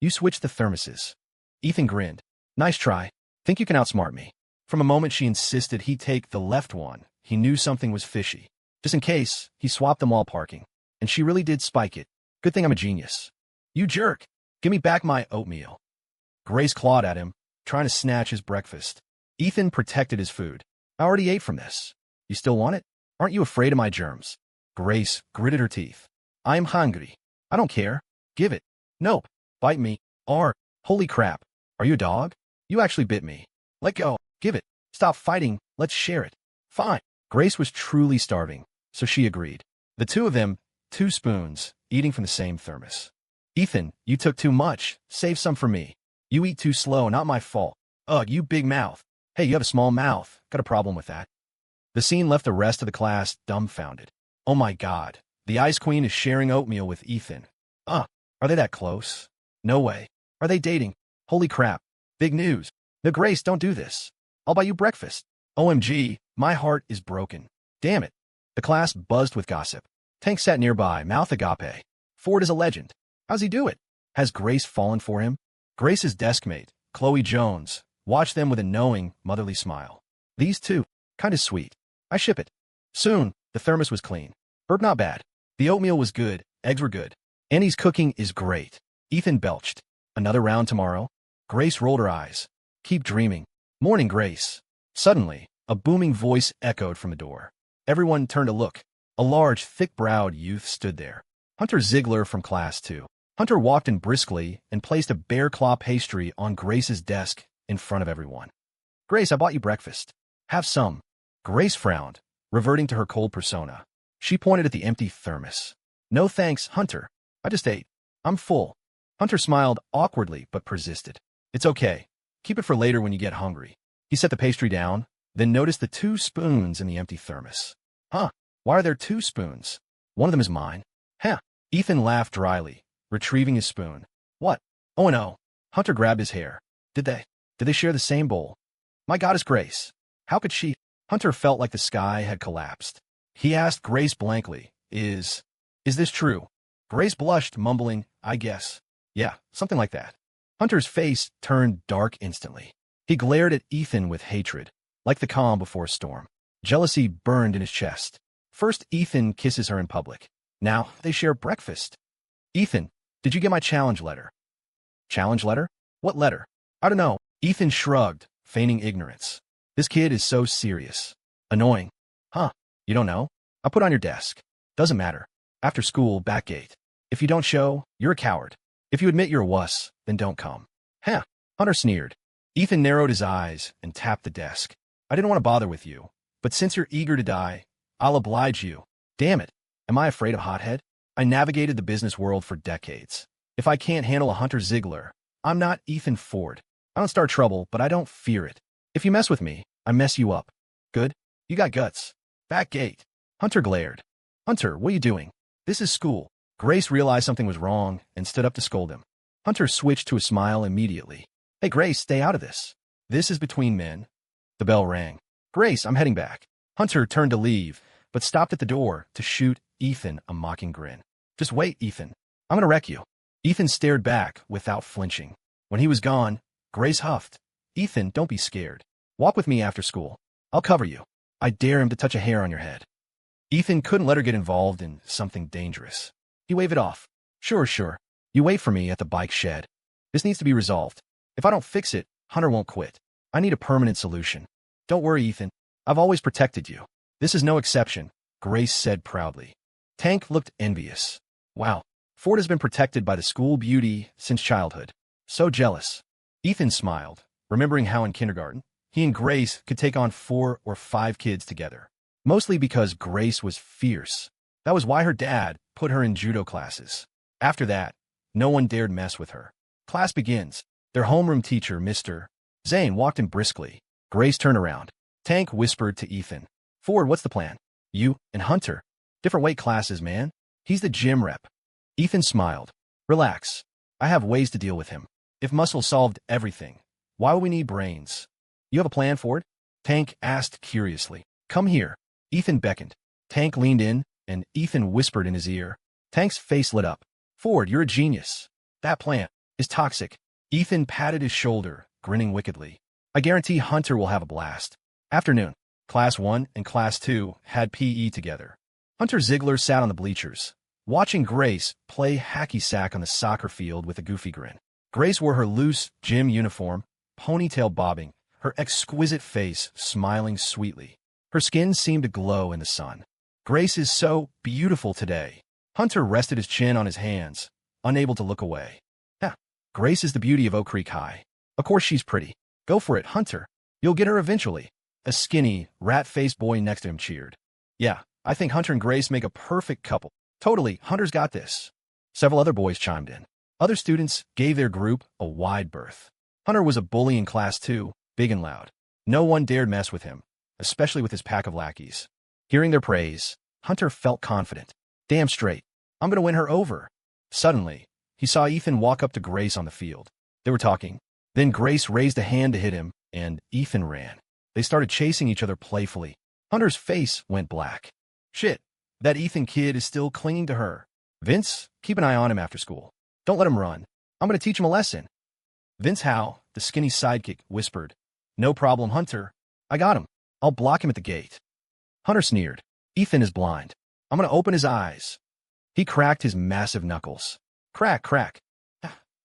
You switched the thermoses. Ethan grinned. Nice try. Think you can outsmart me. From a moment she insisted he take the left one, he knew something was fishy. Just in case, he swapped them while parking. And she really did spike it. Good thing I'm a genius. You jerk. Give me back my oatmeal. Grace clawed at him, trying to snatch his breakfast. Ethan protected his food. I already ate from this. You still want it? Aren't you afraid of my germs? Grace gritted her teeth. I'm hungry. I don't care. Give it. Nope. Bite me. Holy crap. Are you a dog? You actually bit me. Let go. Give it. Stop fighting. Let's share it. Fine. Grace was truly starving, so she agreed. The two of them, 2 spoons, eating from the same thermos. Ethan, you took too much. Save some for me. You eat too slow, not my fault. Ugh, you big mouth. Hey, you have a small mouth. Got a problem with that. The scene left the rest of the class dumbfounded. Oh my god. The Ice Queen is sharing oatmeal with Ethan. Are they that close? No way. Are they dating? Holy crap. Big news. No, Grace, don't do this. I'll buy you breakfast. OMG, my heart is broken. Damn it. The class buzzed with gossip. Tank sat nearby, mouth agape. Ford is a legend. How's he do it? Has Grace fallen for him? Grace's deskmate, Chloe Jones, watched them with a knowing, motherly smile. These two, kinda sweet. I ship it. Soon, the thermos was clean. Burp not bad. The oatmeal was good, eggs were good. Annie's cooking is great. Ethan belched. Another round tomorrow? Grace rolled her eyes. Keep dreaming. Morning, Grace. Suddenly, a booming voice echoed from the door. Everyone turned to look. A large, thick-browed youth stood there. Hunter Ziegler from Class 2. Hunter walked in briskly and placed a bear claw pastry on Grace's desk in front of everyone. Grace, I bought you breakfast. Have some. Grace frowned, reverting to her cold persona. She pointed at the empty thermos. No thanks, Hunter. I just ate. I'm full. Hunter smiled awkwardly but persisted. It's okay. Keep it for later when you get hungry. He set the pastry down, then noticed the 2 spoons in the empty thermos. Huh, why are there 2 spoons? One of them is mine. Huh. Ethan laughed dryly, retrieving his spoon. What? Oh no. Hunter grabbed his hair. Did they share the same bowl? My goddess Grace. How could she? Hunter felt like the sky had collapsed. He asked Grace blankly, Is this true? Grace blushed, mumbling, I guess. Yeah, something like that. Hunter's face turned dark instantly. He glared at Ethan with hatred, like the calm before a storm. Jealousy burned in his chest. First, Ethan kisses her in public. Now, they share breakfast. Ethan, did you get my challenge letter? Challenge letter? What letter? I don't know. Ethan shrugged, feigning ignorance. This kid is so serious. Annoying. Huh, you don't know? I put on your desk. Doesn't matter. After school, back gate. If you don't show, you're a coward. If you admit you're a wuss, then don't come. Huh. Hunter sneered. Ethan narrowed his eyes and tapped the desk. I didn't want to bother with you, but since you're eager to die, I'll oblige you. Damn it. Am I afraid of hothead? I navigated the business world for decades. If I can't handle a Hunter Ziegler, I'm not Ethan Ford. I don't start trouble, but I don't fear it. If you mess with me, I mess you up. Good? You got guts. Back gate. Hunter glared. Hunter, what are you doing? This is school. Grace realized something was wrong and stood up to scold him. Hunter switched to a smile immediately. Hey, Grace, stay out of this. This is between men. The bell rang. Grace, I'm heading back. Hunter turned to leave, but stopped at the door to shoot Ethan a mocking grin. Just wait, Ethan. I'm gonna wreck you. Ethan stared back without flinching. When he was gone, Grace huffed. Ethan, don't be scared. Walk with me after school. I'll cover you. I dare him to touch a hair on your head. Ethan couldn't let her get involved in something dangerous. He waved it off. Sure. You wait for me at the bike shed. This needs to be resolved. If I don't fix it, Hunter won't quit. I need a permanent solution. Don't worry, Ethan. I've always protected you. This is no exception, Grace said proudly. Tank looked envious. Wow, Ford has been protected by the school beauty since childhood. So jealous. Ethan smiled, remembering how in kindergarten, he and Grace could take on 4 or 5 kids together. Mostly because Grace was fierce. That was why her dad put her in judo classes. After that, no one dared mess with her. Class begins. Their homeroom teacher, Mr. Zane, walked in briskly. Grace turned around. Tank whispered to Ethan. Ford, what's the plan? You and Hunter. Different weight classes, man. He's the gym rep. Ethan smiled. Relax. I have ways to deal with him. If muscle solved everything, why would we need brains? You have a plan, Ford? Tank asked curiously. Come here. Ethan beckoned. Tank leaned in, and Ethan whispered in his ear. Tank's face lit up. Ford, you're a genius. That plan is toxic. Ethan patted his shoulder, grinning wickedly. I guarantee Hunter will have a blast. Afternoon. Class 1 and Class 2 had PE together. Hunter Ziegler sat on the bleachers, watching Grace play hacky sack on the soccer field with a goofy grin. Grace wore her loose gym uniform, ponytail bobbing, her exquisite face smiling sweetly. Her skin seemed to glow in the sun. Grace is so beautiful today. Hunter rested his chin on his hands, unable to look away. Yeah, Grace is the beauty of Oak Creek High. Of course she's pretty. Go for it, Hunter. You'll get her eventually. A skinny, rat-faced boy next to him cheered. Yeah, I think Hunter and Grace make a perfect couple. Totally, Hunter's got this. Several other boys chimed in. Other students gave their group a wide berth. Hunter was a bully in Class 2, big and loud. No one dared mess with him, especially with his pack of lackeys. Hearing their praise, Hunter felt confident. Damn straight. I'm going to win her over. Suddenly, he saw Ethan walk up to Grace on the field. They were talking. Then Grace raised a hand to hit him, and Ethan ran. They started chasing each other playfully. Hunter's face went black. Shit, that Ethan kid is still clinging to her. Vince, keep an eye on him after school. Don't let him run. I'm going to teach him a lesson. Vince Howe, the skinny sidekick, whispered. No problem, Hunter. I got him. I'll block him at the gate. Hunter sneered. Ethan is blind. I'm going to open his eyes. He cracked his massive knuckles. Crack, crack.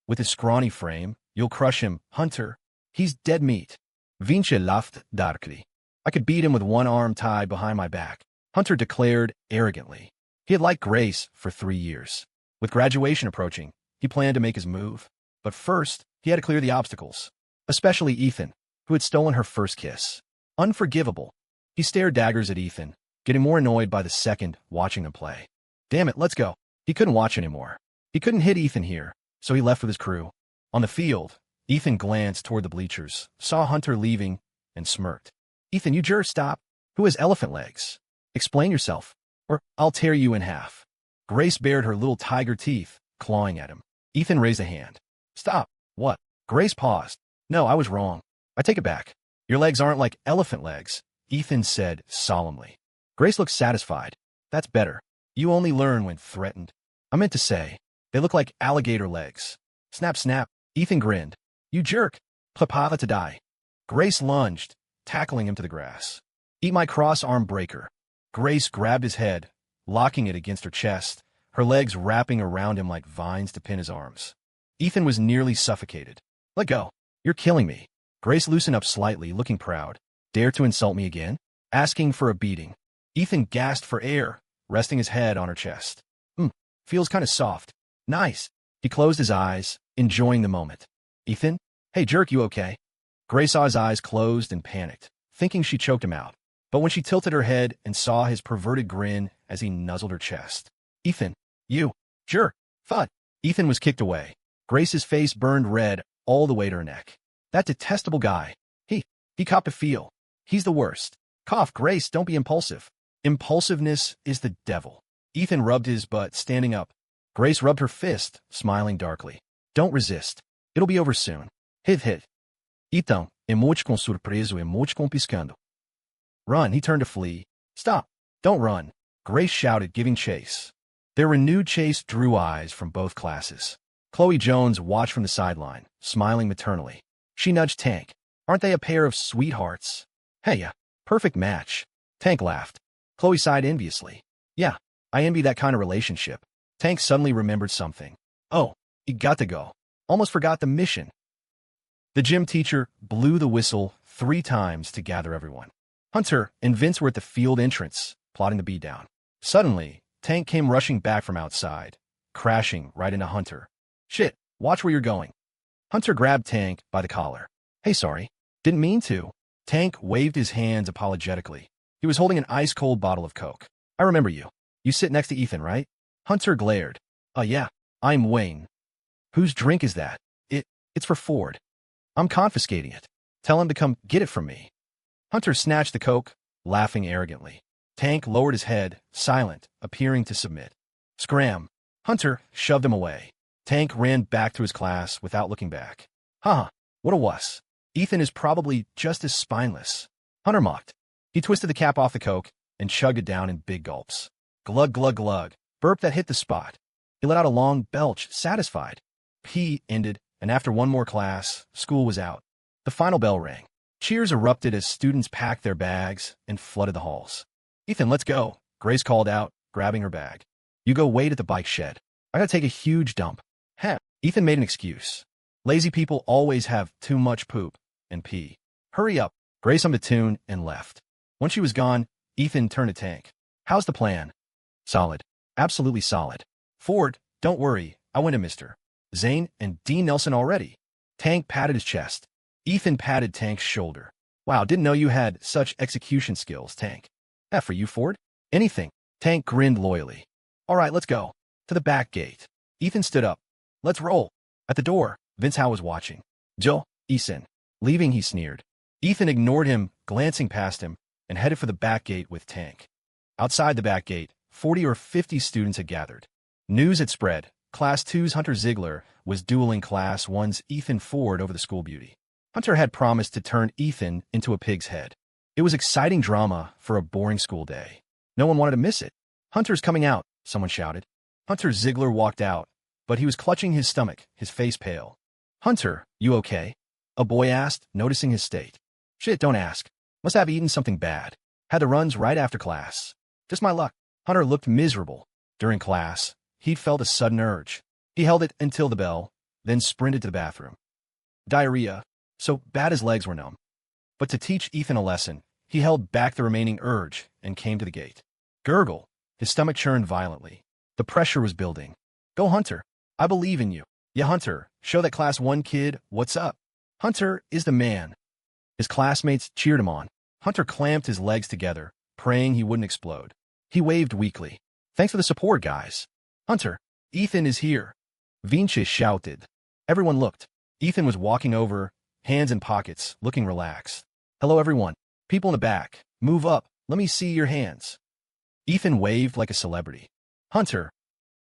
With his scrawny frame, you'll crush him, Hunter. He's dead meat. Vince laughed darkly. I could beat him with one arm tied behind my back, Hunter declared arrogantly. He had liked Grace for 3 years. With graduation approaching, he planned to make his move. But first, he had to clear the obstacles, especially Ethan, who had stolen her first kiss. Unforgivable. He stared daggers at Ethan, getting more annoyed by the second watching them play. Damn it, let's go. He couldn't watch anymore. He couldn't hit Ethan here, so he left with his crew. On the field, Ethan glanced toward the bleachers, saw Hunter leaving, and smirked. Ethan, you jerk, stop. Who has elephant legs? Explain yourself, or I'll tear you in half. Grace bared her little tiger teeth, clawing at him. Ethan raised a hand. Stop. What? Grace paused. No, I was wrong. I take it back. Your legs aren't like elephant legs, Ethan said solemnly. Grace looked satisfied. That's better. You only learn when threatened. I meant to say, they look like alligator legs. Snap, snap. Ethan grinned. You jerk. Plapava to die. Grace lunged, tackling him to the grass. Eat my cross-arm breaker. Grace grabbed his head, locking it against her chest, her legs wrapping around him like vines to pin his arms. Ethan was nearly suffocated. Let go. You're killing me. Grace loosened up slightly, looking proud. Dare to insult me again? Asking for a beating. Ethan gasped for air, resting his head on her chest. Feels kind of soft. Nice. He closed his eyes, enjoying the moment. Ethan? Hey, jerk, you okay? Grace saw his eyes closed and panicked, thinking she choked him out. But when she tilted her head and saw his perverted grin as he nuzzled her chest. Ethan, you, jerk, thud. Ethan was kicked away. Grace's face burned red all the way to her neck. That detestable guy. He copped a feel. He's the worst. Cough, Grace, don't be impulsive. Impulsiveness is the devil. Ethan rubbed his butt, standing up. Grace rubbed her fist, smiling darkly. Don't resist. It'll be over soon. Hit. Então, emoticon surpreso, emoticon piscando. Run, he turned to flee. Stop. Don't run. Grace shouted, giving chase. Their renewed chase drew eyes from both classes. Chloe Jones watched from the sideline, smiling maternally. She nudged Tank. Aren't they a pair of sweethearts? Hey, perfect match. Tank laughed. Chloe sighed enviously. Yeah, I envy that kind of relationship. Tank suddenly remembered something. Oh, he got to go. Almost forgot the mission. The gym teacher blew the whistle 3 times to gather everyone. Hunter and Vince were at the field entrance, plotting the beatdown. Suddenly, Tank came rushing back from outside, crashing right into Hunter. Shit, watch where you're going. Hunter grabbed Tank by the collar. Hey, sorry. Didn't mean to. Tank waved his hands apologetically. He was holding an ice-cold bottle of Coke. I remember you. You sit next to Ethan, right? Hunter glared. Yeah, I'm Wayne. Whose drink is that? It's for Ford. I'm confiscating it. Tell him to come get it from me. Hunter snatched the Coke, laughing arrogantly. Tank lowered his head, silent, appearing to submit. Scram. Hunter shoved him away. Tank ran back to his class without looking back. What a wuss. Ethan is probably just as spineless. Hunter mocked. He twisted the cap off the Coke and chugged it down in big gulps. Glug, glug, glug. Burp that hit the spot. He let out a long belch, satisfied. P ended, and after one more class, school was out. The final bell rang. Cheers erupted as students packed their bags and flooded the halls. Ethan, let's go, Grace called out, grabbing her bag. You go wait at the bike shed. I gotta take a huge dump. Ethan made an excuse. Lazy people always have too much poop and pee. Hurry up. Grace hummed a tune and left. Once she was gone, Ethan turned to Tank. How's the plan? Solid. Absolutely solid. Ford, don't worry. I went to Mr. Zane and Dean Nelson already. Tank patted his chest. Ethan patted Tank's shoulder. Wow, didn't know you had such execution skills, Tank. For you, Ford? Anything. Tank grinned loyally. All right, let's go. To the back gate. Ethan stood up. Let's roll. At the door, Vince Howe was watching. Joe, Ethan. Leaving, he sneered. Ethan ignored him, glancing past him, and headed for the back gate with Tank. Outside the back gate, 40 or 50 students had gathered. News had spread. Class 2's Hunter Ziegler was dueling Class 1's Ethan Ford over the school beauty. Hunter had promised to turn Ethan into a pig's head. It was exciting drama for a boring school day. No one wanted to miss it. Hunter's coming out, someone shouted. Hunter Ziegler walked out, but he was clutching his stomach, his face pale. Hunter, you okay? A boy asked, noticing his state. Shit, don't ask. Must have eaten something bad. Had the runs right after class. Just my luck. Hunter looked miserable. During class, he'd felt a sudden urge. He held it until the bell, then sprinted to the bathroom. Diarrhea. So bad his legs were numb. But to teach Ethan a lesson, he held back the remaining urge and came to the gate. Gurgle. His stomach churned violently. The pressure was building. Go, Hunter. I believe in you. Yeah, Hunter. Show that Class 1 kid what's up. Hunter is the man. His classmates cheered him on. Hunter clamped his legs together, praying he wouldn't explode. He waved weakly. Thanks for the support, guys. Hunter, Ethan is here. Vinci shouted. Everyone looked. Ethan was walking over, hands in pockets, looking relaxed. Hello, everyone. People in the back. Move up. Let me see your hands. Ethan waved like a celebrity. Hunter.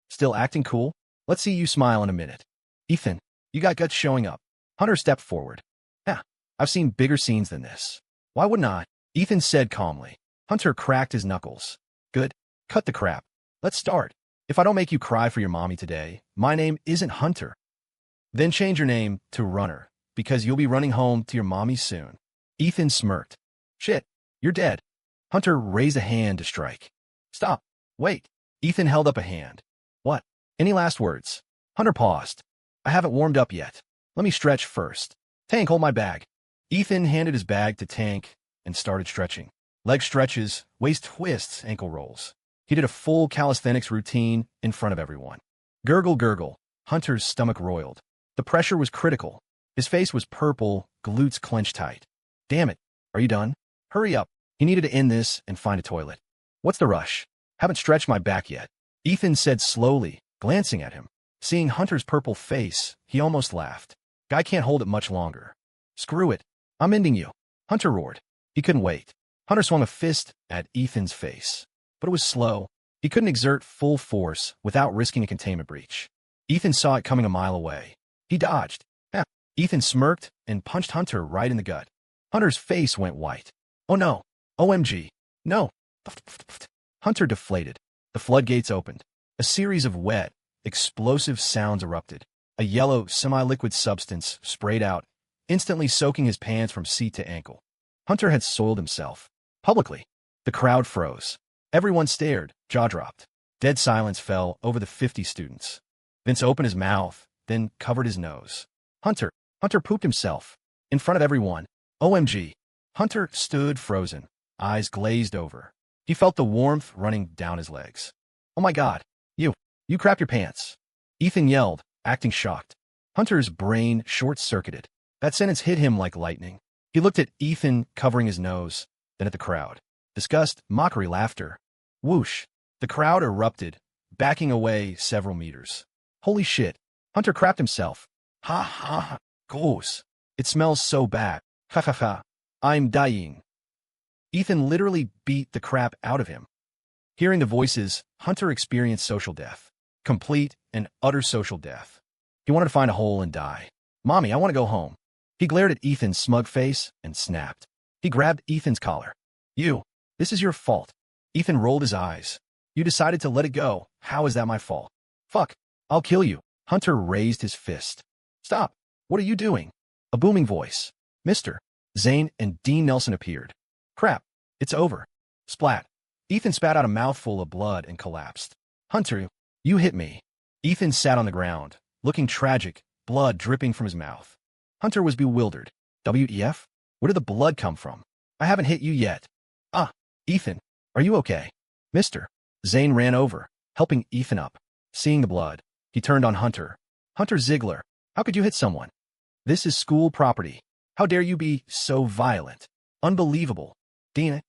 Still acting cool? Let's see you smile in a minute. Ethan, you got guts showing up. Hunter stepped forward. Yeah, I've seen bigger scenes than this. Why wouldn't I? Ethan said calmly. Hunter cracked his knuckles. Good. Cut the crap. Let's start. If I don't make you cry for your mommy today, my name isn't Hunter. Then change your name to Runner, because you'll be running home to your mommy soon. Ethan smirked. Shit, you're dead. Hunter raised a hand to strike. Stop. Wait. Ethan held up a hand. What? Any last words? Hunter paused. I haven't warmed up yet. Let me stretch first. Tank, hold my bag. Ethan handed his bag to Tank and started stretching. Leg stretches, waist twists, ankle rolls. He did a full calisthenics routine in front of everyone. Gurgle, gurgle. Hunter's stomach roiled. The pressure was critical. His face was purple, glutes clenched tight. Damn it. Are you done? Hurry up. He needed to end this and find a toilet. What's the rush? Haven't stretched my back yet. Ethan said slowly, glancing at him. Seeing Hunter's purple face, he almost laughed. Guy can't hold it much longer. Screw it. I'm ending you. Hunter roared. He couldn't wait. Hunter swung a fist at Ethan's face. But it was slow. He couldn't exert full force without risking a containment breach. Ethan saw it coming a mile away. He dodged. Yeah. Ethan smirked and punched Hunter right in the gut. Hunter's face went white. Oh no. OMG. No. Hunter deflated. The floodgates opened. A series of wet, explosive sounds erupted. A yellow, semi-liquid substance sprayed out, instantly soaking his pants from seat to ankle. Hunter had soiled himself. Publicly. The crowd froze. Everyone stared, jaw dropped. Dead silence fell over the 50 students. Vince opened his mouth, then covered his nose. Hunter pooped himself. In front of everyone. OMG. Hunter stood frozen, eyes glazed over. He felt the warmth running down his legs. Oh my God. You crap your pants. Ethan yelled, acting shocked. Hunter's brain short-circuited. That sentence hit him like lightning. He looked at Ethan covering his nose, then at the crowd. Disgust, mockery, laughter. Whoosh. The crowd erupted, backing away several meters. Holy shit. Hunter crapped himself. Ha ha ha. Gross. It smells so bad. Ha ha ha. I'm dying. Ethan literally beat the crap out of him. Hearing the voices, Hunter experienced social death. Complete and utter social death. He wanted to find a hole and die. Mommy, I want to go home. He glared at Ethan's smug face and snapped. He grabbed Ethan's collar. This is your fault. Ethan rolled his eyes. You decided to let it go. How is that my fault? Fuck. I'll kill you. Hunter raised his fist. Stop. What are you doing? A booming voice. Mr. Zane and Dean Nelson appeared. Crap. It's over. Splat. Ethan spat out a mouthful of blood and collapsed. Hunter, you hit me. Ethan sat on the ground, looking tragic, blood dripping from his mouth. Hunter was bewildered. WEF? Where did the blood come from? I haven't hit you yet. Ethan, are you okay? Mr. Zane ran over, helping Ethan up. Seeing the blood, he turned on Hunter. Hunter Ziegler, how could you hit someone? This is school property. How dare you be so violent? Unbelievable. Dean,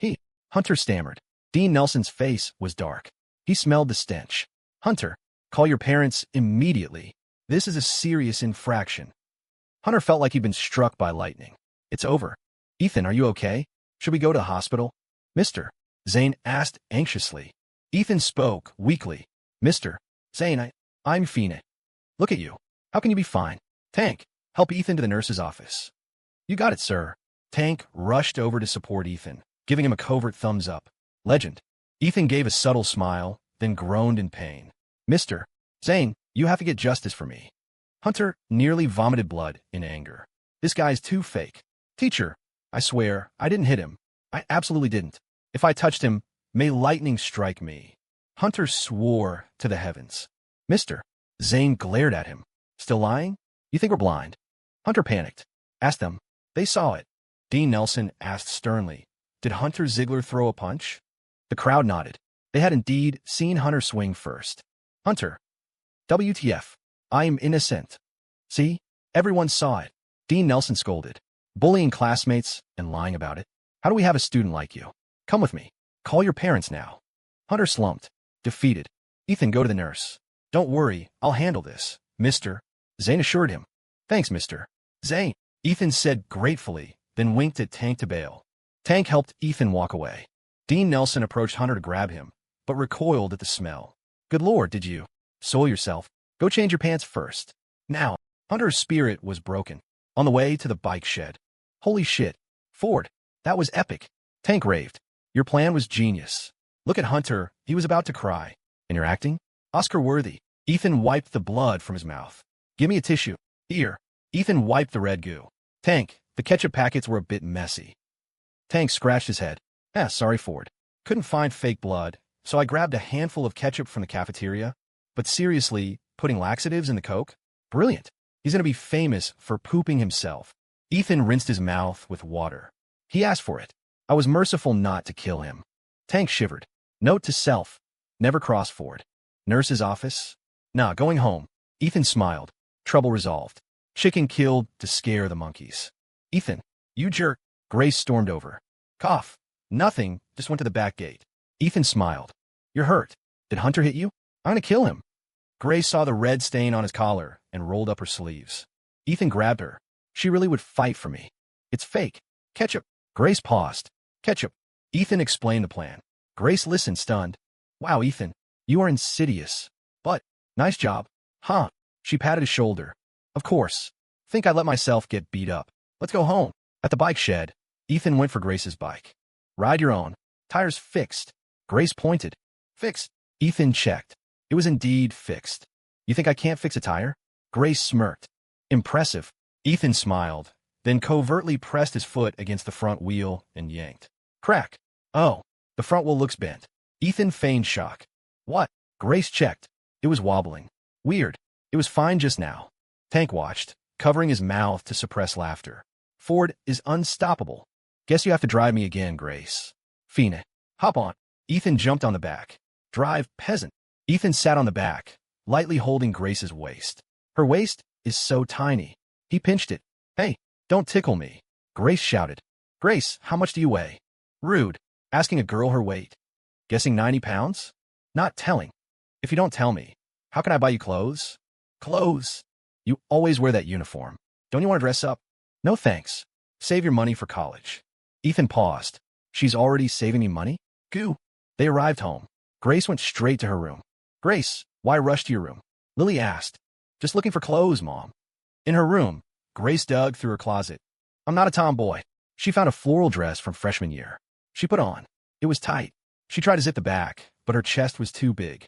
he. Hunter stammered. Dean Nelson's face was dark. He smelled the stench. Hunter, call your parents immediately. This is a serious infraction. Hunter felt like he'd been struck by lightning. It's over. Ethan, are you okay? Should we go to the hospital? Mr. Zane asked anxiously. Ethan spoke weakly. Mr. Zane, I'm fine. Look at you. How can you be fine? Tank, help Ethan to the nurse's office. You got it, sir. Tank rushed over to support Ethan, giving him a covert thumbs up. Legend. Ethan gave a subtle smile, then groaned in pain. Mr. Zane, you have to get justice for me. Hunter nearly vomited blood in anger. This guy's too fake. Teacher, I swear, I didn't hit him. I absolutely didn't. If I touched him, may lightning strike me. Hunter swore to the heavens. Mr. Zane glared at him. Still lying? You think we're blind? Hunter panicked. Ask them. They saw it. Dean Nelson asked sternly. Did Hunter Ziegler throw a punch? The crowd nodded. They had indeed seen Hunter swing first. Hunter. WTF. I am innocent. See? Everyone saw it. Dean Nelson scolded. Bullying classmates and lying about it. How do we have a student like you? Come with me. Call your parents now. Hunter slumped. Defeated. Ethan, go to the nurse. Don't worry, I'll handle this, Mr. Zane assured him. Thanks, Mr. Zane, Ethan said gratefully, then winked at Tank to bail. Tank helped Ethan walk away. Dean Nelson approached Hunter to grab him, but recoiled at the smell. Good Lord, did you soil yourself? Go change your pants first. Now, Hunter's spirit was broken. On the way to the bike shed. Holy shit, Ford, that was epic. Tank raved. Your plan was genius. Look at Hunter, he was about to cry. And your acting? Oscar-worthy. Ethan wiped the blood from his mouth. Give me a tissue. Here. Ethan wiped the red goo. Tank, the ketchup packets were a bit messy. Tank scratched his head. Sorry, Ford. Couldn't find fake blood, so I grabbed a handful of ketchup from the cafeteria. But seriously, putting laxatives in the Coke? Brilliant. He's gonna be famous for pooping himself. Ethan rinsed his mouth with water. He asked for it. I was merciful not to kill him. Tank shivered. Note to self. Never cross Ford. Nurse's office? Nah, going home. Ethan smiled. Trouble resolved. Chicken killed to scare the monkeys. Ethan, you jerk. Grace stormed over. Cough. Nothing, just went to the back gate. Ethan smiled. You're hurt. Did Hunter hit you? I'm gonna kill him. Grace saw the red stain on his collar and rolled up her sleeves. Ethan grabbed her. She really would fight for me. It's fake. Ketchup. Grace paused. Ketchup. Ethan explained the plan. Grace listened, stunned. Wow, Ethan, you are insidious. But, nice job. Huh? She patted his shoulder. Of course. Think I'd let myself get beat up. Let's go home. At the bike shed, Ethan went for Grace's bike. Ride your own. Tires fixed. Grace pointed. Fixed. Ethan checked. It was indeed fixed. You think I can't fix a tire? Grace smirked. Impressive. Ethan smiled, then covertly pressed his foot against the front wheel and yanked. Crack. Oh, the front wheel looks bent. Ethan feigned shock. What? Grace checked. It was wobbling. Weird. It was fine just now. Tank watched, covering his mouth to suppress laughter. Ford is unstoppable. Guess you have to drive me again, Grace. Fina. Hop on. Ethan jumped on the back. Drive, peasant. Ethan sat on the back, lightly holding Grace's waist. Her waist is so tiny. He pinched it. Hey, don't tickle me. Grace shouted. Grace, how much do you weigh? Rude. Asking a girl her weight. Guessing 90 pounds? Not telling. If you don't tell me, how can I buy you clothes? Clothes. You always wear that uniform. Don't you want to dress up? No thanks. Save your money for college. Ethan paused. She's already saving me money? Goo. They arrived home. Grace went straight to her room. Grace, why rush to your room? Lily asked. Just looking for clothes, Mom. In her room, Grace dug through her closet. I'm not a tomboy. She found a floral dress from freshman year. She put on. It was tight. She tried to zip the back, but her chest was too big.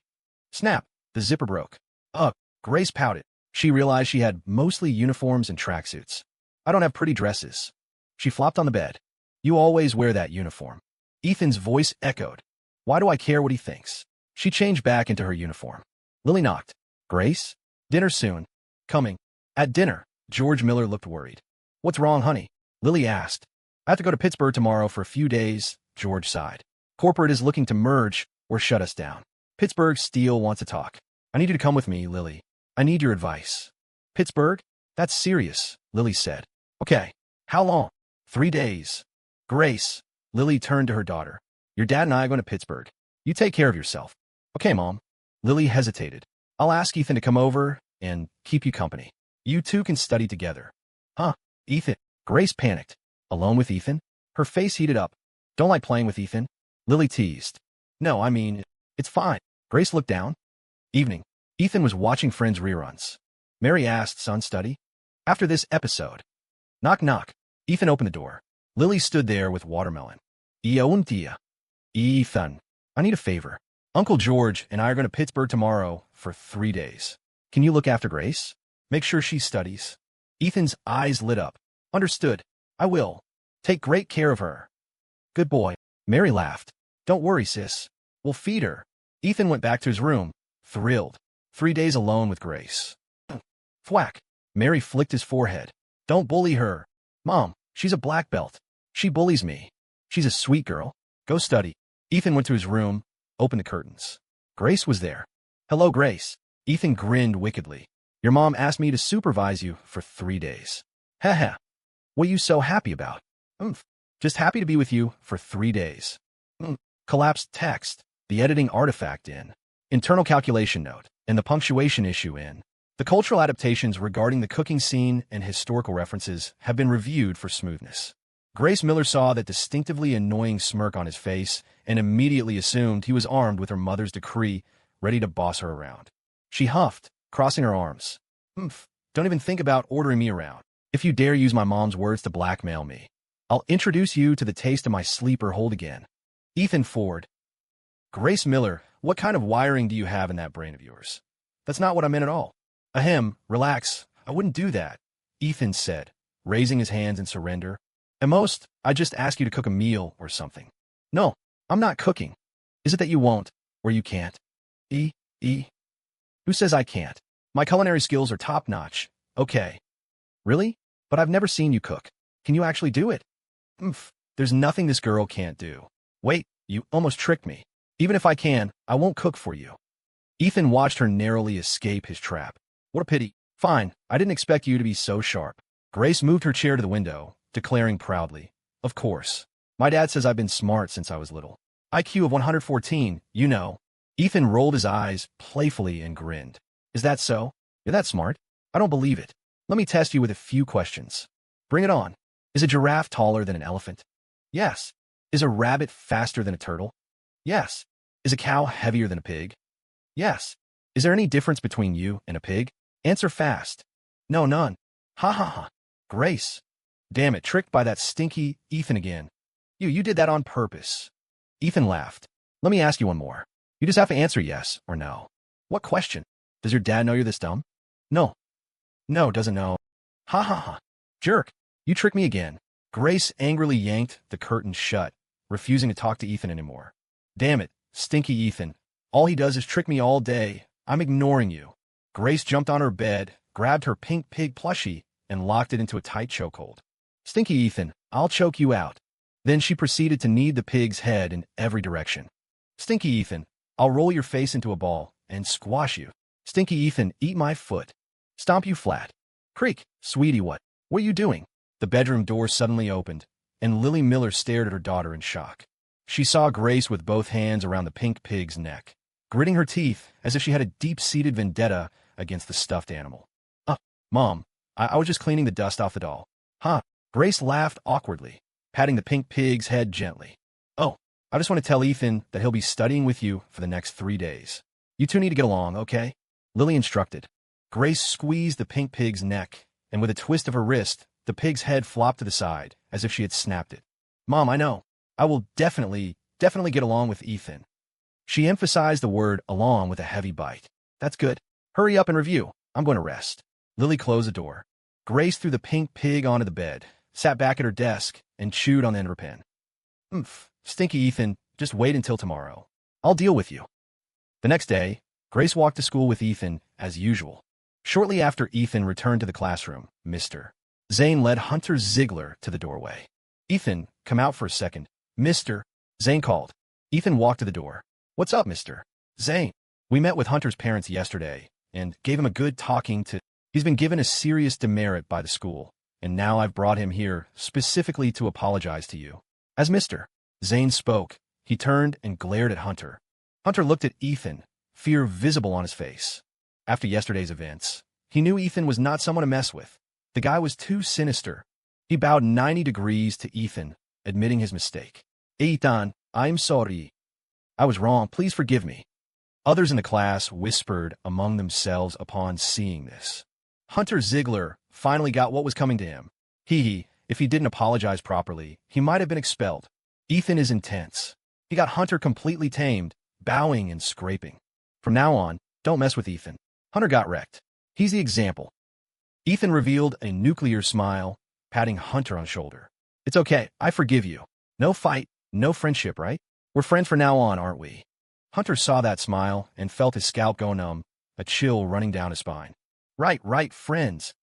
Snap, the zipper broke. Ugh, Grace pouted. She realized she had mostly uniforms and tracksuits. I don't have pretty dresses. She flopped on the bed. You always wear that uniform. Ethan's voice echoed. Why do I care what he thinks? She changed back into her uniform. Lily knocked. Grace? Dinner soon. Coming. At dinner, George Miller looked worried. What's wrong, honey? Lily asked. I have to go to Pittsburgh tomorrow for a few days, George sighed. Corporate is looking to merge or shut us down. Pittsburgh Steel wants to talk. I need you to come with me, Lily. I need your advice. Pittsburgh? That's serious, Lily said. Okay. How long? 3 days. Grace. Lily turned to her daughter. Your dad and I are going to Pittsburgh. You take care of yourself. Okay, Mom. Lily hesitated. I'll ask Ethan to come over and keep you company. You two can study together. Huh? Ethan? Grace panicked. Alone with Ethan? Her face heated up. Don't like playing with Ethan? Lily teased. No, I mean, it's fine. Grace looked down. Evening. Ethan was watching Friends reruns. Mary asked, son, study? After this episode. Knock, knock. Ethan opened the door. Lily stood there with watermelon. Un dia. Ethan, I need a favor. Uncle George and I are going to Pittsburgh tomorrow for 3 days. Can you look after Grace? Make sure she studies. Ethan's eyes lit up. Understood. I will. Take great care of her. Good boy. Mary laughed. Don't worry, sis. We'll feed her. Ethan went back to his room, thrilled. 3 days alone with Grace. Thwack. Mary flicked his forehead. Don't bully her. Mom, she's a black belt. She bullies me. She's a sweet girl. Go study. Ethan went to his room, opened the curtains. Grace was there. Hello, Grace. Ethan grinned wickedly. Your mom asked me to supervise you for 3 days. Haha. What are you so happy about? Just happy to be with you for 3 days. Collapsed text, the editing artifact in, internal calculation note, and the punctuation issue in, The cultural adaptations regarding the cooking scene and historical references have been reviewed for smoothness. Grace Miller saw that distinctively annoying smirk on his face and immediately assumed he was armed with her mother's decree, ready to boss her around. She huffed, crossing her arms. Don't even think about ordering me around. If you dare use my mom's words to blackmail me, I'll introduce you to the taste of my sleeper hold again. Ethan Ford. Grace Miller, what kind of wiring do you have in that brain of yours? That's not what I meant at all. Ahem, relax. I wouldn't do that, Ethan said, raising his hands in surrender. At most, I'd just ask you to cook a meal or something. No, I'm not cooking. Is it that you won't, or you can't? Who says I can't? My culinary skills are top-notch. Okay. Really? But I've never seen you cook. Can you actually do it? There's nothing this girl can't do. Wait, you almost tricked me. Even if I can, I won't cook for you. Ethan watched her narrowly escape his trap. What a pity. Fine, I didn't expect you to be so sharp. Grace moved her chair to the window, declaring proudly, Of course. My dad says I've been smart since I was little. IQ of 114, you know. Ethan rolled his eyes playfully and grinned. Is that so? You're that smart? I don't believe it. Let me test you with a few questions. Bring it on. Is a giraffe taller than an elephant? Yes. Is a rabbit faster than a turtle? Yes. Is a cow heavier than a pig? Yes. Is there any difference between you and a pig? Answer fast. No, none. Ha ha ha. Grace. Damn it, tricked by that stinky Ethan again. You did that on purpose. Ethan laughed. Let me ask you one more. You just have to answer yes or no. What question? Does your dad know you're this dumb? No. No, doesn't know. Ha ha ha. Jerk. You tricked me again. Grace angrily yanked the curtain shut, refusing to talk to Ethan anymore. Damn it, stinky Ethan. All he does is trick me all day. I'm ignoring you. Grace jumped on her bed, grabbed her pink pig plushie, and locked it into a tight chokehold. Stinky Ethan, I'll choke you out. Then she proceeded to knead the pig's head in every direction. Stinky Ethan, I'll roll your face into a ball and squash you. Stinky Ethan, eat my foot. Stomp you flat. Creak, sweetie, what are you doing? The bedroom door suddenly opened, and Lily Miller stared at her daughter in shock. She saw Grace with both hands around the pink pig's neck, gritting her teeth as if she had a deep-seated vendetta against the stuffed animal. Mom, I was just cleaning the dust off the doll. Huh? Grace laughed awkwardly, patting the pink pig's head gently. Oh, I just want to tell Ethan that he'll be studying with you for the next 3 days. You two need to get along, okay? Lily instructed. Grace squeezed the pink pig's neck, and with a twist of her wrist, the pig's head flopped to the side, as if she had snapped it. Mom, I know. I will definitely get along with Ethan. She emphasized the word along with a heavy bite. That's good. Hurry up and review. I'm going to rest. Lily closed the door. Grace threw the pink pig onto the bed, sat back at her desk, and chewed on the end of her pen. Stinky Ethan, just wait until tomorrow. I'll deal with you. The next day, Grace walked to school with Ethan, as usual. Shortly after Ethan returned to the classroom, Mr. Zane led Hunter Ziegler to the doorway. Ethan, come out for a second. Mr. Zane called. Ethan walked to the door. What's up, Mr. Zane? We met with Hunter's parents yesterday and gave him a good talking to. He's been given a serious demerit by the school, and now I've brought him here specifically to apologize to you. As Mr. Zane spoke, he turned and glared at Hunter. Hunter looked at Ethan, fear visible on his face. After yesterday's events, he knew Ethan was not someone to mess with. The guy was too sinister. He bowed 90 degrees to Ethan, admitting his mistake. Ethan, I'm sorry. I was wrong. Please forgive me. Others in the class whispered among themselves upon seeing this. Hunter Ziegler finally got what was coming to him. If he didn't apologize properly, he might have been expelled. Ethan is intense. He got Hunter completely tamed, bowing and scraping. From now on, don't mess with Ethan. Hunter got wrecked. He's the example. Ethan revealed a nuclear smile, patting Hunter on the shoulder. It's okay, I forgive you. No fight, no friendship, right? We're friends from now on, aren't we? Hunter saw that smile and felt his scalp go numb, a chill running down his spine. Right, friends.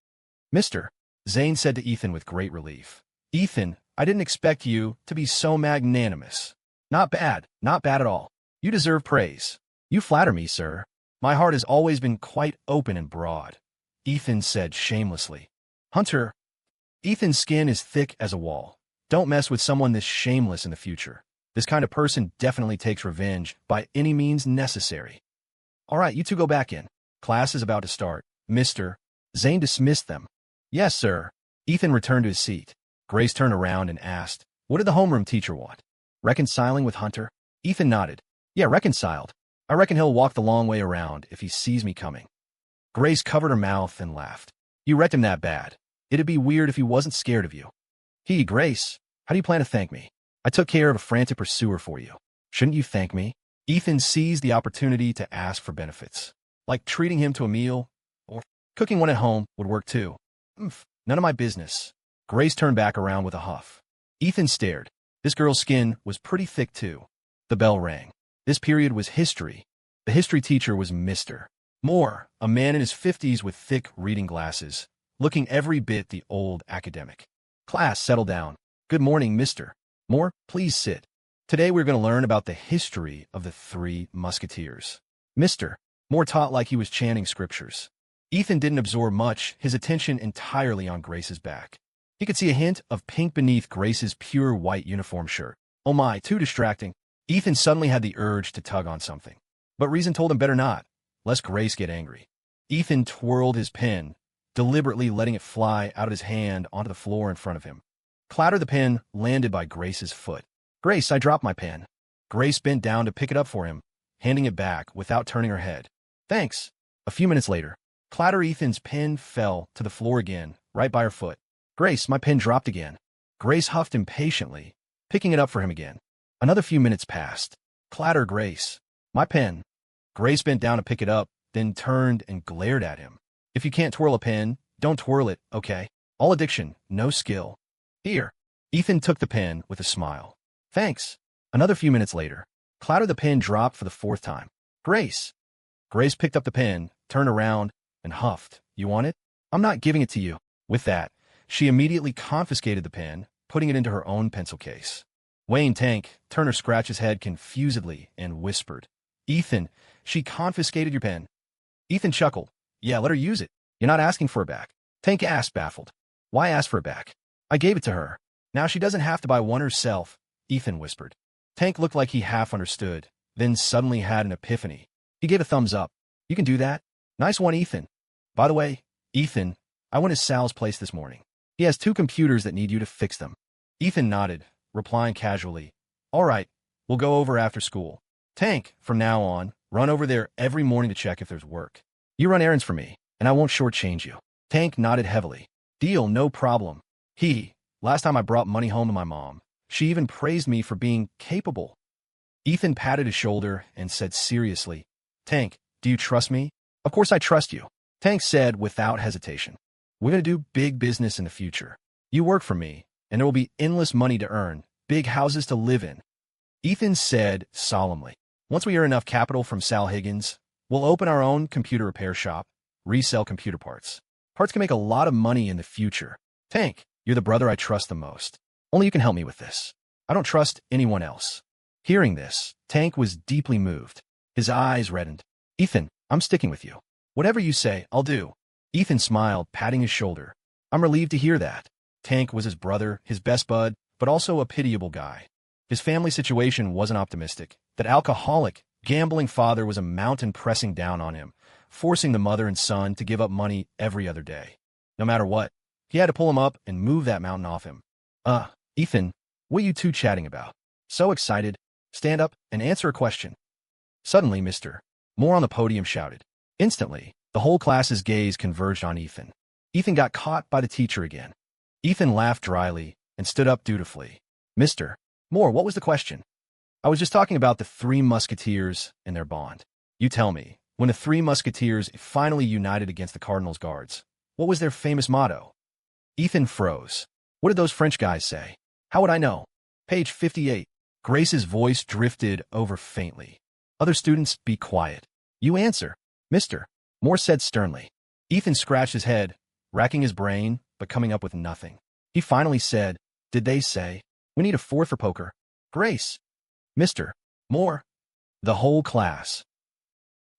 Mr. Zane said to Ethan with great relief. Ethan, I didn't expect you to be so magnanimous. Not bad at all. You deserve praise. You flatter me, sir. My heart has always been quite open and broad, Ethan said shamelessly. Hunter, Ethan's skin is thick as a wall. Don't mess with someone this shameless in the future. This kind of person definitely takes revenge by any means necessary. All right, you two go back in. Class is about to start. mister. Zane dismissed them. Yes, sir. Ethan returned to his seat. Grace turned around and asked, what did the homeroom teacher want? Reconciling with Hunter? Ethan nodded. Yeah, reconciled. I reckon he'll walk the long way around if he sees me coming. Grace covered her mouth and laughed. You wrecked him that bad. It'd be weird if he wasn't scared of you. Grace, how do you plan to thank me? I took care of a frantic pursuer for you. Shouldn't you thank me? Ethan seized the opportunity to ask for benefits. Like treating him to a meal, or cooking one at home would work too. None of my business. Grace turned back around with a huff. Ethan stared. This girl's skin was pretty thick too. The bell rang. This period was history. The history teacher was Mr. Moore, a man in his 50s with thick reading glasses, looking every bit the old academic. Class, settle down. Good morning, Mr. Moore, please sit. Today we're going to learn about the history of the Three Musketeers. Mr. Moore taught like he was chanting scriptures. Ethan didn't absorb much, his attention entirely on Grace's back. He could see a hint of pink beneath Grace's pure white uniform shirt. Oh my, too distracting. Ethan suddenly had the urge to tug on something. But reason told him better not, lest Grace get angry. Ethan twirled his pen, deliberately letting it fly out of his hand onto the floor in front of him. Clatter, the pen landed by Grace's foot. Grace, I dropped my pen. Grace bent down to pick it up for him, handing it back without turning her head. Thanks. A few minutes later, clatter, Ethan's pen fell to the floor again, right by her foot. Grace, my pen dropped again. Grace huffed impatiently, picking it up for him again. Another few minutes passed. Clatter, Grace. My pen. Grace bent down to pick it up, then turned and glared at him. If you can't twirl a pen, don't twirl it, okay? All addiction, no skill. Here. Ethan took the pen with a smile. Thanks. Another few minutes later, clatter, the pen dropped for the fourth time. Grace. Grace picked up the pen, turned around, and huffed. You want it? I'm not giving it to you. With that, she immediately confiscated the pen, putting it into her own pencil case. Wayne Tank, Turner scratched his head confusedly and whispered, Ethan, she confiscated your pen. Ethan chuckled. Yeah, let her use it. You're not asking for it back. Tank asked, baffled. Why ask for it back? I gave it to her. Now she doesn't have to buy one herself, Ethan whispered. Tank looked like he half understood, then suddenly had an epiphany. He gave a thumbs up. You can do that? Nice one, Ethan. By the way, Ethan, I went to Sal's place this morning. He has 2 computers that need you to fix them. Ethan nodded, replying casually, all right, we'll go over after school. Tank, from now on, run over there every morning to check if there's work. You run errands for me, and I won't shortchange you. Tank nodded heavily. Deal, no problem. Last time I brought money home to my mom, she even praised me for being capable. Ethan patted his shoulder and said seriously, Tank, do you trust me? Of course I trust you. Tank said without hesitation. We're going to do big business in the future. You work for me, and there will be endless money to earn, big houses to live in. Ethan said solemnly, once we earn enough capital from Sal Higgins, we'll open our own computer repair shop, resell computer parts. Parts can make a lot of money in the future. Tank, you're the brother I trust the most. Only you can help me with this. I don't trust anyone else. Hearing this, Tank was deeply moved. His eyes reddened. Ethan, I'm sticking with you. Whatever you say, I'll do. Ethan smiled, patting his shoulder. I'm relieved to hear that. Tank was his brother, his best bud, but also a pitiable guy. His family situation wasn't optimistic. That alcoholic, gambling father was a mountain pressing down on him, forcing the mother and son to give up money every other day. No matter what, he had to pull him up and move that mountain off him. Ethan, what are you two chatting about? So excited. Stand up and answer a question. Suddenly, Mr. Moore on the podium shouted. Instantly, the whole class's gaze converged on Ethan. Ethan got caught by the teacher again. Ethan laughed dryly and stood up dutifully. Mr. Moore, what was the question? I was just talking about the 3 Musketeers and their bond. You tell me, when the 3 Musketeers finally united against the Cardinal's guards, what was their famous motto? Ethan froze. What did those French guys say? How would I know? Page 58. Grace's voice drifted over faintly. Other students, be quiet. You answer. Mr. Moore said sternly. Ethan scratched his head, racking his brain, but coming up with nothing. He finally said, did they say, we need a 4th for poker? Grace. Mr. Moore. The whole class.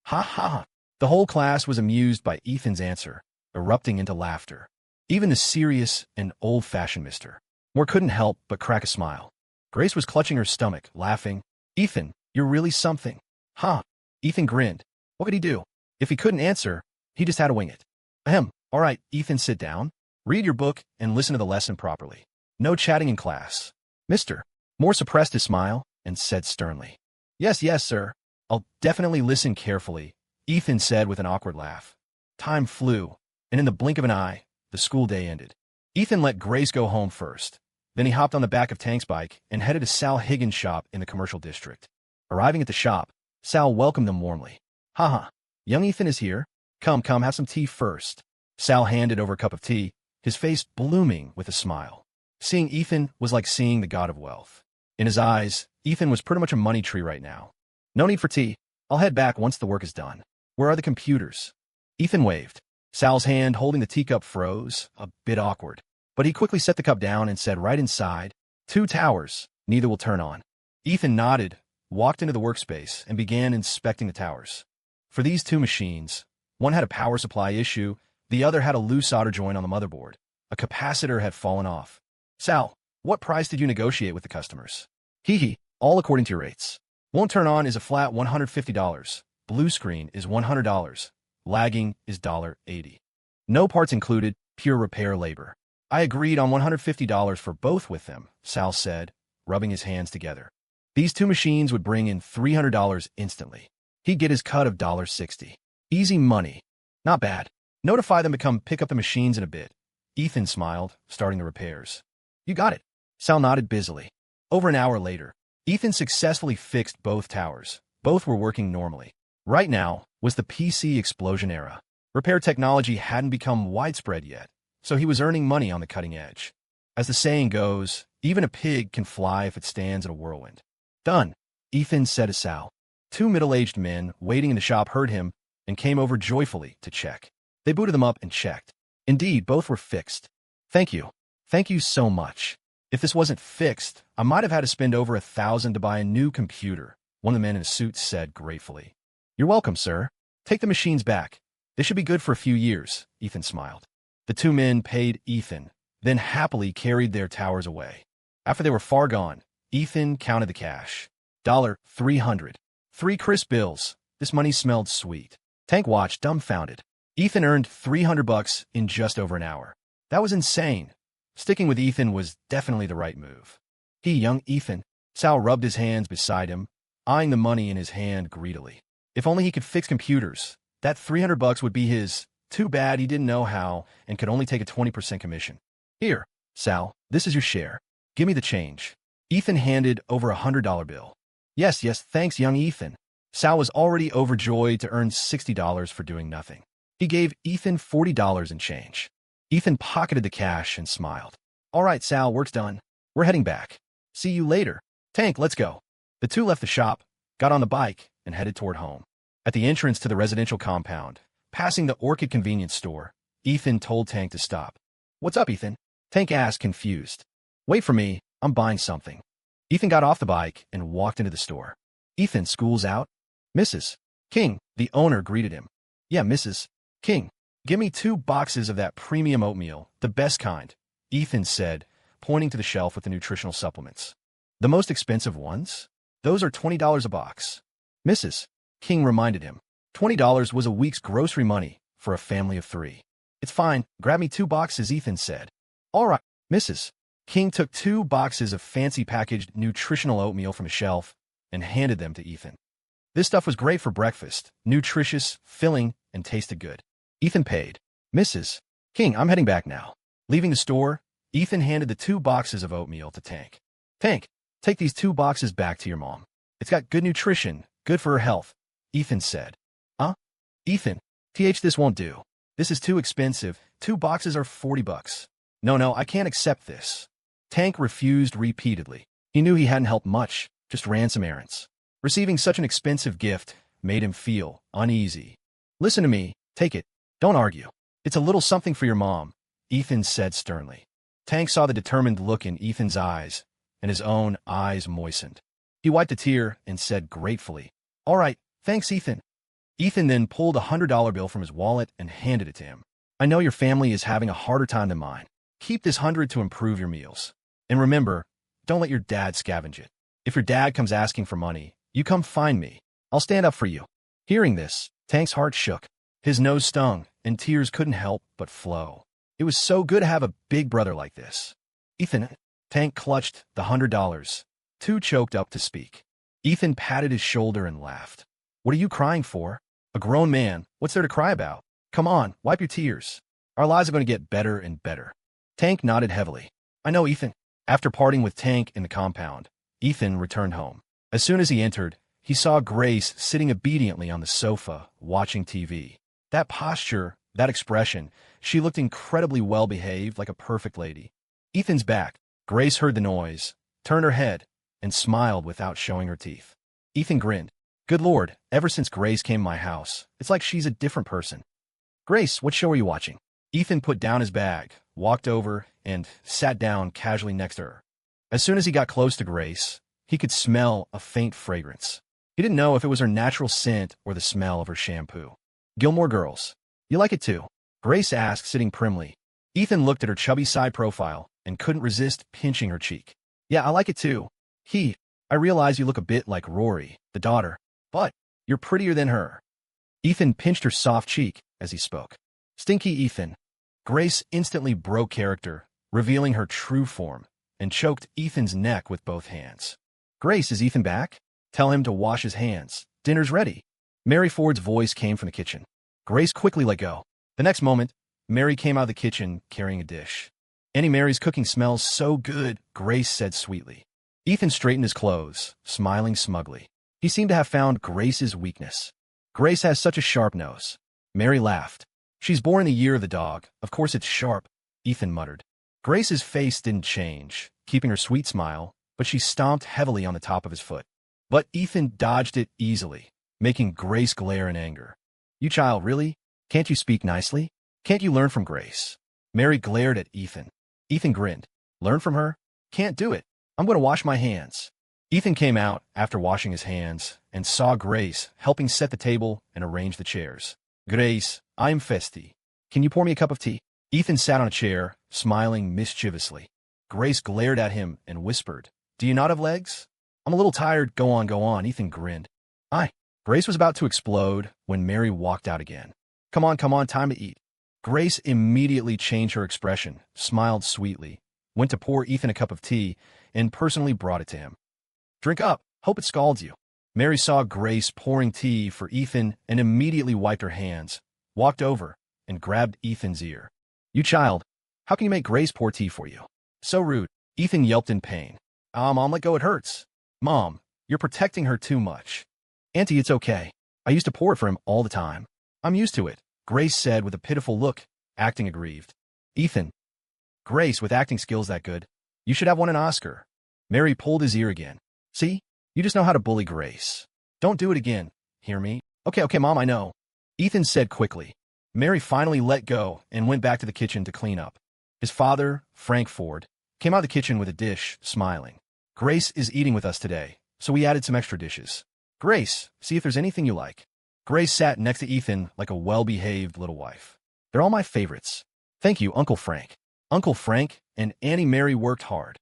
Ha ha. The whole class was amused by Ethan's answer, erupting into laughter. Even the serious and old-fashioned Mr. Moore couldn't help but crack a smile. Grace was clutching her stomach, laughing. Ethan, you're really something. Huh? Ethan grinned. What could he do? If he couldn't answer, he just had to wing it. Ahem. All right, Ethan, sit down. Read your book and listen to the lesson properly. No chatting in class. Mr. Moore suppressed his smile and said sternly, Yes, yes, sir. I'll definitely listen carefully, Ethan said with an awkward laugh. Time flew, and in the blink of an eye, the school day ended. Ethan let Grace go home first. Then he hopped on the back of Tank's bike and headed to Sal Higgins' shop in the commercial district. Arriving at the shop, Sal welcomed them warmly. Haha, young Ethan is here. Come, come, have some tea first. Sal handed over a cup of tea, his face blooming with a smile. Seeing Ethan was like seeing the god of wealth. In his eyes, Ethan was pretty much a money tree right now. No need for tea. I'll head back once the work is done. Where are the computers? Ethan waved. Sal's hand holding the teacup froze, a bit awkward. But he quickly set the cup down and said right inside, 2 towers, neither will turn on. Ethan nodded, walked into the workspace, and began inspecting the towers. For these 2 machines, one had a power supply issue, the other had a loose solder joint on the motherboard. A capacitor had fallen off. Sal, what price did you negotiate with the customers? Hee, all according to your rates. Won't turn on is a flat $150. Blue screen is $100. Lagging is $80. No parts included, pure repair labor. I agreed on $150 for both with them, Sal said, rubbing his hands together. These 2 machines would bring in $300 instantly. He'd get his cut of $60. Easy money. Not bad. Notify them to come pick up the machines in a bit. Ethan smiled, starting the repairs. You got it. Sal nodded busily. Over an hour later, Ethan successfully fixed both towers. Both were working normally. Right now was the PC explosion era. Repair technology hadn't become widespread yet, so he was earning money on the cutting edge. As the saying goes, even a pig can fly if it stands in a whirlwind. Done, Ethan said to Sal. 2 middle-aged men waiting in the shop heard him and came over joyfully to check. They booted them up and checked. Indeed, both were fixed. Thank you. Thank you so much. If this wasn't fixed, I might have had to spend over $1,000 to buy a new computer, one of the men in a suit said gratefully. You're welcome, sir. Take the machines back. This should be good for a few years, Ethan smiled. The 2 men paid Ethan, then happily carried their towers away. After they were far gone, Ethan counted the cash. $300. 3 crisp bills. This money smelled sweet. Tank watched, dumbfounded. Ethan earned $300 in just over an hour. That was insane. Sticking with Ethan was definitely the right move. Young Ethan. Sal rubbed his hands beside him, eyeing the money in his hand greedily. If only he could fix computers, that $300 would be his. Too bad he didn't know how and could only take a 20% commission. Here, Sal, this is your share. Give me the change. Ethan handed over a $100 bill. Yes, thanks, young Ethan. Sal was already overjoyed to earn $60 for doing nothing. He gave Ethan $40 in change. Ethan pocketed the cash and smiled. All right, Sal, work's done. We're heading back. See you later. Tank, let's go. The 2 left the shop, got on the bike, and headed toward home. At the entrance to the residential compound, passing the Orchid convenience store, Ethan told Tank to stop. What's up, Ethan? Tank asked, confused. Wait for me, I'm buying something. Ethan got off the bike and walked into the store. Ethan, school's out? Mrs. King, the owner, greeted him. Yeah, Mrs. King. Give me 2 boxes of that premium oatmeal, the best kind, Ethan said, pointing to the shelf with the nutritional supplements. The most expensive ones? Those are $20 a box. Mrs. King reminded him. $20 was a week's grocery money for a family of 3. It's fine, grab me 2 boxes, Ethan said. All right, Mrs. King took 2 boxes of fancy packaged nutritional oatmeal from a shelf and handed them to Ethan. This stuff was great for breakfast, nutritious, filling, and tasted good. Ethan paid. Mrs. King, I'm heading back now. Leaving the store, Ethan handed the 2 boxes of oatmeal to Tank. Tank, take these 2 boxes back to your mom. It's got good nutrition, good for her health, Ethan said. Ethan, this won't do. This is too expensive. 2 boxes are $40. No, I can't accept this. Tank refused repeatedly. He knew he hadn't helped much, just ran some errands. Receiving such an expensive gift made him feel uneasy. Listen to me, take it. Don't argue. It's a little something for your mom, Ethan said sternly. Tank saw the determined look in Ethan's eyes, and his own eyes moistened. He wiped a tear and said gratefully, All right, thanks, Ethan. Ethan then pulled a $100 bill from his wallet and handed it to him. I know your family is having a harder time than mine. Keep this 100 to improve your meals. And remember, don't let your dad scavenge it. If your dad comes asking for money, you come find me. I'll stand up for you. Hearing this, Tank's heart shook. His nose stung, and tears couldn't help but flow. It was so good to have a big brother like this. Ethan, Tank clutched the $100, too choked up to speak. Ethan patted his shoulder and laughed. What are you crying for? A grown man, what's there to cry about? Come on, wipe your tears. Our lives are going to get better and better. Tank nodded heavily. I know, Ethan. After parting with Tank in the compound, Ethan returned home. As soon as he entered, he saw Grace sitting obediently on the sofa, watching TV. That posture, that expression, she looked incredibly well-behaved, like a perfect lady. Ethan's back. Grace heard the noise, turned her head, and smiled without showing her teeth. Ethan grinned. Good Lord, ever since Grace came to my house, it's like she's a different person. Grace, what show are you watching? Ethan put down his bag, walked over, and sat down casually next to her. As soon as he got close to Grace, he could smell a faint fragrance. He didn't know if it was her natural scent or the smell of her shampoo. Gilmore Girls. You like it too? Grace asked, sitting primly. Ethan looked at her chubby side profile and couldn't resist pinching her cheek. Yeah, I like it too. I realize you look a bit like Rory, the daughter, but you're prettier than her. Ethan pinched her soft cheek as he spoke. Stinky Ethan. Grace instantly broke character, revealing her true form, and choked Ethan's neck with both hands. Grace, is Ethan back? Tell him to wash his hands. Dinner's ready. Mary Ford's voice came from the kitchen. Grace quickly let go. The next moment, Mary came out of the kitchen carrying a dish. Auntie Mary's cooking smells so good, Grace said sweetly. Ethan straightened his clothes, smiling smugly. He seemed to have found Grace's weakness. Grace has such a sharp nose. Mary laughed. She's born in the year of the dog. Of course it's sharp, Ethan muttered. Grace's face didn't change, keeping her sweet smile, but she stomped heavily on the top of his foot. But Ethan dodged it easily, making Grace glare in anger. You child, really? Can't you speak nicely? Can't you learn from Grace? Mary glared at Ethan. Ethan grinned. Learn from her? Can't do it. I'm going to wash my hands. Ethan came out after washing his hands and saw Grace helping set the table and arrange the chairs. Grace, I'm festy. Can you pour me a cup of tea? Ethan sat on a chair, smiling mischievously. Grace glared at him and whispered, Do you not have legs? I'm a little tired. Go on, Ethan grinned. Grace was about to explode when Mary walked out again. Come on, time to eat. Grace immediately changed her expression, smiled sweetly, went to pour Ethan a cup of tea, and personally brought it to him. Drink up. Hope it scalds you. Mary saw Grace pouring tea for Ethan and immediately wiped her hands, walked over, and grabbed Ethan's ear. You child, how can you make Grace pour tea for you? So rude. Ethan yelped in pain. Mom, let go, it hurts. Mom, you're protecting her too much. Auntie, it's okay. I used to pour it for him all the time. I'm used to it, Grace said with a pitiful look, acting aggrieved. Ethan. Grace, with acting skills that good, you should have won an Oscar. Mary pulled his ear again. See? You just know how to bully Grace. Don't do it again. Hear me? Okay, Mom, I know. Ethan said quickly. Mary finally let go and went back to the kitchen to clean up. His father, Frank Ford, came out of the kitchen with a dish, smiling. Grace is eating with us today, so we added some extra dishes. Grace, see if there's anything you like. Grace sat next to Ethan like a well-behaved little wife. They're all my favorites. Thank you, Uncle Frank. Uncle Frank and Auntie Mary worked hard.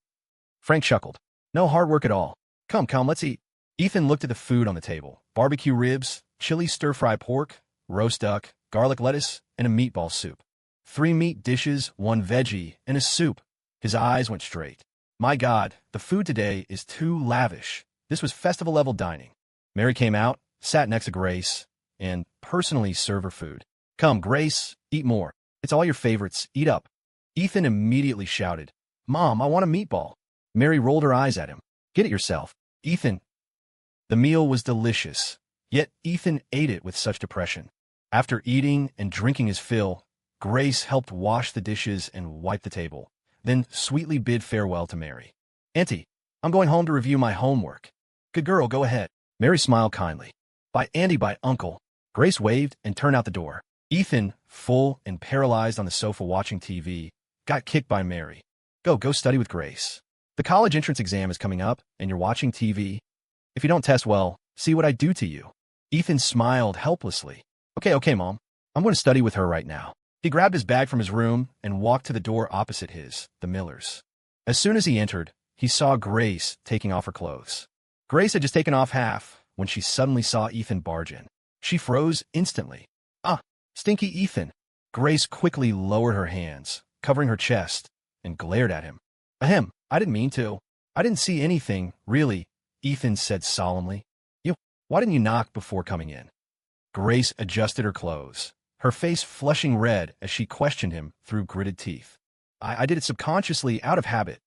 Frank chuckled. No hard work at all. Come, let's eat. Ethan looked at the food on the table. Barbecue ribs, chili stir-fry pork, roast duck, garlic lettuce, and a meatball soup. 3 meat dishes, 1 veggie, and a soup. His eyes went straight. My God, the food today is too lavish. This was festival-level dining. Mary came out, sat next to Grace, and personally served her food. Come, Grace, eat more. It's all your favorites. Eat up. Ethan immediately shouted, Mom, I want a meatball. Mary rolled her eyes at him. Get it yourself. Ethan. The meal was delicious, yet Ethan ate it with such depression. After eating and drinking his fill, Grace helped wash the dishes and wipe the table, then sweetly bid farewell to Mary. Auntie, I'm going home to review my homework. Good girl, go ahead. Mary smiled kindly. By Auntie, by Uncle. Grace waved and turned out the door. Ethan, full and paralyzed on the sofa watching TV, got kicked by Mary. Go study with Grace. The college entrance exam is coming up, and you're watching TV. If you don't test well, see what I do to you. Ethan smiled helplessly. Okay, Mom. I'm going to study with her right now. He grabbed his bag from his room and walked to the door opposite his, the Miller's. As soon as he entered, he saw Grace taking off her clothes. Grace had just taken off half when she suddenly saw Ethan barge in. She froze instantly. Stinky Ethan. Grace quickly lowered her hands, covering her chest, and glared at him. Ahem, I didn't mean to. I didn't see anything, really, Ethan said solemnly. Why didn't you knock before coming in? Grace adjusted her clothes, her face flushing red as she questioned him through gritted teeth. I did it subconsciously, out of habit.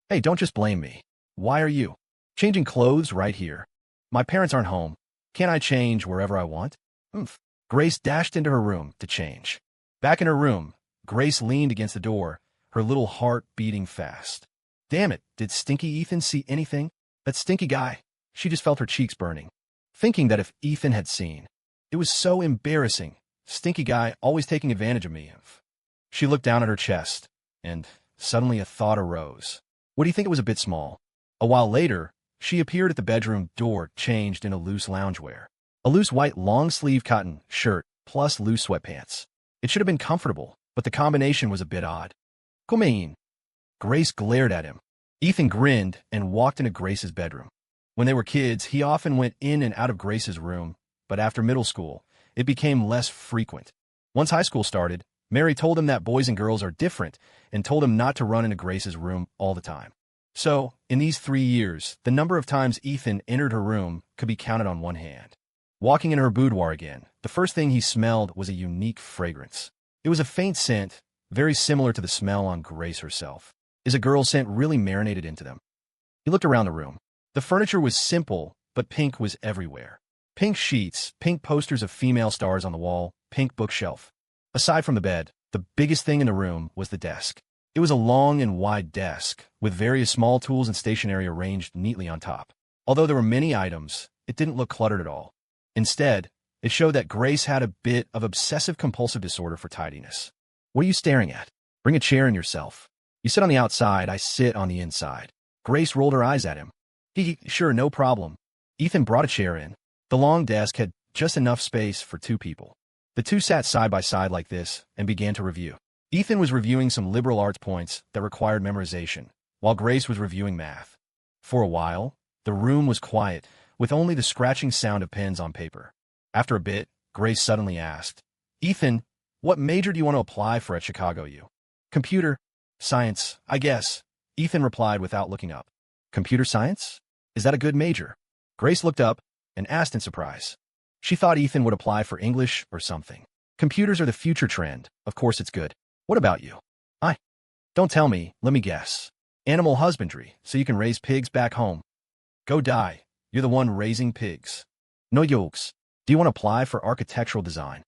Hey, don't just blame me. Why are you changing clothes right here? My parents aren't home. Can't I change wherever I want? Grace dashed into her room to change. Back in her room, Grace leaned against the door, her little heart beating fast. Damn it, did Stinky Ethan see anything? That stinky guy. She just felt her cheeks burning, thinking that if Ethan had seen. It was so embarrassing. Stinky guy always taking advantage of me. She looked down at her chest, and suddenly a thought arose. What do you think it was a bit small? A while later, she appeared at the bedroom door changed in a loose loungewear. A loose white long-sleeve cotton shirt plus loose sweatpants. It should have been comfortable, but the combination was a bit odd. Come in. Grace glared at him. Ethan grinned and walked into Grace's bedroom. When they were kids, he often went in and out of Grace's room, but after middle school, it became less frequent. Once high school started, Mary told him that boys and girls are different and told him not to run into Grace's room all the time. So, in these 3 years, the number of times Ethan entered her room could be counted on one hand. Walking in her boudoir again, the first thing he smelled was a unique fragrance. It was a faint scent, very similar to the smell on Grace herself. Is a girl's scent really marinated into them? He looked around the room. The furniture was simple, but pink was everywhere. Pink sheets, pink posters of female stars on the wall, pink bookshelf. Aside from the bed, the biggest thing in the room was the desk. It was a long and wide desk, with various small tools and stationery arranged neatly on top. Although there were many items, it didn't look cluttered at all. Instead, it showed that Grace had a bit of obsessive-compulsive disorder for tidiness. What are you staring at? Bring a chair in yourself. You sit on the outside, I sit on the inside. Grace rolled her eyes at him. Sure, no problem. Ethan brought a chair in. The long desk had just enough space for 2 people. The 2 sat side by side like this and began to review. Ethan was reviewing some liberal arts points that required memorization, while Grace was reviewing math. For a while, the room was quiet, with only the scratching sound of pens on paper. After a bit, Grace suddenly asked, Ethan, what major do you want to apply for at Chicago U? Computer science, I guess, Ethan replied without looking up. Computer science? Is that a good major? Grace looked up and asked in surprise. She thought Ethan would apply for English or something. Computers are the future trend. Of course it's good. What about you? Don't tell me, let me guess. Animal husbandry, so you can raise pigs back home. Go die. You're the one raising pigs. No yokes. Do you want to apply for architectural design?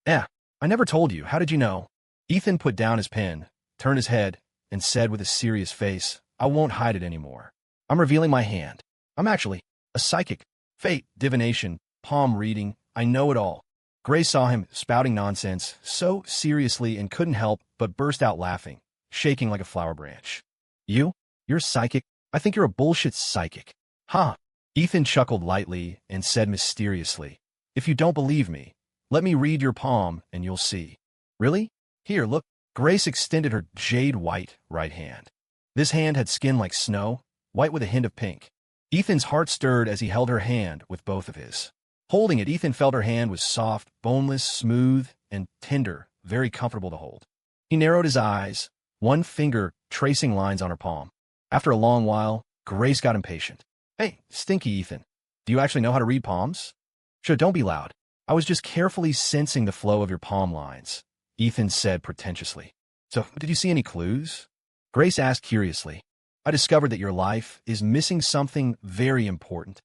I never told you. How did you know? Ethan put down his pen, turned his head, and said with a serious face, I won't hide it anymore. I'm revealing my hand. I'm actually a psychic. Fate, divination, palm reading, I know it all. Grace saw him spouting nonsense so seriously and couldn't help but burst out laughing, shaking like a flower branch. You're psychic? I think you're a bullshit psychic. Huh? Ethan chuckled lightly and said mysteriously, if you don't believe me, let me read your palm and you'll see. Really? Here, look. Grace extended her jade-white right hand. This hand had skin like snow, white with a hint of pink. Ethan's heart stirred as he held her hand with both of his. Holding it, Ethan felt her hand was soft, boneless, smooth, and tender, very comfortable to hold. He narrowed his eyes, one finger tracing lines on her palm. After a long while, Grace got impatient. Hey, Stinky Ethan, do you actually know how to read palms? Sure, don't be loud. I was just carefully sensing the flow of your palm lines, Ethan said pretentiously. So, did you see any clues? Grace asked curiously. I discovered that your life is missing something very important.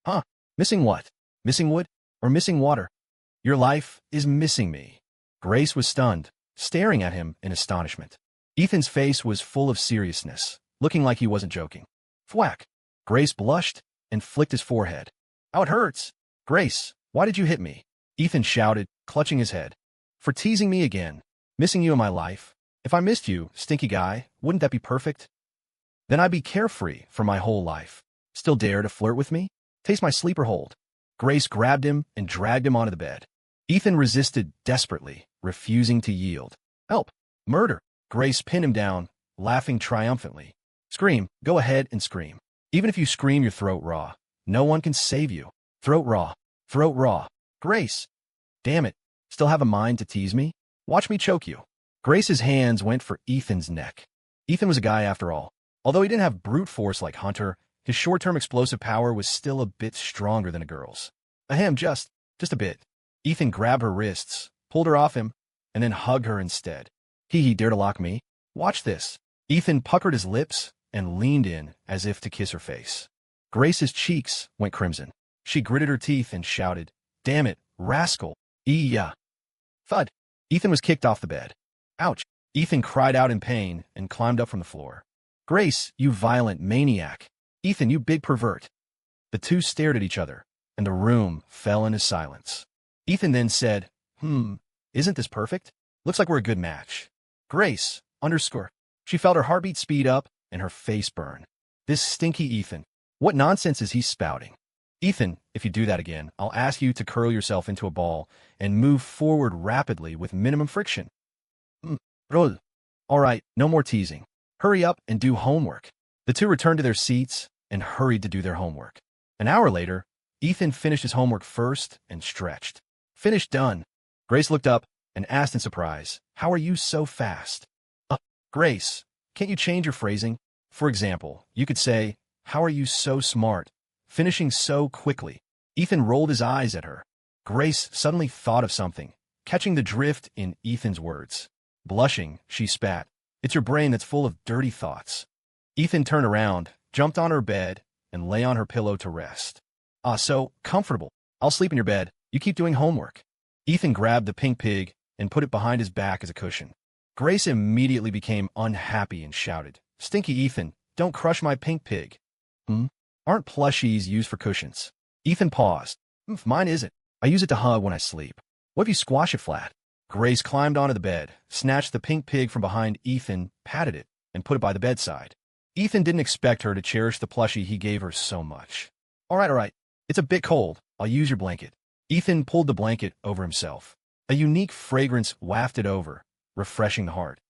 Huh? Missing what? Missing wood? Or missing water? Your life is missing me. Grace was stunned, staring at him in astonishment. Ethan's face was full of seriousness, looking like he wasn't joking. Thwack! Grace blushed and flicked his forehead. Ow, it hurts! Grace, why did you hit me? Ethan shouted, clutching his head. For teasing me again. Missing you in my life. If I missed you, stinky guy, wouldn't that be perfect? Then I'd be carefree for my whole life. Still dare to flirt with me? Taste my sleeper hold. Grace grabbed him and dragged him onto the bed. Ethan resisted desperately, refusing to yield. Help! Murder! Grace pinned him down, laughing triumphantly. Scream, go ahead and scream. Even if you scream your throat raw, no one can save you. Throat raw. Throat raw. Grace! Damn it! Still have a mind to tease me? Watch me choke you. Grace's hands went for Ethan's neck. Ethan was a guy after all. Although he didn't have brute force like Hunter, his short-term explosive power was still a bit stronger than a girl's. Ahem, just a bit. Ethan grabbed her wrists, pulled her off him, and then hugged her instead. He dare to lock me? Watch this. Ethan puckered his lips and leaned in as if to kiss her face. Grace's cheeks went crimson. She gritted her teeth and shouted, "Damn it, rascal. Yeah." Thud. Ethan was kicked off the bed. Ouch. Ethan cried out in pain and climbed up from the floor. Grace, you violent maniac. Ethan, you big pervert. The two stared at each other, and the room fell into silence. Ethan then said, isn't this perfect? Looks like we're a good match. Grace, _. She felt her heartbeat speed up and her face burn. This stinky Ethan. What nonsense is he spouting? Ethan, if you do that again, I'll ask you to curl yourself into a ball and move forward rapidly with minimum friction. Roll. All right, no more teasing. Hurry up and do homework. The two returned to their seats and hurried to do their homework. An hour later, Ethan finished his homework first and stretched. Finished done. Grace looked up and asked in surprise, "How are you so fast?" Grace, can't you change your phrasing? For example, you could say, "How are you so smart?" Finishing so quickly. Ethan rolled his eyes at her. Grace suddenly thought of something, catching the drift in Ethan's words. Blushing, she spat. "It's your brain that's full of dirty thoughts." Ethan turned around, jumped on her bed, and lay on her pillow to rest. So comfortable. I'll sleep in your bed. You keep doing homework. Ethan grabbed the pink pig and put it behind his back as a cushion. Grace immediately became unhappy and shouted, "Stinky Ethan, don't crush my pink pig." Aren't plushies used for cushions? Ethan paused. Mine isn't. I use it to hug when I sleep. What if you squash it flat? Grace climbed onto the bed, snatched the pink pig from behind Ethan, patted it, and put it by the bedside. Ethan didn't expect her to cherish the plushie he gave her so much. All right. It's a bit cold. I'll use your blanket. Ethan pulled the blanket over himself. A unique fragrance wafted over, refreshing the heart.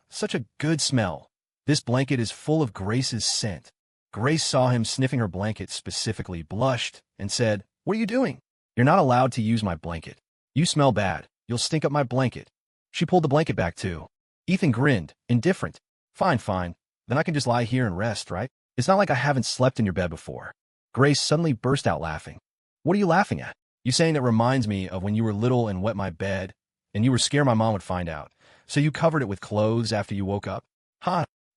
Such a good smell. This blanket is full of Grace's scent. Grace saw him sniffing her blanket specifically, blushed, and said, "What are you doing? You're not allowed to use my blanket. You smell bad. You'll stink up my blanket." She pulled the blanket back too. Ethan grinned, indifferent. Fine. Then I can just lie here and rest, right? It's not like I haven't slept in your bed before." Grace suddenly burst out laughing. "What are you laughing at? You saying that reminds me of when you were little and wet my bed, and you were scared my mom would find out. So you covered it with clothes after you woke up?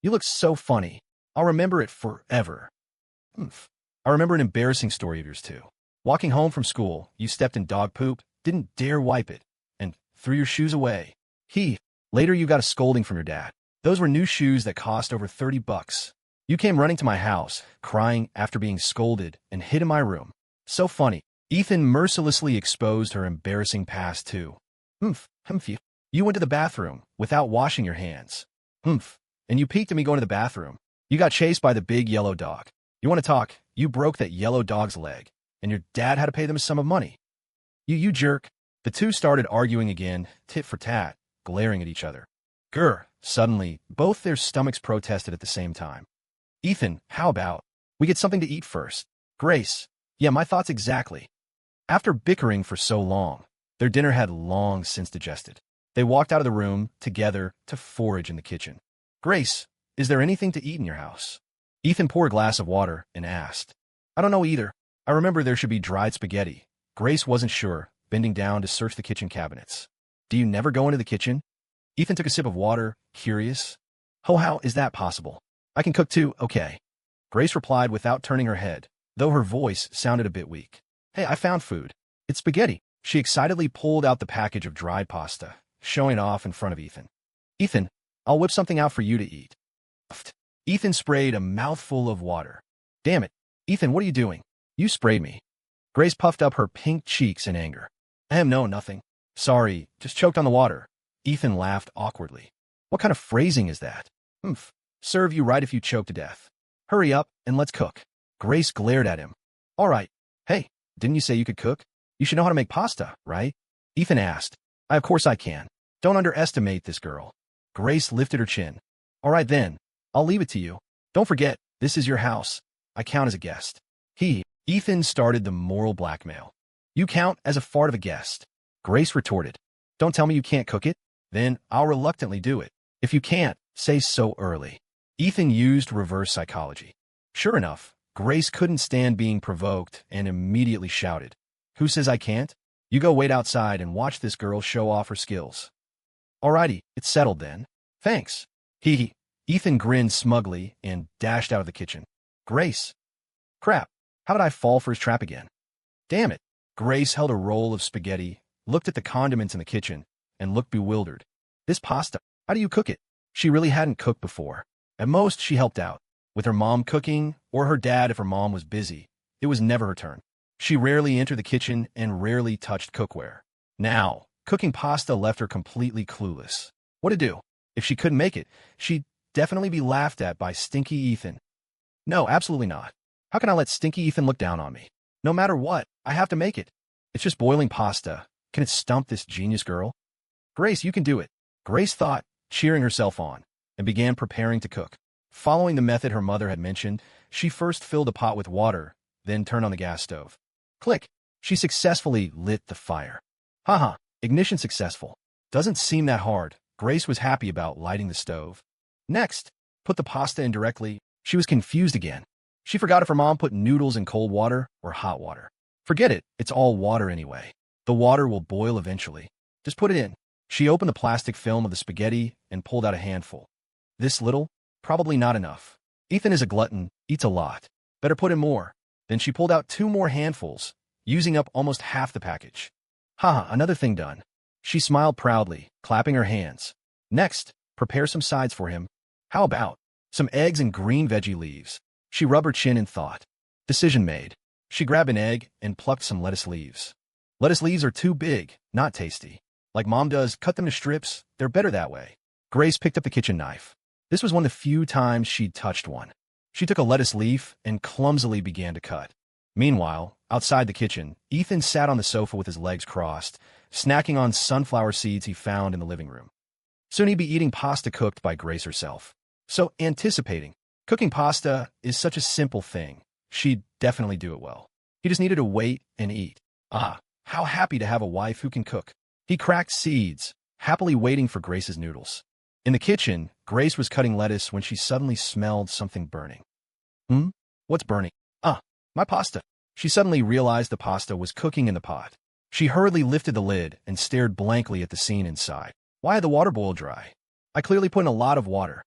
You look so funny. I'll remember it forever." I remember an embarrassing story of yours too. Walking home from school, you stepped in dog poop, didn't dare wipe it, and threw your shoes away. Later you got a scolding from your dad. Those were new shoes that cost over $30. You came running to my house, crying after being scolded, and hid in my room. So funny. Ethan mercilessly exposed her embarrassing past too. You went to the bathroom without washing your hands. And you peeked at me going to the bathroom. You got chased by the big yellow dog. You want to talk? You broke that yellow dog's leg, and your dad had to pay them a sum of money. You jerk. The two started arguing again, tit for tat, glaring at each other. Suddenly, both their stomachs protested at the same time. Ethan, how about we get something to eat first? Grace, yeah, my thoughts exactly. After bickering for so long, their dinner had long since digested. They walked out of the room together to forage in the kitchen. Grace, is there anything to eat in your house? Ethan poured a glass of water and asked. I don't know either. I remember there should be dried spaghetti. Grace wasn't sure, bending down to search the kitchen cabinets. Do you never go into the kitchen? Ethan took a sip of water, curious. How is that possible? I can cook too, okay. Grace replied without turning her head, though her voice sounded a bit weak. Hey, I found food. It's spaghetti. She excitedly pulled out the package of dried pasta, showing it off in front of Ethan. Ethan, I'll whip something out for you to eat. Ethan sprayed a mouthful of water. Damn it. Ethan, what are you doing? You sprayed me. Grace puffed up her pink cheeks in anger. No, nothing. Sorry, just choked on the water. Ethan laughed awkwardly. What kind of phrasing is that? Serve you right if you choke to death. Hurry up and let's cook. Grace glared at him. All right. Hey, didn't you say you could cook? You should know how to make pasta, right? Ethan asked. Of course I can. Don't underestimate this girl. Grace lifted her chin. All right then, I'll leave it to you. Don't forget, this is your house. I count as a guest. Ethan started the moral blackmail. You count as a fart of a guest. Grace retorted. Don't tell me you can't cook it? Then I'll reluctantly do it. If you can't, say so early. Ethan used reverse psychology. Sure enough, Grace couldn't stand being provoked and immediately shouted, Who says I can't? You go wait outside and watch this girl show off her skills. Alrighty, it's settled then. Thanks. Hee hee. Ethan grinned smugly and dashed out of the kitchen. Grace. Crap, how did I fall for his trap again? Damn it. Grace held a roll of spaghetti, looked at the condiments in the kitchen, and looked bewildered. This pasta, how do you cook it? She really hadn't cooked before. At most, she helped out. With her mom cooking, or her dad if her mom was busy, it was never her turn. She rarely entered the kitchen and rarely touched cookware. Now, cooking pasta left her completely clueless. What to do? If she couldn't make it, she'd definitely be laughed at by Stinky Ethan. No, absolutely not. How can I let Stinky Ethan look down on me? No matter what, I have to make it. It's just boiling pasta. Can it stump this genius girl? Grace, you can do it. Grace thought, cheering herself on, and began preparing to cook. Following the method her mother had mentioned, she first filled a pot with water, then turned on the gas stove. Click! She successfully lit the fire. Haha, ignition successful. Doesn't seem that hard. Grace was happy about lighting the stove. Next, put the pasta in directly. She was confused again. She forgot if her mom put noodles in cold water or hot water. Forget it, it's all water anyway. The water will boil eventually. Just put it in. She opened the plastic film of the spaghetti and pulled out a handful. This little? Probably not enough. Ethan is a glutton, eats a lot. Better put in more. Then she pulled out 2 more handfuls, using up almost half the package. Haha, another thing done. She smiled proudly, clapping her hands. Next, prepare some sides for him. How about some eggs and green veggie leaves? She rubbed her chin in thought. Decision made. She grabbed an egg and plucked some lettuce leaves. Lettuce leaves are too big, not tasty. Like Mom does, cut them to strips. They're better that way. Grace picked up the kitchen knife. This was one of the few times she'd touched one. She took a lettuce leaf and clumsily began to cut. Meanwhile, outside the kitchen, Ethan sat on the sofa with his legs crossed, snacking on sunflower seeds he found in the living room. Soon he'd be eating pasta cooked by Grace herself. So anticipating. Cooking pasta is such a simple thing. She'd definitely do it well. He just needed to wait and eat. Ah, how happy to have a wife who can cook. He cracked seeds, happily waiting for Grace's noodles. In the kitchen, Grace was cutting lettuce when she suddenly smelled something burning. What's burning? Ah, my pasta. She suddenly realized the pasta was cooking in the pot. She hurriedly lifted the lid and stared blankly at the scene inside. Why had the water boiled dry? I clearly put in a lot of water.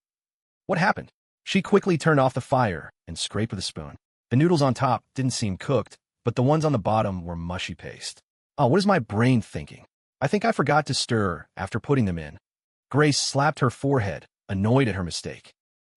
What happened? She quickly turned off the fire and scraped with a spoon. The noodles on top didn't seem cooked, but the ones on the bottom were mushy paste. Oh, what is my brain thinking? I think I forgot to stir after putting them in. Grace slapped her forehead, annoyed at her mistake.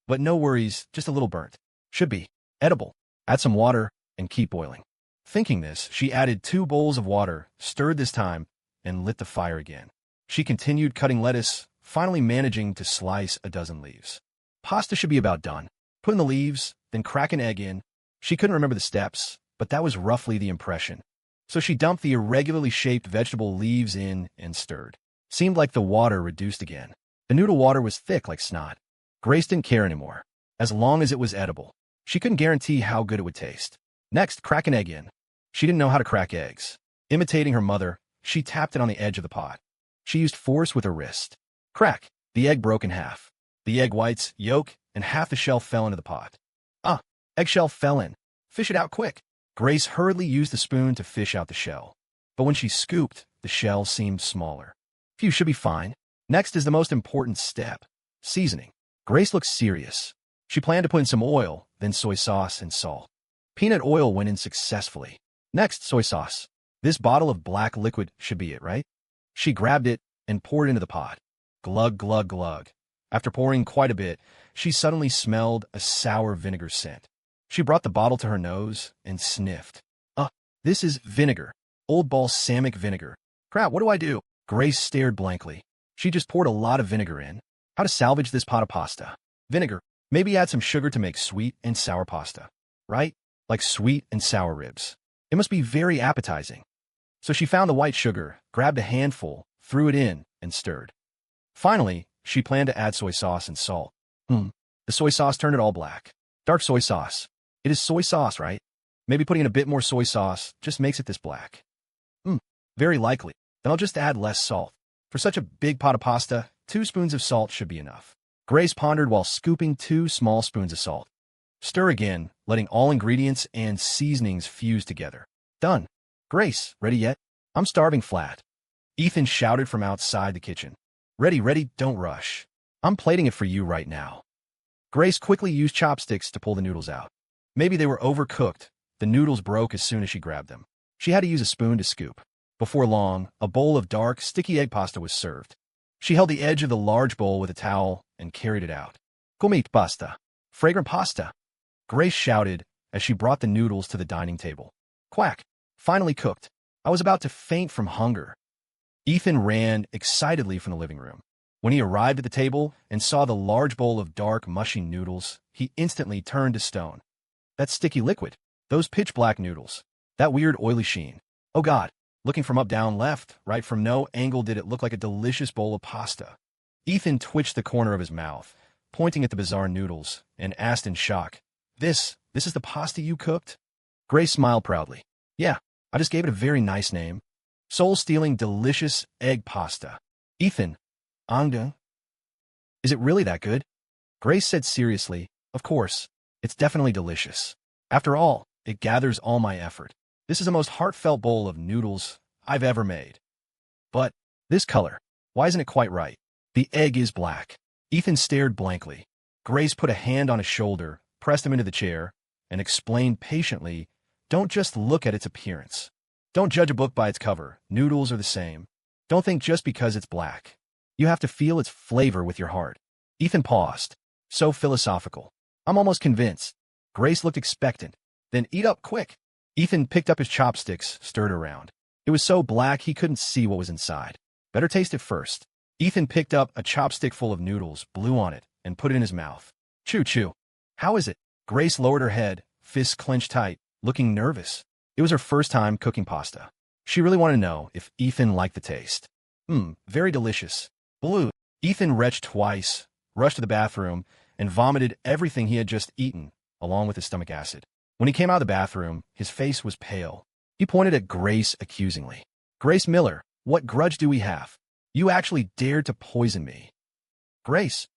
But no worries, just a little burnt. Should be edible. Add some water and keep boiling. Thinking this, she added 2 bowls of water, stirred this time, and lit the fire again. She continued cutting lettuce, finally managing to slice a dozen leaves. Pasta should be about done. Put in the leaves, then crack an egg in. She couldn't remember the steps, but that was roughly the impression. So she dumped the irregularly shaped vegetable leaves in and stirred. Seemed like the water reduced again. The noodle water was thick like snot. Grace didn't care anymore. As long as it was edible. She couldn't guarantee how good it would taste. Next, crack an egg in. She didn't know how to crack eggs. Imitating her mother, she tapped it on the edge of the pot. She used force with her wrist. Crack! The egg broke in half. The egg whites, yolk, and half the shell fell into the pot. Ah! Eggshell fell in. Fish it out quick. Grace hurriedly used the spoon to fish out the shell. But when she scooped, the shell seemed smaller. Phew, should be fine. Next is the most important step. Seasoning. Grace looked serious. She planned to put in some oil, then soy sauce and salt. Peanut oil went in successfully. Next, soy sauce. This bottle of black liquid should be it, right? She grabbed it and poured it into the pot. Glug, glug, glug. After pouring quite a bit, she suddenly smelled a sour vinegar scent. She brought the bottle to her nose and sniffed. This is vinegar. Old balsamic vinegar. Crap, what do I do? Grace stared blankly. She just poured a lot of vinegar in. How to salvage this pot of pasta? Vinegar. Maybe add some sugar to make sweet and sour pasta. Right? Like sweet and sour ribs. It must be very appetizing. So she found the white sugar, grabbed a handful, threw it in, and stirred. Finally, she planned to add soy sauce and salt. The soy sauce turned it all black. Dark soy sauce. It is soy sauce, right? Maybe putting in a bit more soy sauce just makes it this black. Very likely. Then I'll just add less salt. For such a big pot of pasta, 2 spoons of salt should be enough. Grace pondered while scooping 2 small spoons of salt. Stir again, letting all ingredients and seasonings fuse together. Done. Grace, ready yet? I'm starving flat. Ethan shouted from outside the kitchen. Ready, ready, don't rush. I'm plating it for you right now. Grace quickly used chopsticks to pull the noodles out. Maybe they were overcooked. The noodles broke as soon as she grabbed them. She had to use a spoon to scoop. Before long, a bowl of dark, sticky egg pasta was served. She held the edge of the large bowl with a towel and carried it out. Commit pasta. Fragrant pasta. Grace shouted as she brought the noodles to the dining table. Quack. Finally cooked. I was about to faint from hunger. Ethan ran excitedly from the living room. When he arrived at the table and saw the large bowl of dark, mushy noodles, he instantly turned to stone. That sticky liquid. Those pitch-black noodles. That weird oily sheen. Oh God. Looking from up, down, left, right, from no angle did it look like a delicious bowl of pasta. Ethan twitched the corner of his mouth, pointing at the bizarre noodles, and asked in shock, This is the pasta you cooked? Grace smiled proudly. Yeah, I just gave it a very nice name. Soul-stealing, delicious egg pasta. Ethan, Angda, is it really that good? Grace said seriously, Of course, it's definitely delicious. After all, it gathers all my effort. This is the most heartfelt bowl of noodles I've ever made. But this color, why isn't it quite right? The egg is black. Ethan stared blankly. Grace put a hand on his shoulder, pressed him into the chair, and explained patiently, Don't just look at its appearance. Don't judge a book by its cover. Noodles are the same. Don't think just because it's black. You have to feel its flavor with your heart. Ethan paused. So philosophical. I'm almost convinced. Grace looked expectant. Then eat up quick. Ethan picked up his chopsticks, stirred around. It was so black he couldn't see what was inside. Better taste it first. Ethan picked up a chopstick full of noodles, blew on it, and put it in his mouth. Chew, chew. How is it? Grace lowered her head, fists clenched tight, looking nervous. It was her first time cooking pasta. She really wanted to know if Ethan liked the taste. Very delicious. Blue. Ethan retched twice, rushed to the bathroom, and vomited everything he had just eaten, along with his stomach acid. When he came out of the bathroom, his face was pale. He pointed at Grace accusingly. Grace Miller, what grudge do we have? You actually dared to poison me. Grace,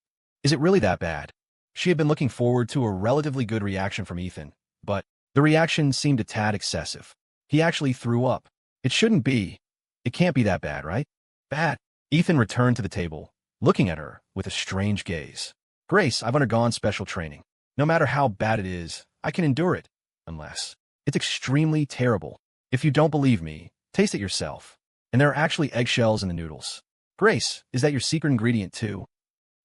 is it really that bad? She had been looking forward to a relatively good reaction from Ethan, but the reaction seemed a tad excessive. He actually threw up. It shouldn't be. It can't be that bad, right? Bad. Ethan returned to the table, looking at her with a strange gaze. Grace, I've undergone special training. No matter how bad it is, I can endure it, unless it's extremely terrible. If you don't believe me, taste it yourself. And there are actually eggshells in the noodles. Grace, is that your secret ingredient too?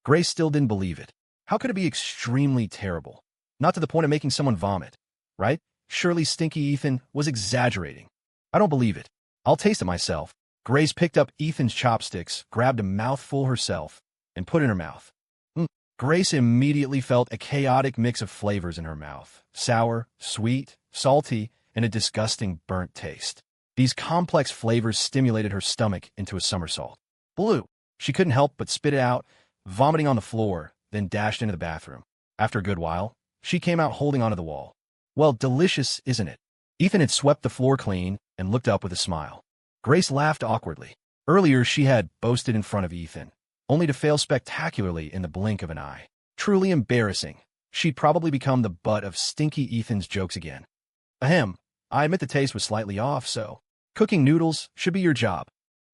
Grace still didn't believe it. How could it be extremely terrible? Not to the point of making someone vomit, right? Surely Stinky Ethan was exaggerating. I don't believe it. I'll taste it myself. Grace picked up Ethan's chopsticks, grabbed a mouthful herself, and put it in her mouth. Grace immediately felt a chaotic mix of flavors in her mouth. Sour, sweet, salty, and a disgusting burnt taste. These complex flavors stimulated her stomach into a somersault. Blue. She couldn't help but spit it out, vomiting on the floor, then dashed into the bathroom. After a good while, she came out holding onto the wall. Well, delicious, isn't it? Ethan had swept the floor clean and looked up with a smile. Grace laughed awkwardly. Earlier, she had boasted in front of Ethan, only to fail spectacularly in the blink of an eye. Truly embarrassing. She'd probably become the butt of Stinky Ethan's jokes again. Ahem, I admit the taste was slightly off, so cooking noodles should be your job.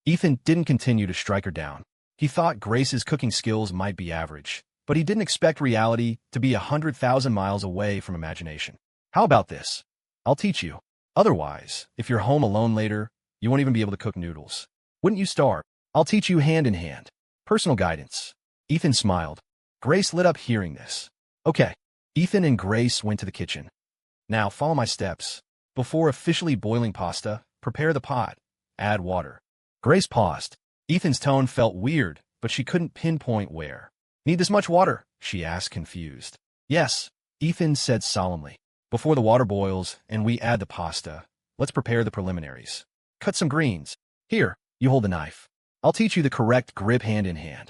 Ethan didn't continue to strike her down. He thought Grace's cooking skills might be average, but he didn't expect reality to be 100,000 miles away from imagination. How about this? I'll teach you. Otherwise, if you're home alone later, you won't even be able to cook noodles. Wouldn't you starve? I'll teach you hand in hand. Personal guidance. Ethan smiled. Grace lit up hearing this. Okay. Ethan and Grace went to the kitchen. Now follow my steps. Before officially boiling pasta, prepare the pot. Add water. Grace paused. Ethan's tone felt weird, but she couldn't pinpoint where. Need this much water? She asked, confused. Yes, Ethan said solemnly. Before the water boils and we add the pasta, let's prepare the preliminaries. Cut some greens. Here, you hold the knife. I'll teach you the correct grip hand in hand.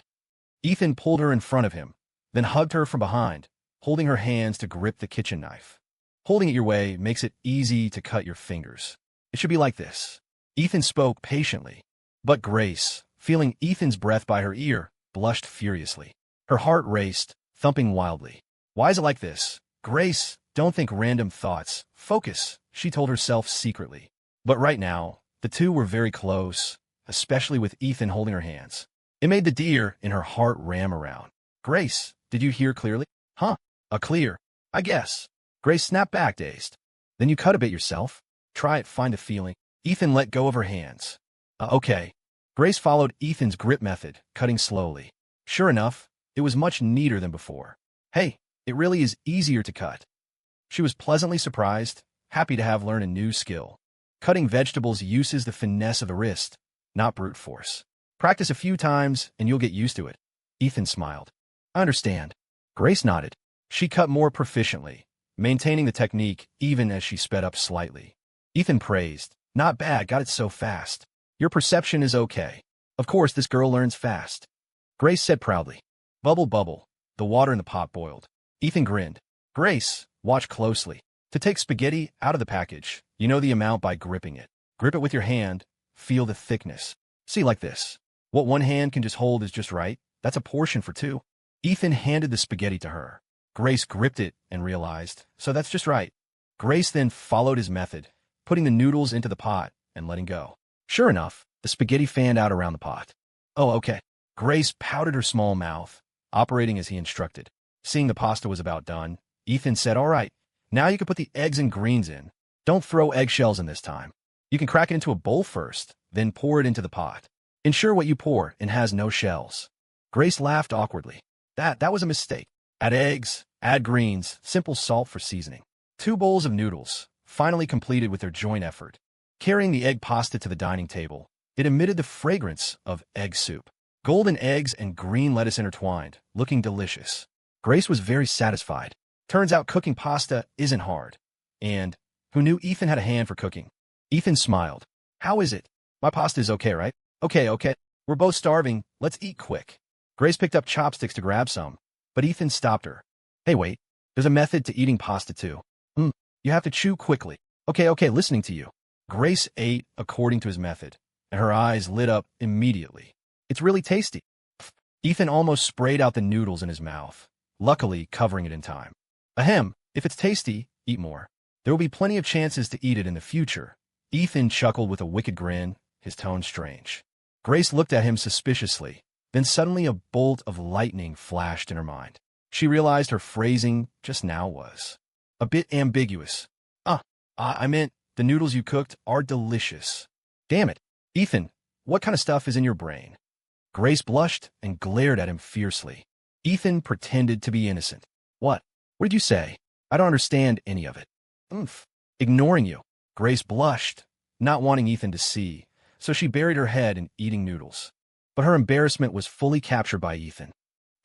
Ethan pulled her in front of him, then hugged her from behind, holding her hands to grip the kitchen knife. Holding it your way makes it easy to cut your fingers. It should be like this. Ethan spoke patiently. But Grace, feeling Ethan's breath by her ear, blushed furiously. Her heart raced, thumping wildly. Why is it like this? Grace, don't think random thoughts. Focus, she told herself secretly. But right now, the two were very close, especially with Ethan holding her hands. It made the deer in her heart ram around. Grace, did you hear clearly? Huh? Clear. I guess. Grace snapped back, dazed. Then you cut a bit yourself. Try it, find a feeling. Ethan let go of her hands. Okay. Grace followed Ethan's grip method, cutting slowly. Sure enough, it was much neater than before. Hey, it really is easier to cut. She was pleasantly surprised, happy to have learned a new skill. Cutting vegetables uses the finesse of the wrist, not brute force. Practice a few times and you'll get used to it. Ethan smiled. I understand. Grace nodded. She cut more proficiently, maintaining the technique even as she sped up slightly. Ethan praised. Not bad, got it so fast. Your perception is okay. Of course, this girl learns fast. Grace said proudly. Bubble, bubble. The water in the pot boiled. Ethan grinned. Grace, watch closely. To take spaghetti out of the package, you know the amount by gripping it. Grip it with your hand. Feel the thickness. See, like this. What one hand can just hold is just right. That's a portion for two. Ethan handed the spaghetti to her. Grace gripped it and realized, so that's just right. Grace then followed his method, putting the noodles into the pot and letting go. Sure enough, the spaghetti fanned out around the pot. Oh, okay. Grace pouted her small mouth, operating as he instructed. Seeing the pasta was about done, Ethan said, all right, now you can put the eggs and greens in. Don't throw eggshells in this time. You can crack it into a bowl first, then pour it into the pot. Ensure what you pour in has no shells. Grace laughed awkwardly. That was a mistake. Add eggs, add greens, simple salt for seasoning. 2 bowls of noodles, finally completed with their joint effort. Carrying the egg pasta to the dining table, it emitted the fragrance of egg soup. Golden eggs and green lettuce intertwined, looking delicious. Grace was very satisfied. Turns out cooking pasta isn't hard. And who knew Ethan had a hand for cooking? Ethan smiled. How is it? My pasta is okay, right? Okay. We're both starving. Let's eat quick. Grace picked up chopsticks to grab some, but Ethan stopped her. Hey, wait. There's a method to eating pasta too. You have to chew quickly. Okay, listening to you. Grace ate according to his method, and her eyes lit up immediately. It's really tasty. Ethan almost sprayed out the noodles in his mouth, luckily covering it in time. Ahem, if it's tasty, eat more. There will be plenty of chances to eat it in the future. Ethan chuckled with a wicked grin, his tone strange. Grace looked at him suspiciously. Then suddenly a bolt of lightning flashed in her mind. She realized her phrasing just now was a bit ambiguous. I meant the noodles you cooked are delicious. Damn it. Ethan, what kind of stuff is in your brain? Grace blushed and glared at him fiercely. Ethan pretended to be innocent. What did you say? I don't understand any of it. Ignoring you. Grace blushed, not wanting Ethan to see, so she buried her head in eating noodles. But her embarrassment was fully captured by Ethan.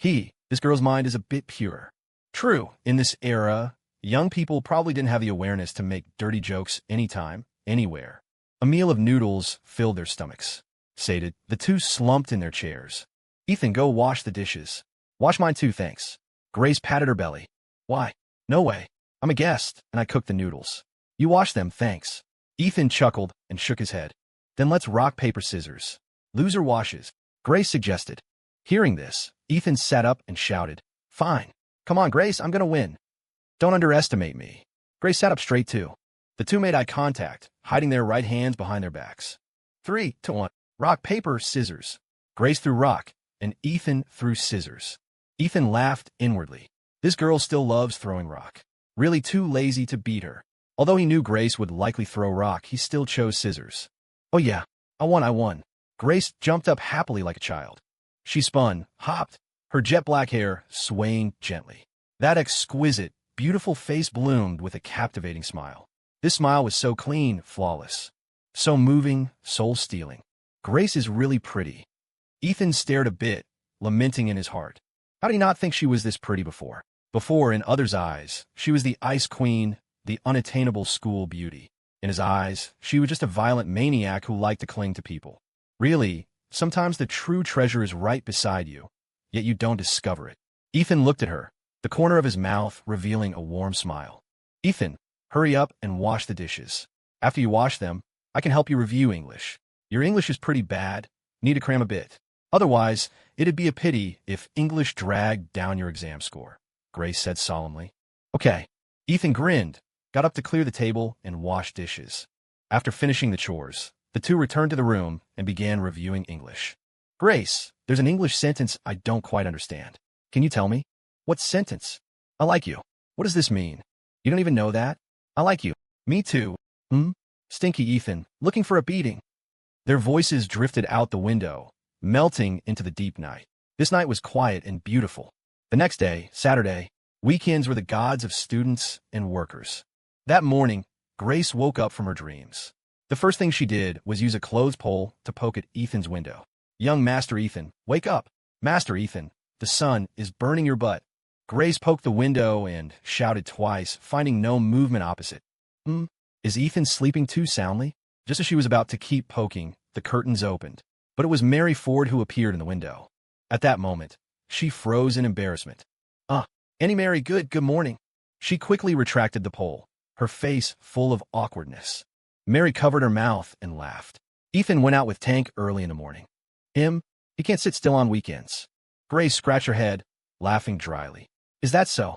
This girl's mind is a bit pure. True, in this era, young people probably didn't have the awareness to make dirty jokes anytime, anywhere. A meal of noodles filled their stomachs. Sated, the two slumped in their chairs. Ethan, go wash the dishes. Wash mine too, thanks. Grace patted her belly. Why? No way. I'm a guest, and I cooked the noodles. You wash them, thanks. Ethan chuckled and shook his head. Then let's rock, paper, scissors. Loser washes. Grace suggested. Hearing this, Ethan sat up and shouted, Fine. Come on, Grace, I'm gonna win. Don't underestimate me. Grace sat up straight too. The two made eye contact, hiding their right hands behind their backs. 3, 2, 1. Rock, paper, scissors. Grace threw rock, and Ethan threw scissors. Ethan laughed inwardly. This girl still loves throwing rock. Really too lazy to beat her. Although he knew Grace would likely throw rock, he still chose scissors. Oh yeah, I won. Grace jumped up happily like a child. She spun, hopped, her jet black hair swaying gently. That exquisite, beautiful face bloomed with a captivating smile. This smile was so clean, flawless. So moving, soul-stealing. Grace is really pretty. Ethan stared a bit, lamenting in his heart. How did he not think she was this pretty before? Before, in others' eyes, she was the ice queen, the unattainable school beauty. In his eyes, she was just a violent maniac who liked to cling to people. Really, sometimes the true treasure is right beside you, yet you don't discover it. Ethan looked at her, the corner of his mouth revealing a warm smile. Ethan, hurry up and wash the dishes. After you wash them, I can help you review English. Your English is pretty bad. Need to cram a bit. Otherwise, it'd be a pity if English dragged down your exam score, Grace said solemnly. Okay. Ethan grinned, got up to clear the table and wash dishes. After finishing the chores, the two returned to the room and began reviewing English. Grace, there's an English sentence I don't quite understand. Can you tell me? What sentence? I like you. What does this mean? You don't even know that? I like you. Me too. Stinky Ethan, looking for a beating. Their voices drifted out the window, melting into the deep night. This night was quiet and beautiful. The next day, Saturday, weekends were the gods of students and workers. That morning, Grace woke up from her dreams. The first thing she did was use a clothes pole to poke at Ethan's window. Young Master Ethan, wake up. Master Ethan, the sun is burning your butt. Grace poked the window and shouted twice, finding no movement opposite. Is Ethan sleeping too soundly? Just as she was about to keep poking, the curtains opened. But it was Mary Ford who appeared in the window. At that moment, she froze in embarrassment. Annie Mary, good morning. She quickly retracted the pole, her face full of awkwardness. Mary covered her mouth and laughed. Ethan went out with Tank early in the morning. He can't sit still on weekends. Grace scratched her head, laughing dryly. Is that so?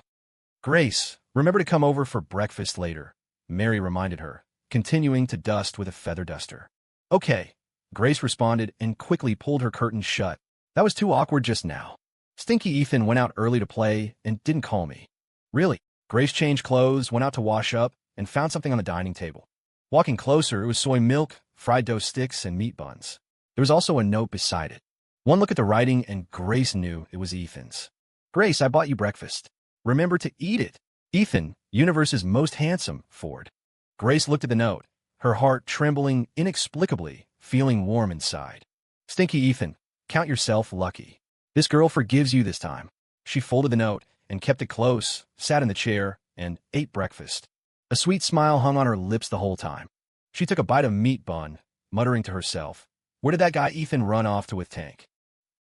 Grace, remember to come over for breakfast later, Mary reminded her, continuing to dust with a feather duster. Okay, Grace responded and quickly pulled her curtains shut. That was too awkward just now. Stinky Ethan went out early to play and didn't call me. Really? Grace changed clothes, went out to wash up, and found something on the dining table. Walking closer, it was soy milk, fried dough sticks, and meat buns. There was also a note beside it. One look at the writing and Grace knew it was Ethan's. Grace, I bought you breakfast. Remember to eat it. Ethan, universe's most handsome, Ford. Grace looked at the note, her heart trembling inexplicably, feeling warm inside. Stinky Ethan, count yourself lucky. This girl forgives you this time. She folded the note and kept it close, sat in the chair, and ate breakfast. A sweet smile hung on her lips the whole time. She took a bite of meat bun, muttering to herself, where did that guy Ethan run off to with Tank?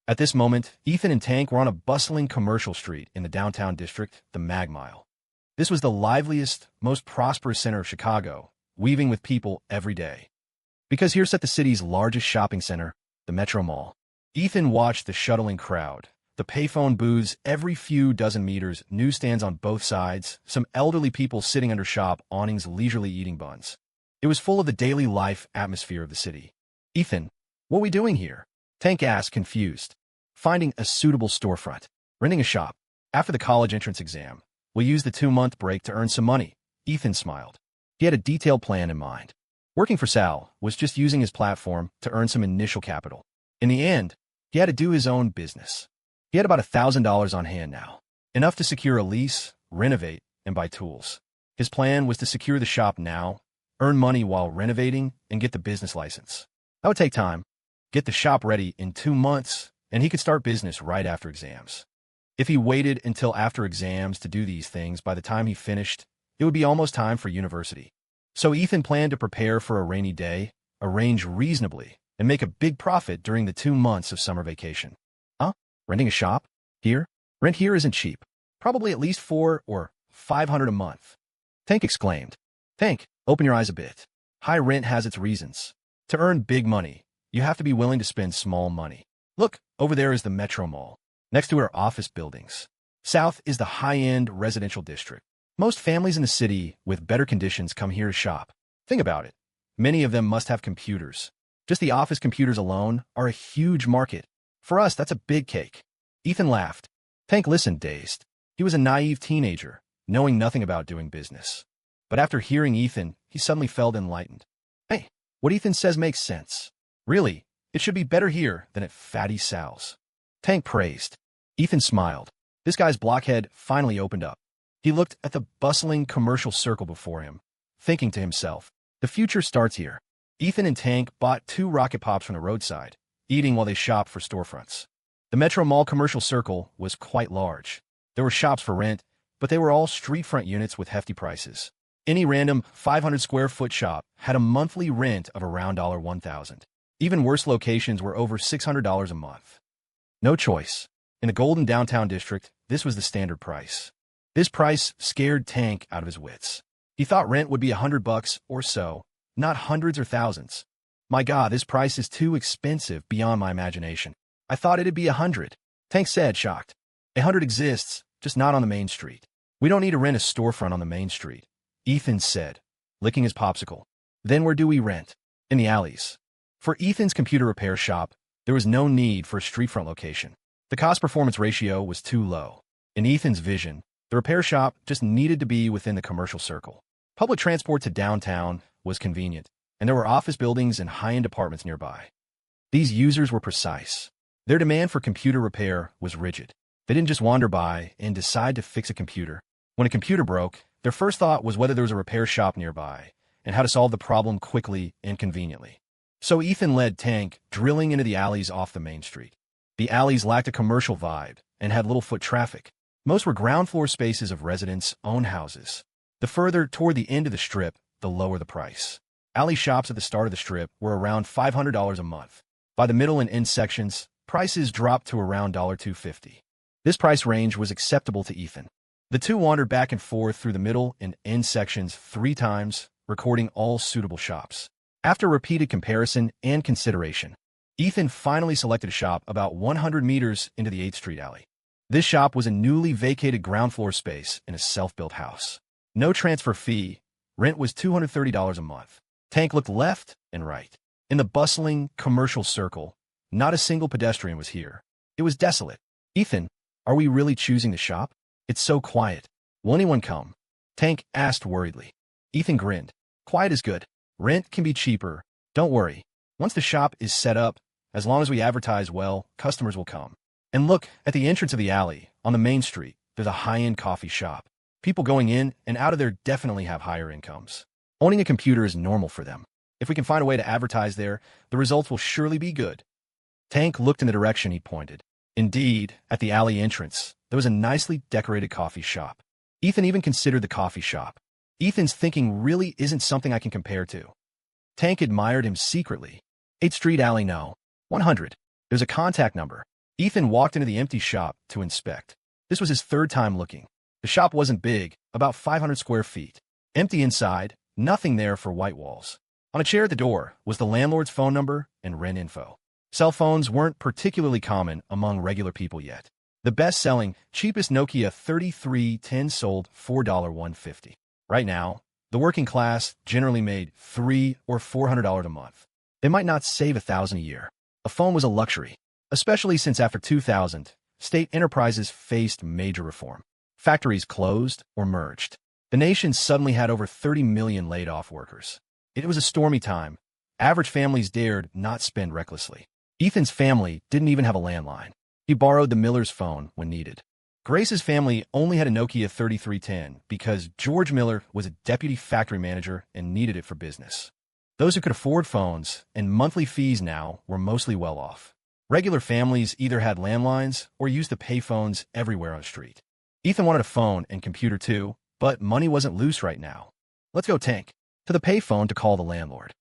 At this moment, Ethan and Tank were on a bustling commercial street in the downtown district, the Mag Mile. This was the liveliest, most prosperous center of Chicago, weaving with people every day. Because here sat the city's largest shopping center, the Metro Mall. Ethan watched the shuttling crowd, the payphone booths every few dozen meters, newsstands on both sides, some elderly people sitting under shop awnings leisurely eating buns. It was full of the daily life atmosphere of the city. Ethan, what are we doing here? Tank asked, confused. Finding a suitable storefront. Renting a shop. After the college entrance exam, we'll use the 2-month break to earn some money. Ethan smiled. He had a detailed plan in mind. Working for Sal was just using his platform to earn some initial capital. In the end, he had to do his own business. He had about $1,000 on hand now, enough to secure a lease, renovate, and buy tools. His plan was to secure the shop now, earn money while renovating, and get the business license. That would take time. Get the shop ready in 2 months, and he could start business right after exams. If he waited until after exams to do these things, by the time he finished, it would be almost time for university. So Ethan planned to prepare for a rainy day, arrange reasonably, and make a big profit during the 2 months of summer vacation. Renting a shop? Here? Rent here isn't cheap. Probably at least $400 or $500 a month. Tank exclaimed. Tank, open your eyes a bit. High rent has its reasons. To earn big money, you have to be willing to spend small money. Look, over there is the Metro Mall. Next to it are office buildings. South is the high-end residential district. Most families in the city with better conditions come here to shop. Think about it. Many of them must have computers. Just the office computers alone are a huge market. For us, that's a big cake. Ethan laughed. Tank listened, dazed. He was a naive teenager, knowing nothing about doing business. But after hearing Ethan, he suddenly felt enlightened. Hey, what Ethan says makes sense. Really, it should be better here than at Fatty Sal's. Tank praised. Ethan smiled. This guy's blockhead finally opened up. He looked at the bustling commercial circle before him, thinking to himself, the future starts here. Ethan and Tank bought 2 rocket pops from the roadside, eating while they shopped for storefronts. The Metro Mall commercial circle was quite large. There were shops for rent, but they were all street-front units with hefty prices. Any random 500-square-foot shop had a monthly rent of around $1,000. Even worse locations were over $600 a month. No choice. In the golden downtown district, this was the standard price. This price scared Tank out of his wits. He thought rent would be $100 or so, not hundreds or thousands. My God, this price is too expensive beyond my imagination. I thought it'd be 100. Tank said, shocked. 100 exists, just not on the main street. We don't need to rent a storefront on the main street, Ethan said, licking his popsicle. Then where do we rent? In the alleys. For Ethan's computer repair shop, there was no need for a streetfront location. The cost-performance ratio was too low. In Ethan's vision, the repair shop just needed to be within the commercial circle. Public transport to downtown was convenient, and there were office buildings and high-end apartments nearby. These users were precise. Their demand for computer repair was rigid. They didn't just wander by and decide to fix a computer. When a computer broke, their first thought was whether there was a repair shop nearby and how to solve the problem quickly and conveniently. So Ethan led Tank drilling into the alleys off the main street. The alleys lacked a commercial vibe and had little foot traffic. Most were ground-floor spaces of residents' own houses. The further toward the end of the strip, the lower the price. Alley shops at the start of the strip were around $500 a month. By the middle and end sections, prices dropped to around $250. This price range was acceptable to Ethan. The two wandered back and forth through the middle and end sections 3 times, recording all suitable shops. After repeated comparison and consideration, Ethan finally selected a shop about 100 meters into the 8th Street alley. This shop was a newly vacated ground floor space in a self-built house. No transfer fee, rent was $230 a month. Tank looked left and right. In the bustling commercial circle, not a single pedestrian was here. It was desolate. Ethan, are we really choosing the shop? It's so quiet. Will anyone come? Tank asked worriedly. Ethan grinned. Quiet is good. Rent can be cheaper. Don't worry. Once the shop is set up, as long as we advertise well, customers will come. And look, at the entrance of the alley, on the main street, there's a high-end coffee shop. People going in and out of there definitely have higher incomes. Owning a computer is normal for them. If we can find a way to advertise there, the results will surely be good. Tank looked in the direction he pointed. Indeed, at the alley entrance, there was a nicely decorated coffee shop. Ethan even considered the coffee shop. Ethan's thinking really isn't something I can compare to. Tank admired him secretly. 8th Street alley, no. 100. There's a contact number. Ethan walked into the empty shop to inspect. This was his 3rd time looking. The shop wasn't big, about 500 square feet. Empty inside, nothing there for white walls. On a chair at the door was the landlord's phone number and rent info. Cell phones weren't particularly common among regular people yet. The best-selling, cheapest Nokia 3310 sold $4.150. Right now, the working class generally made $300 or $400 a month. They might not save $1,000 a year. A phone was a luxury, especially since after 2000, state enterprises faced major reform. Factories closed or merged. The nation suddenly had over 30 million laid-off workers. It was a stormy time. Average families dared not spend recklessly. Ethan's family didn't even have a landline. He borrowed the Miller's phone when needed. Grace's family only had a Nokia 3310 because George Miller was a deputy factory manager and needed it for business. Those who could afford phones and monthly fees now were mostly well off. Regular families either had landlines or used the payphones everywhere on the street. Ethan wanted a phone and computer too, but money wasn't loose right now. Let's go, Tank. To the payphone to call the landlord.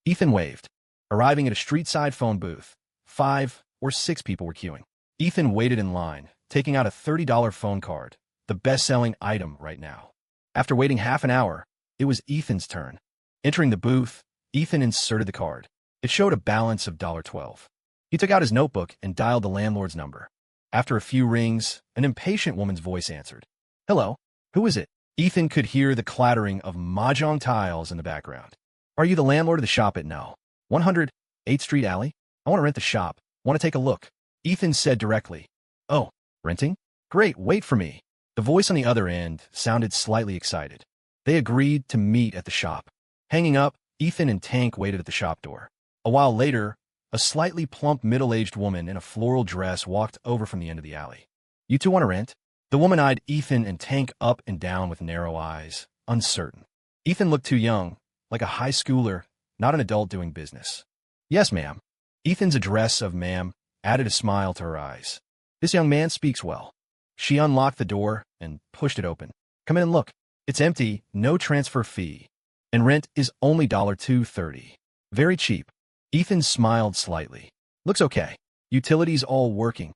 Ethan waved. Arriving at a street-side phone booth, 5 or 6 people were queuing. Ethan waited in line, taking out a $30 phone card, the best-selling item right now. After waiting half an hour, it was Ethan's turn. Entering the booth, Ethan inserted the card. It showed a balance of $12. He took out his notebook and dialed the landlord's number. After a few rings, an impatient woman's voice answered. Hello, who is it? Ethan could hear the clattering of mahjong tiles in the background. Are you the landlord of the shop at No. 100 8th Street alley? I want to rent the shop. Want to take a look? Ethan said directly. Oh, renting? Great, wait for me. The voice on the other end sounded slightly excited. They agreed to meet at the shop. Hanging up, Ethan and Tank waited at the shop door. A while later, a slightly plump middle-aged woman in a floral dress walked over from the end of the alley. You two want to rent? The woman eyed Ethan and Tank up and down with narrow eyes, uncertain. Ethan looked too young, like a high schooler, not an adult doing business. Yes, ma'am. Ethan's address of ma'am added a smile to her eyes. This young man speaks well. She unlocked the door and pushed it open. Come in and look. It's empty, no transfer fee. And rent is only $230. Very cheap. Ethan smiled slightly. Looks okay. Utilities all working.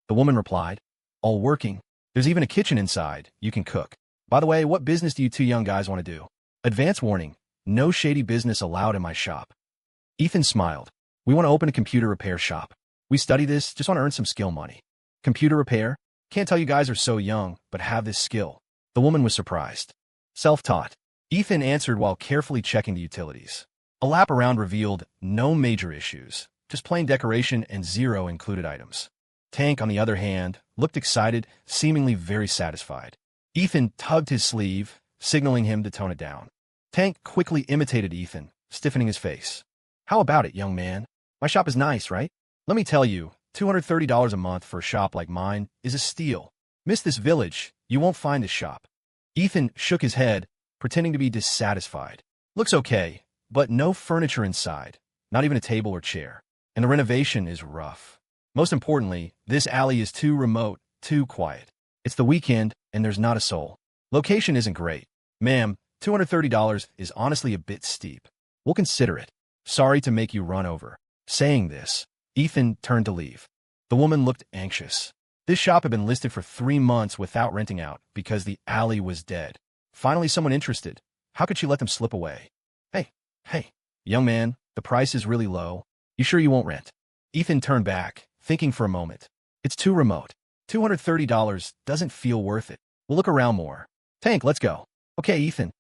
The woman replied. All working. There's even a kitchen inside. You can cook. By the way, what business do you two young guys want to do? Advance warning. No shady business allowed in my shop. Ethan smiled. We want to open a computer repair shop. We study this, just want to earn some skill money. Computer repair? Can't tell you guys are so young, but have this skill. The woman was surprised. Self-taught. Ethan answered while carefully checking the utilities. A lap around revealed no major issues, just plain decoration and 0 included items. Tank, on the other hand, looked excited, seemingly very satisfied. Ethan tugged his sleeve, signaling him to tone it down. Tank quickly imitated Ethan, stiffening his face. How about it, young man? My shop is nice, right? Let me tell you, $230 a month for a shop like mine is a steal. Miss this village, you won't find this shop. Ethan shook his head, pretending to be dissatisfied. Looks okay, but no furniture inside, not even a table or chair. And the renovation is rough. Most importantly, this alley is too remote, too quiet. It's the weekend, and there's not a soul. Location isn't great. Ma'am, $230 is honestly a bit steep. We'll consider it. Sorry to make you run over. Saying this, Ethan turned to leave. The woman looked anxious. This shop had been listed for 3 months without renting out because the alley was dead. Finally, someone interested. How could she let them slip away? Hey, young man, the price is really low. You sure you won't rent? Ethan turned back, thinking for a moment. It's too remote. $230 doesn't feel worth it. We'll look around more. Tank, let's go. Okay, Ethan.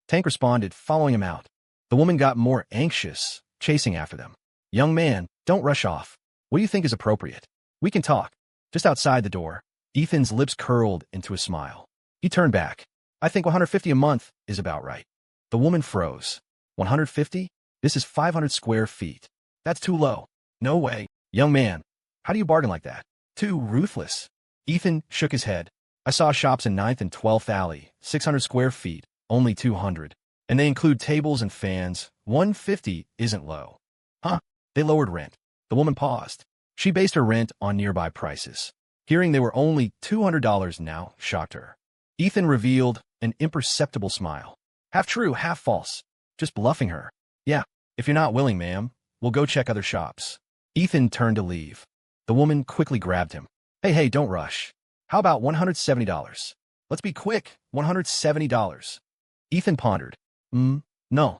Tank responded, following him out. The woman got more anxious, chasing after them. Young man, don't rush off. What do you think is appropriate? We can talk. Just outside the door, Ethan's lips curled into a smile. He turned back. I think $150 a month is about right. The woman froze. $150? This is 500 square feet. That's too low. No way. Young man, how do you bargain like that? Too ruthless. Ethan shook his head. I saw shops in 9th and 12th Alley, 600 square feet, only 200. And they include tables and fans. 150 isn't low. Huh? They lowered rent. The woman paused. She based her rent on nearby prices. Hearing they were only $200 now shocked her. Ethan revealed an imperceptible smile. Half true, half false. Just bluffing her. Yeah, if you're not willing, ma'am, we'll go check other shops. Ethan turned to leave. The woman quickly grabbed him. Hey, don't rush. How about $170? Let's be quick. $170. Ethan pondered. No.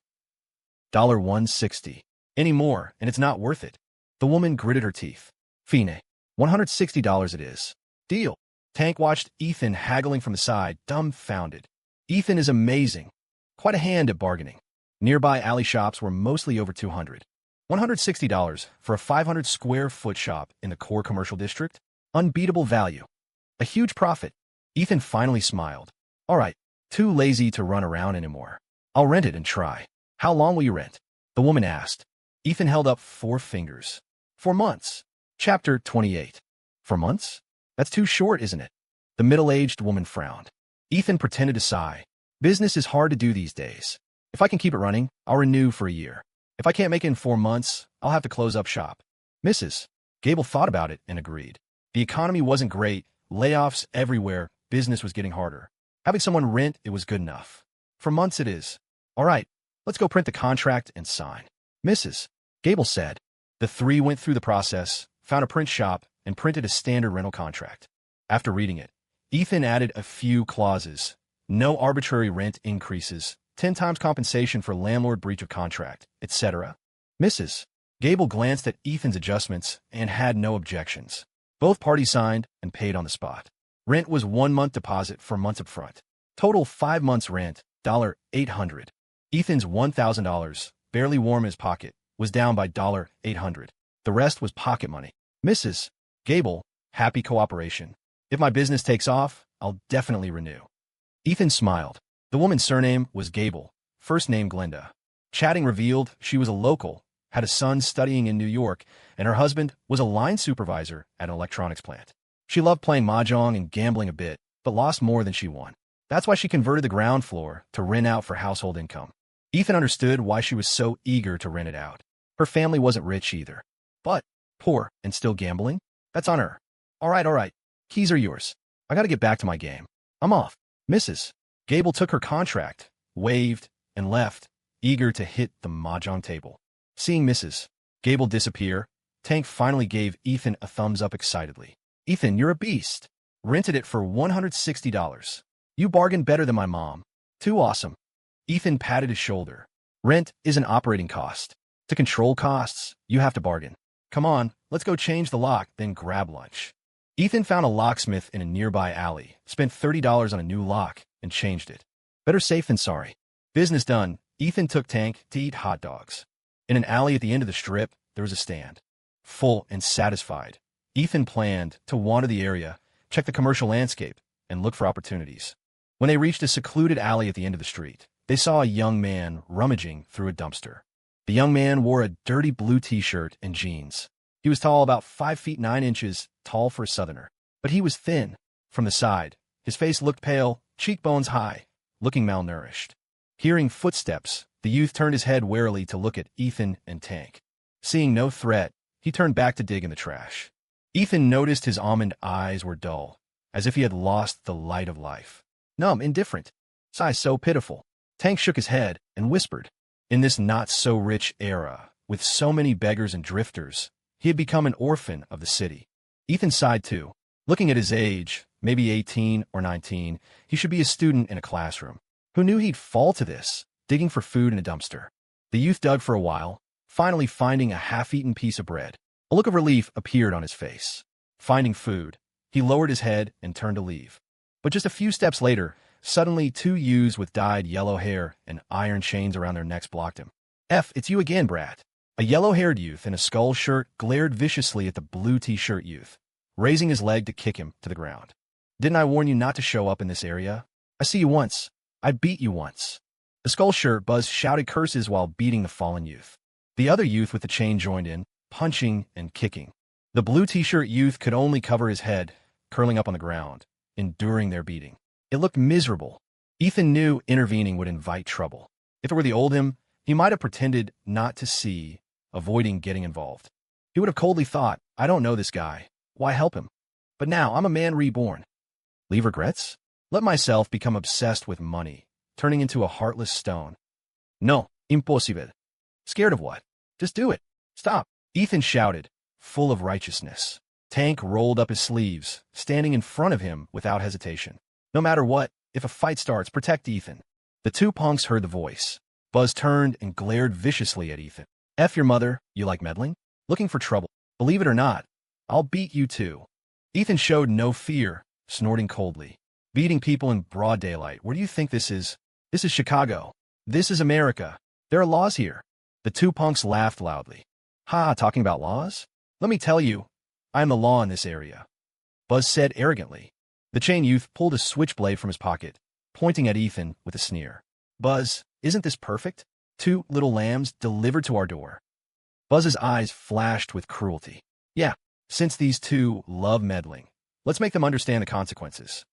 $160. Any more, and it's not worth it. The woman gritted her teeth. Fine. $160 it is. Deal. Tank watched Ethan haggling from the side, dumbfounded. Ethan is amazing. Quite a hand at bargaining. Nearby alley shops were mostly over 200. $160 for a 500 square foot shop in the core commercial district? Unbeatable value. A huge profit. Ethan finally smiled. All right, too lazy to run around anymore. I'll rent it and try. How long will you rent? The woman asked. Ethan held up 4 fingers. 4 months. Chapter 28. 4 months? That's too short, isn't it? The middle-aged woman frowned. Ethan pretended to sigh. Business is hard to do these days. If I can keep it running, I'll renew for a year. If I can't make it in 4 months, I'll have to close up shop. Mrs. Gable thought about it and agreed. The economy wasn't great, layoffs everywhere, business was getting harder. Having someone rent it was good enough. For months it is. All right, let's go print the contract and sign. Mrs. Gable said. The 3 went through the process, found a print shop, and printed a standard rental contract. After reading it, Ethan added a few clauses. No arbitrary rent increases, 10 times compensation for landlord breach of contract, etc. Mrs. Gable glanced at Ethan's adjustments and had no objections. Both parties signed and paid on the spot. Rent was 1 month deposit for months up front. Total 5 months rent, $800. Ethan's $1,000, barely warm in his pocket, was down by $800. The rest was pocket money. Mrs. Gable, happy cooperation. If my business takes off, I'll definitely renew. Ethan smiled. The woman's surname was Gable, first name Glenda. Chatting revealed she was a local, had a son studying in New York, and her husband was a line supervisor at an electronics plant. She loved playing mahjong and gambling a bit, but lost more than she won. That's why she converted the ground floor to rent out for household income. Ethan understood why she was so eager to rent it out. Her family wasn't rich either. But, poor and still gambling? That's on her. All right. Keys are yours. I gotta get back to my game. I'm off. Mrs. Gable took her contract, waved, and left, eager to hit the mahjong table. Seeing Mrs. Gable disappear, Tank finally gave Ethan a thumbs up excitedly. Ethan, you're a beast. Rented it for $160. You bargained better than my mom. Too awesome. Ethan patted his shoulder. Rent is an operating cost. To control costs, you have to bargain. Come on, let's go change the lock, then grab lunch. Ethan found a locksmith in a nearby alley, spent $30 on a new lock, and changed it. Better safe than sorry. Business done, Ethan took Tank to eat hot dogs. In an alley at the end of the strip, there was a stand. Full and satisfied, Ethan planned to wander the area, check the commercial landscape, and look for opportunities. When they reached a secluded alley at the end of the street, they saw a young man rummaging through a dumpster. The young man wore a dirty blue t-shirt and jeans. He was tall, about 5 feet 9 inches, tall for a southerner. But he was thin. From the side, his face looked pale, cheekbones high, looking malnourished. Hearing footsteps, the youth turned his head warily to look at Ethan and Tank. Seeing no threat, he turned back to dig in the trash. Ethan noticed his almond eyes were dull, as if he had lost the light of life. Numb, indifferent. Sigh so pitiful. Tank shook his head and whispered. In this not-so-rich era, with so many beggars and drifters, he had become an orphan of the city. Ethan sighed too. Looking at his age, maybe 18 or 19, he should be a student in a classroom. Who knew he'd fall to this, digging for food in a dumpster? The youth dug for a while, finally finding a half-eaten piece of bread. A look of relief appeared on his face. Finding food, he lowered his head and turned to leave. But just a few steps later, suddenly 2 youths with dyed yellow hair and iron chains around their necks blocked him. It's you again, brat. A yellow-haired youth in a skull shirt glared viciously at the blue t-shirt youth, raising his leg to kick him to the ground. Didn't I warn you not to show up in this area? I see you once. I beat you once. The skull shirt Buzz shouted curses while beating the fallen youth. The other youth with the chain joined in, punching and kicking. The blue t-shirt youth could only cover his head, curling up on the ground, enduring their beating. It looked miserable. Ethan knew intervening would invite trouble. If it were the old him, he might have pretended not to see, avoiding getting involved. He would have coldly thought, I don't know this guy. Why help him? But now I'm a man reborn. Leave regrets? Let myself become obsessed with money, turning into a heartless stone. No, impossible. Scared of what? Just do it. Stop. Ethan shouted, full of righteousness. Tank rolled up his sleeves, standing in front of him without hesitation. No matter what, if a fight starts, protect Ethan. The 2 punks heard the voice. Buzz turned and glared viciously at Ethan. F your mother, you like meddling? Looking for trouble. Believe it or not, I'll beat you too. Ethan showed no fear, snorting coldly. Beating people in broad daylight. Where do you think this is? This is Chicago. This is America. There are laws here. The 2 punks laughed loudly. Ha, talking about laws? Let me tell you, I am the law in this area. Buzz said arrogantly. The chain youth pulled a switchblade from his pocket, pointing at Ethan with a sneer. Buzz, isn't this perfect? 2 little lambs delivered to our door. Buzz's eyes flashed with cruelty. Yeah, since these 2 love meddling, let's make them understand the consequences.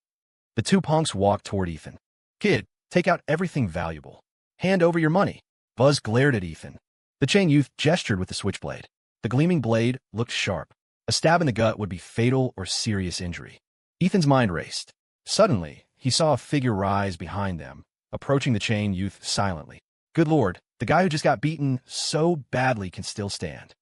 The 2 punks walked toward Ethan. Kid, take out everything valuable. Hand over your money. Buzz glared at Ethan. The chain youth gestured with the switchblade. The gleaming blade looked sharp. A stab in the gut would be fatal or serious injury. Ethan's mind raced. Suddenly, he saw a figure rise behind them, approaching the chain youth silently. Good Lord, the guy who just got beaten so badly can still stand.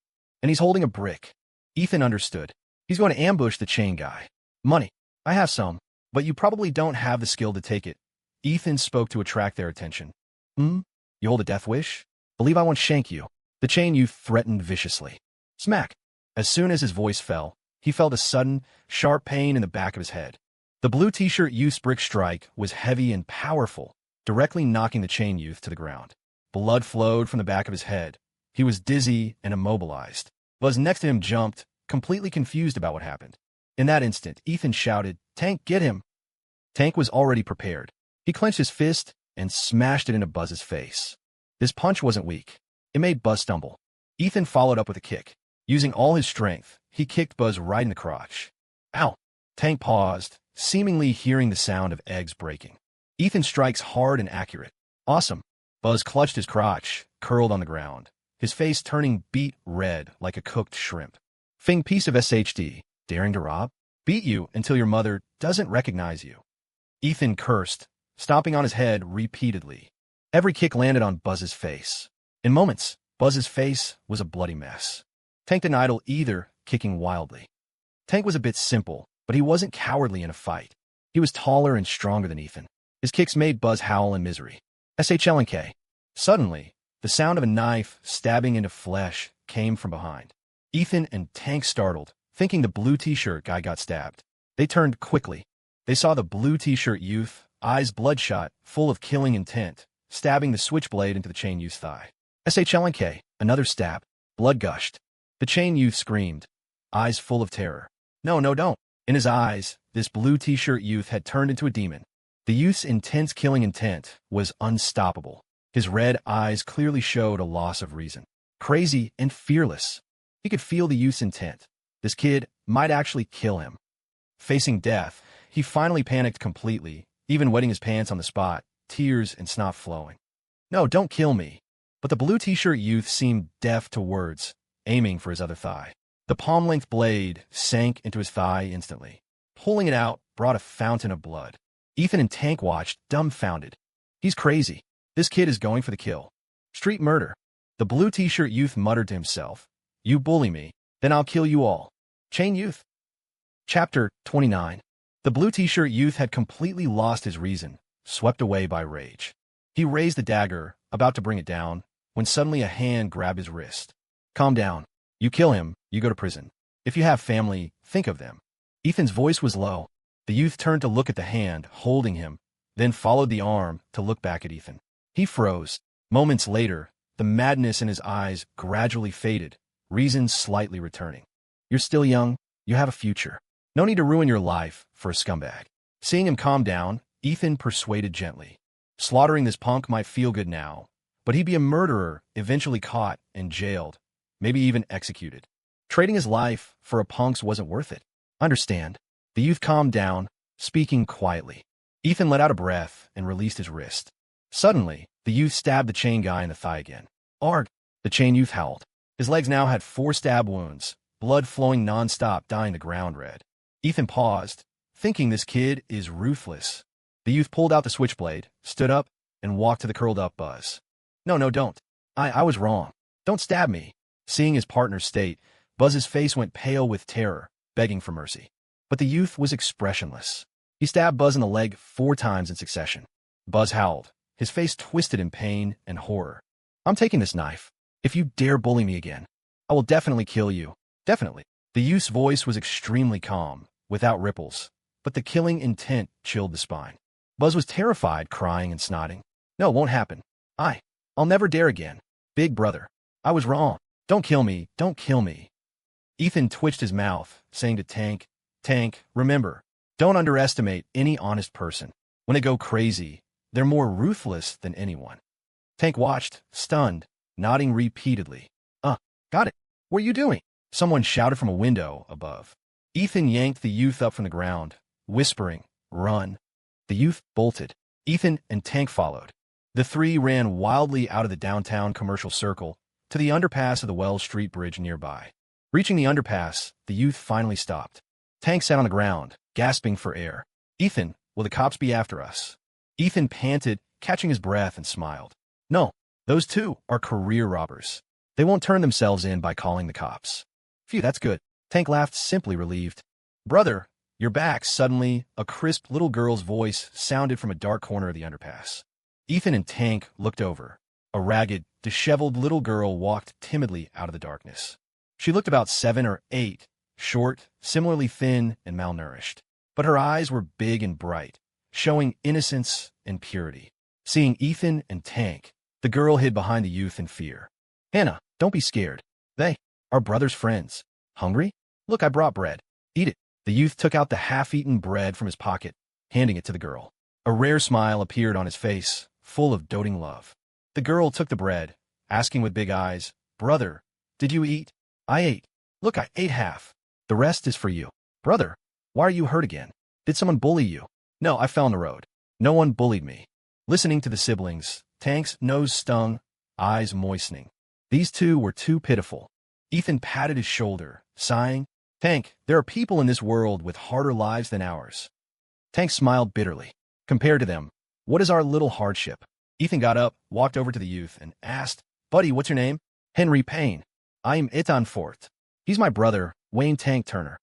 And he's holding a brick. Ethan understood. He's going to ambush the chain guy. Money. I have some, but you probably don't have the skill to take it. Ethan spoke to attract their attention. You hold a death wish? Believe I won't shank you. The chain youth threatened viciously. Smack. As soon as his voice fell, he felt a sudden, sharp pain in the back of his head. The blue t-shirt youth's brick strike was heavy and powerful, directly knocking the chain youth to the ground. Blood flowed from the back of his head. He was dizzy and immobilized. Buzz next to him jumped, completely confused about what happened. In that instant, Ethan shouted, Tank, get him! Tank was already prepared. He clenched his fist and smashed it into Buzz's face. This punch wasn't weak. It made Buzz stumble. Ethan followed up with a kick. Using all his strength, he kicked Buzz right in the crotch. Ow! Tank paused, seemingly hearing the sound of eggs breaking. Ethan strikes hard and accurate. Awesome. Buzz clutched his crotch, curled on the ground, his face turning beet red like a cooked shrimp. Fing piece of SHD, daring to rob? Beat you until your mother doesn't recognize you. Ethan cursed, stomping on his head repeatedly. Every kick landed on Buzz's face. In moments, Buzz's face was a bloody mess. Tank didn't idle either, kicking wildly. Tank was a bit simple, but he wasn't cowardly in a fight. He was taller and stronger than Ethan. His kicks made Buzz howl in misery. SHLNK. Suddenly, The sound of a knife stabbing into flesh came from behind. Ethan and Tank startled, thinking the blue t-shirt guy got stabbed. They turned quickly. They saw the blue t-shirt youth, eyes bloodshot, full of killing intent, stabbing the switchblade into the chain youth's thigh. SHLNK, another stab. Blood gushed. The chain youth screamed, eyes full of terror. No, no, don't. In his eyes, this blue t-shirt youth had turned into a demon. The youth's intense killing intent was unstoppable. His red eyes clearly showed a loss of reason. Crazy and fearless. He could feel the youth's intent. This kid might actually kill him. Facing death, he finally panicked completely, even wetting his pants on the spot, tears and snot flowing. No, don't kill me. But the blue t-shirt youth seemed deaf to words, aiming for his other thigh. The palm-length blade sank into his thigh instantly. Pulling it out brought a fountain of blood. Ethan and Tank watched, dumbfounded. He's crazy. This kid is going for the kill. Street murder. The blue t-shirt youth muttered to himself. You bully me, then I'll kill you all. Chain youth. Chapter 29. The blue t-shirt youth had completely lost his reason, swept away by rage. He raised the dagger, about to bring it down, when suddenly a hand grabbed his wrist. Calm down. You kill him, you go to prison. If you have family, think of them. Ethan's voice was low. The youth turned to look at the hand holding him, then followed the arm to look back at Ethan. He froze. Moments later, the madness in his eyes gradually faded, reason slightly returning. You're still young. You have a future. No need to ruin your life for a scumbag. Seeing him calm down, Ethan persuaded gently. Slaughtering this punk might feel good now, but he'd be a murderer, eventually caught and jailed, maybe even executed. Trading his life for a punk's wasn't worth it. Understand. The youth calmed down, speaking quietly. Ethan let out a breath and released his wrist. Suddenly, the youth stabbed the chain guy in the thigh again. Arg! The chain youth howled. His legs now had 4 stab wounds, blood flowing non-stop, dyeing the ground red. Ethan paused, thinking this kid is ruthless. The youth pulled out the switchblade, stood up, and walked to the curled-up Buzz. No, no, don't. I was wrong. Don't stab me. Seeing his partner's state, Buzz's face went pale with terror, begging for mercy. But the youth was expressionless. He stabbed Buzz in the leg 4 times in succession. Buzz howled, his face twisted in pain and horror. I'm taking this knife. If you dare bully me again, I will definitely kill you. Definitely. The youth's voice was extremely calm, without ripples, but the killing intent chilled the spine. Buzz was terrified, crying and snotting. No, it won't happen. I'll never dare again. Big brother. I was wrong. Don't kill me. Don't kill me. Ethan twitched his mouth, saying to Tank, Tank, remember, don't underestimate any honest person. When they go crazy, they're more ruthless than anyone. Tank watched, stunned, nodding repeatedly. Got it. What are you doing? Someone shouted from a window above. Ethan yanked the youth up from the ground, whispering, Run. The youth bolted. Ethan and Tank followed. The 3 ran wildly out of the downtown commercial circle to the underpass of the Wells Street Bridge nearby. Reaching the underpass, the youth finally stopped. Tank sat on the ground, gasping for air. Ethan, will the cops be after us? Ethan panted, catching his breath, and smiled. No, those 2 are career robbers. They won't turn themselves in by calling the cops. Phew, that's good. Tank laughed, simply relieved. Brother, you're back. Suddenly, a crisp little girl's voice sounded from a dark corner of the underpass. Ethan and Tank looked over. A ragged, disheveled little girl walked timidly out of the darkness. She looked about 7 or 8, short, similarly thin and malnourished. But her eyes were big and bright, showing innocence and purity. Seeing Ethan and Tank, the girl hid behind the youth in fear. Hannah, don't be scared. They are brother's friends. Hungry? Look, I brought bread. Eat it. The youth took out the half-eaten bread from his pocket, handing it to the girl. A rare smile appeared on his face, full of doting love. The girl took the bread, asking with big eyes, Brother, did you eat? I ate. Look, I ate half. The rest is for you. Brother, why are you hurt again? Did someone bully you? No, I fell in the road. No one bullied me. Listening to the siblings, Tank's nose stung, eyes moistening. These 2 were too pitiful. Ethan patted his shoulder, sighing. Tank, there are people in this world with harder lives than ours. Tank smiled bitterly. Compared to them, what is our little hardship? Ethan got up, walked over to the youth, and asked, Buddy, what's your name? Henry Payne. I am Ethan Fort. He's my brother, Wayne Tank Turner.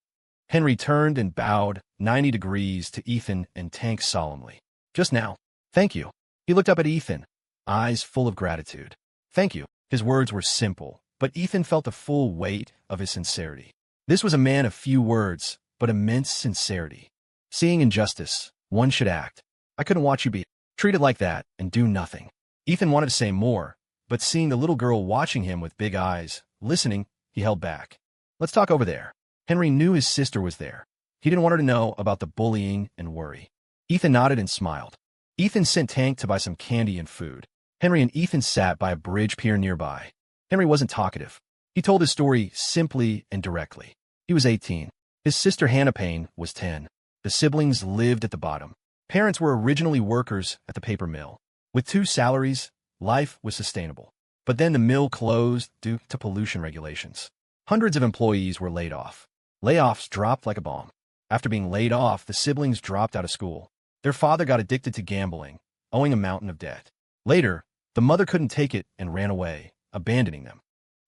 Henry turned and bowed 90 degrees to Ethan and Tank solemnly. Just now. Thank you. He looked up at Ethan, eyes full of gratitude. Thank you. His words were simple, but Ethan felt the full weight of his sincerity. This was a man of few words, but immense sincerity. Seeing injustice, one should act. I couldn't watch you be treated like that and do nothing. Ethan wanted to say more, but seeing the little girl watching him with big eyes, listening, he held back. Let's talk over there. Henry knew his sister was there. He didn't want her to know about the bullying and worry. Ethan nodded and smiled. Ethan sent Tank to buy some candy and food. Henry and Ethan sat by a bridge pier nearby. Henry wasn't talkative. He told his story simply and directly. He was 18. His sister Hannah Payne was 10. The siblings lived at the bottom. Parents were originally workers at the paper mill. With 2 salaries, life was sustainable. But then the mill closed due to pollution regulations. Hundreds of employees were laid off. Layoffs dropped like a bomb. After being laid off, the siblings dropped out of school. Their father got addicted to gambling, owing a mountain of debt. Later, the mother couldn't take it and ran away, abandoning them.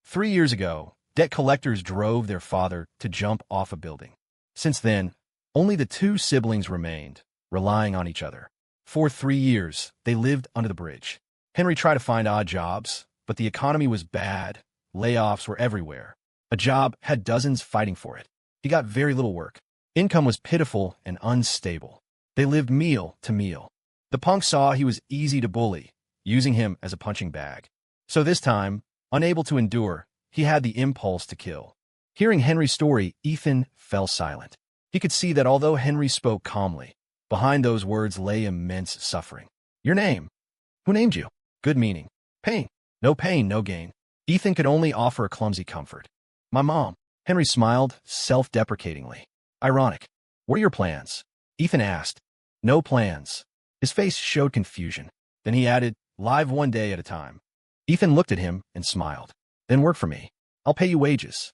3 years ago, debt collectors drove their father to jump off a building. Since then, only the 2 siblings remained, relying on each other. For 3 years, they lived under the bridge. Henry tried to find odd jobs, but the economy was bad. Layoffs were everywhere. A job had dozens fighting for it. He got very little work. Income was pitiful and unstable. They lived meal to meal. The punk saw he was easy to bully, using him as a punching bag. So this time, unable to endure, he had the impulse to kill. Hearing Henry's story, Ethan fell silent. He could see that although Henry spoke calmly, behind those words lay immense suffering. Your name? Who named you? Good meaning. Pain, no gain. Ethan could only offer a clumsy comfort. My mom. Henry smiled, self-deprecatingly. Ironic. What are your plans? Ethan asked. No plans. His face showed confusion. Then he added, live one day at a time. Ethan looked at him and smiled. Then work for me. I'll pay you wages.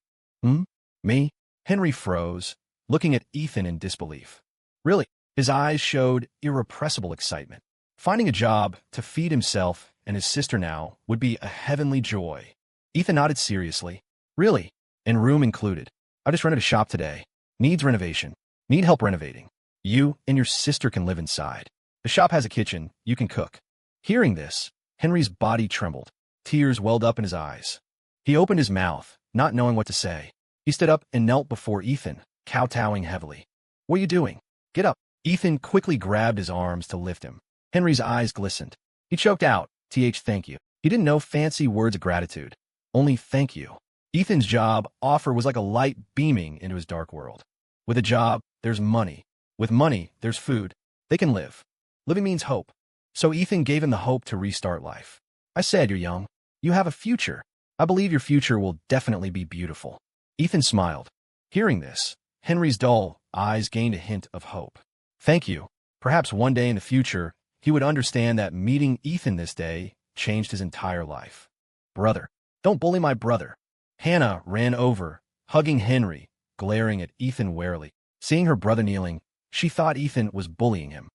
Me? Henry froze, looking at Ethan in disbelief. Really? His eyes showed irrepressible excitement. Finding a job to feed himself and his sister now would be a heavenly joy. Ethan nodded seriously. Really? And room included. I just rented a shop today. Needs renovation. Need help renovating. You and your sister can live inside. The shop has a kitchen. You can cook. Hearing this, Henry's body trembled. Tears welled up in his eyes. He opened his mouth, not knowing what to say. He stood up and knelt before Ethan, kowtowing heavily. What are you doing? Get up. Ethan quickly grabbed his arms to lift him. Henry's eyes glistened. He choked out, thank you. He didn't know fancy words of gratitude. Only thank you. Ethan's job offer was like a light beaming into his dark world. With a job, there's money. With money, there's food. They can live. Living means hope. So Ethan gave him the hope to restart life. I said, you're young. You have a future. I believe your future will definitely be beautiful. Ethan smiled. Hearing this, Henry's dull eyes gained a hint of hope. Thank you. Perhaps one day in the future, he would understand that meeting Ethan this day changed his entire life. Brother. Don't bully my brother. Hannah ran over, hugging Henry, glaring at Ethan warily. Seeing her brother kneeling, she thought Ethan was bullying him.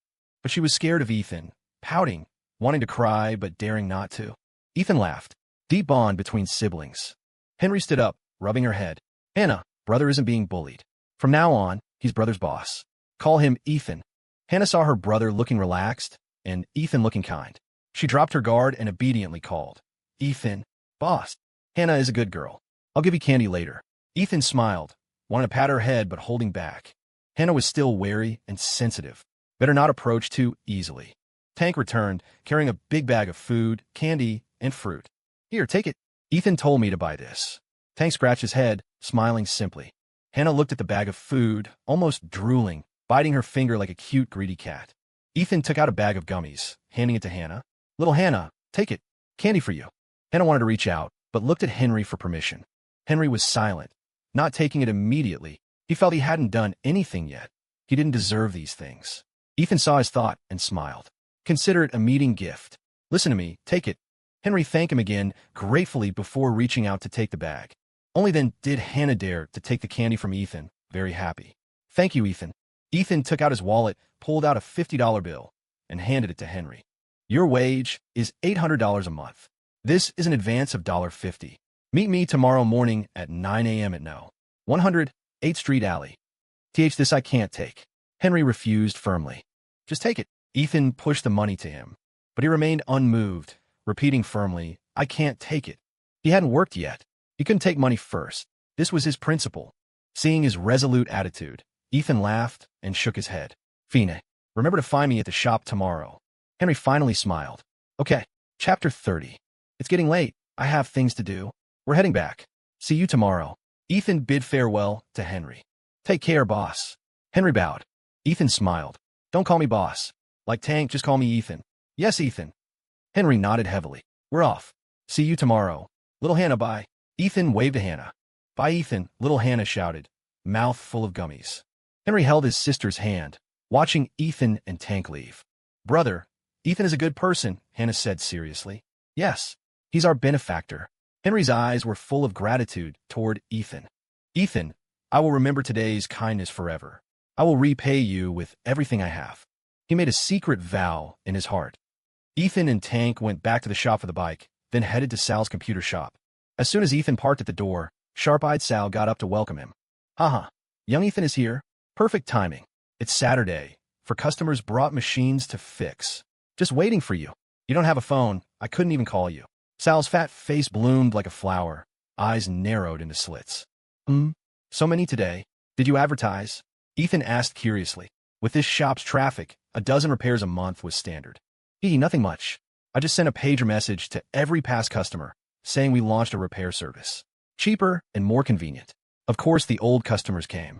But she was scared of Ethan, pouting, wanting to cry but daring not to. Ethan laughed. Deep bond between siblings. Henry stood up, rubbing her head. Hannah, brother isn't being bullied. From now on, he's brother's boss. Call him Ethan. Hannah saw her brother looking relaxed and Ethan looking kind. She dropped her guard and obediently called. Ethan, boss. Hannah is a good girl. I'll give you candy later. Ethan smiled, wanted to pat her head but holding back. Hannah was still wary and sensitive. Better not approach too easily. Tank returned, carrying a big bag of food, candy, and fruit. Here, take it. Ethan told me to buy this. Tank scratched his head, smiling simply. Hannah looked at the bag of food, almost drooling, biting her finger like a cute, greedy cat. Ethan took out a bag of gummies, handing it to Hannah. Little Hannah, take it. Candy for you. Hannah wanted to reach out, but looked at Henry for permission. Henry was silent, not taking it immediately. He felt he hadn't done anything yet. He didn't deserve these things. Ethan saw his thought and smiled. Consider it a meeting gift. Listen to me, take it. Henry thanked him again, gratefully before reaching out to take the bag. Only then did Hannah dare to take the candy from Ethan, very happy. Thank you, Ethan. Ethan took out his wallet, pulled out a $50 bill, and handed it to Henry. Your wage is $800 a month. This is an advance of $50. Meet me tomorrow morning at 9 a.m. at No. 100 8th Street Alley. This I can't take. Henry refused firmly. Just take it. Ethan pushed the money to him, but he remained unmoved, repeating firmly, I can't take it. He hadn't worked yet. He couldn't take money first. This was his principle. Seeing his resolute attitude, Ethan laughed and shook his head. Fine. Remember to find me at the shop tomorrow. Henry finally smiled. Okay. Chapter 30. It's getting late. I have things to do. We're heading back. See you tomorrow. Ethan bid farewell to Henry. Take care, boss. Henry bowed. Ethan smiled. Don't call me boss. Like Tank, just call me Ethan. Yes, Ethan. Henry nodded heavily. We're off. See you tomorrow. Little Hannah, bye. Ethan waved to Hannah. Bye, Ethan, little Hannah shouted, mouth full of gummies. Henry held his sister's hand, watching Ethan and Tank leave. Brother, Ethan is a good person, Hannah said seriously. Yes, he's our benefactor. Henry's eyes were full of gratitude toward Ethan. Ethan, I will remember today's kindness forever. I will repay you with everything I have. He made a secret vow in his heart. Ethan and Tank went back to the shop for the bike, then headed to Sal's computer shop. As soon as Ethan parked at the door, sharp-eyed Sal got up to welcome him. Haha, young Ethan is here. Perfect timing. It's Saturday, for customers brought machines to fix. Just waiting for you. You don't have a phone. I couldn't even call you. Sal's fat face bloomed like a flower, eyes narrowed into slits. So many today. Did you advertise? Ethan asked curiously. With this shop's traffic, a dozen repairs a month was standard. Nothing much. I just sent a pager message to every past customer, saying we launched a repair service. Cheaper and more convenient. Of course, the old customers came.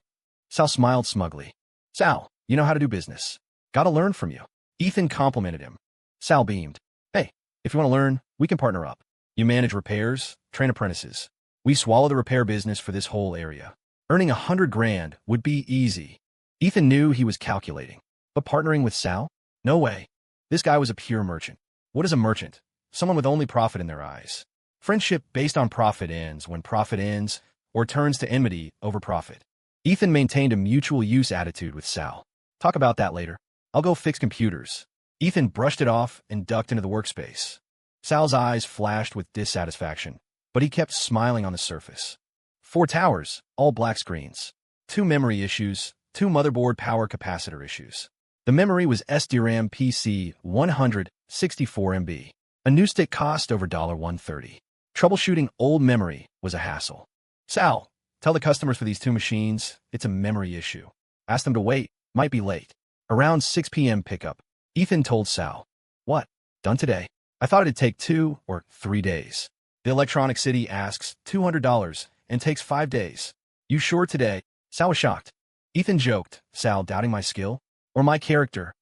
Sal smiled smugly. Sal, you know how to do business. Gotta learn from you. Ethan complimented him. Sal beamed. Hey, if you want to learn, we can partner up. You manage repairs, train apprentices. We swallow the repair business for this whole area. Earning $100,000 would be easy. Ethan knew he was calculating. But partnering with Sal? No way. This guy was a pure merchant. What is a merchant? Someone with only profit in their eyes. Friendship based on profit ends when profit ends, or turns to enmity over profit. Ethan maintained a mutual use attitude with Sal. Talk about that later. I'll go fix computers. Ethan brushed it off and ducked into the workspace. Sal's eyes flashed with dissatisfaction, but he kept smiling on the surface. 4 towers, all black screens. 2 memory issues, 2 motherboard power capacitor issues. The memory was SDRAM PC 164 MB. A new stick cost over $130. Troubleshooting old memory was a hassle. Sal, tell the customers for these 2 machines, it's a memory issue. Ask them to wait, might be late. Around 6 p.m. pickup, Ethan told Sal. What? Done today? I thought it'd take 2 or 3 days. The Electronic City asks $200 and takes 5 days. You sure today? Sal was shocked. Ethan joked, Sal doubting my skill? Or my character?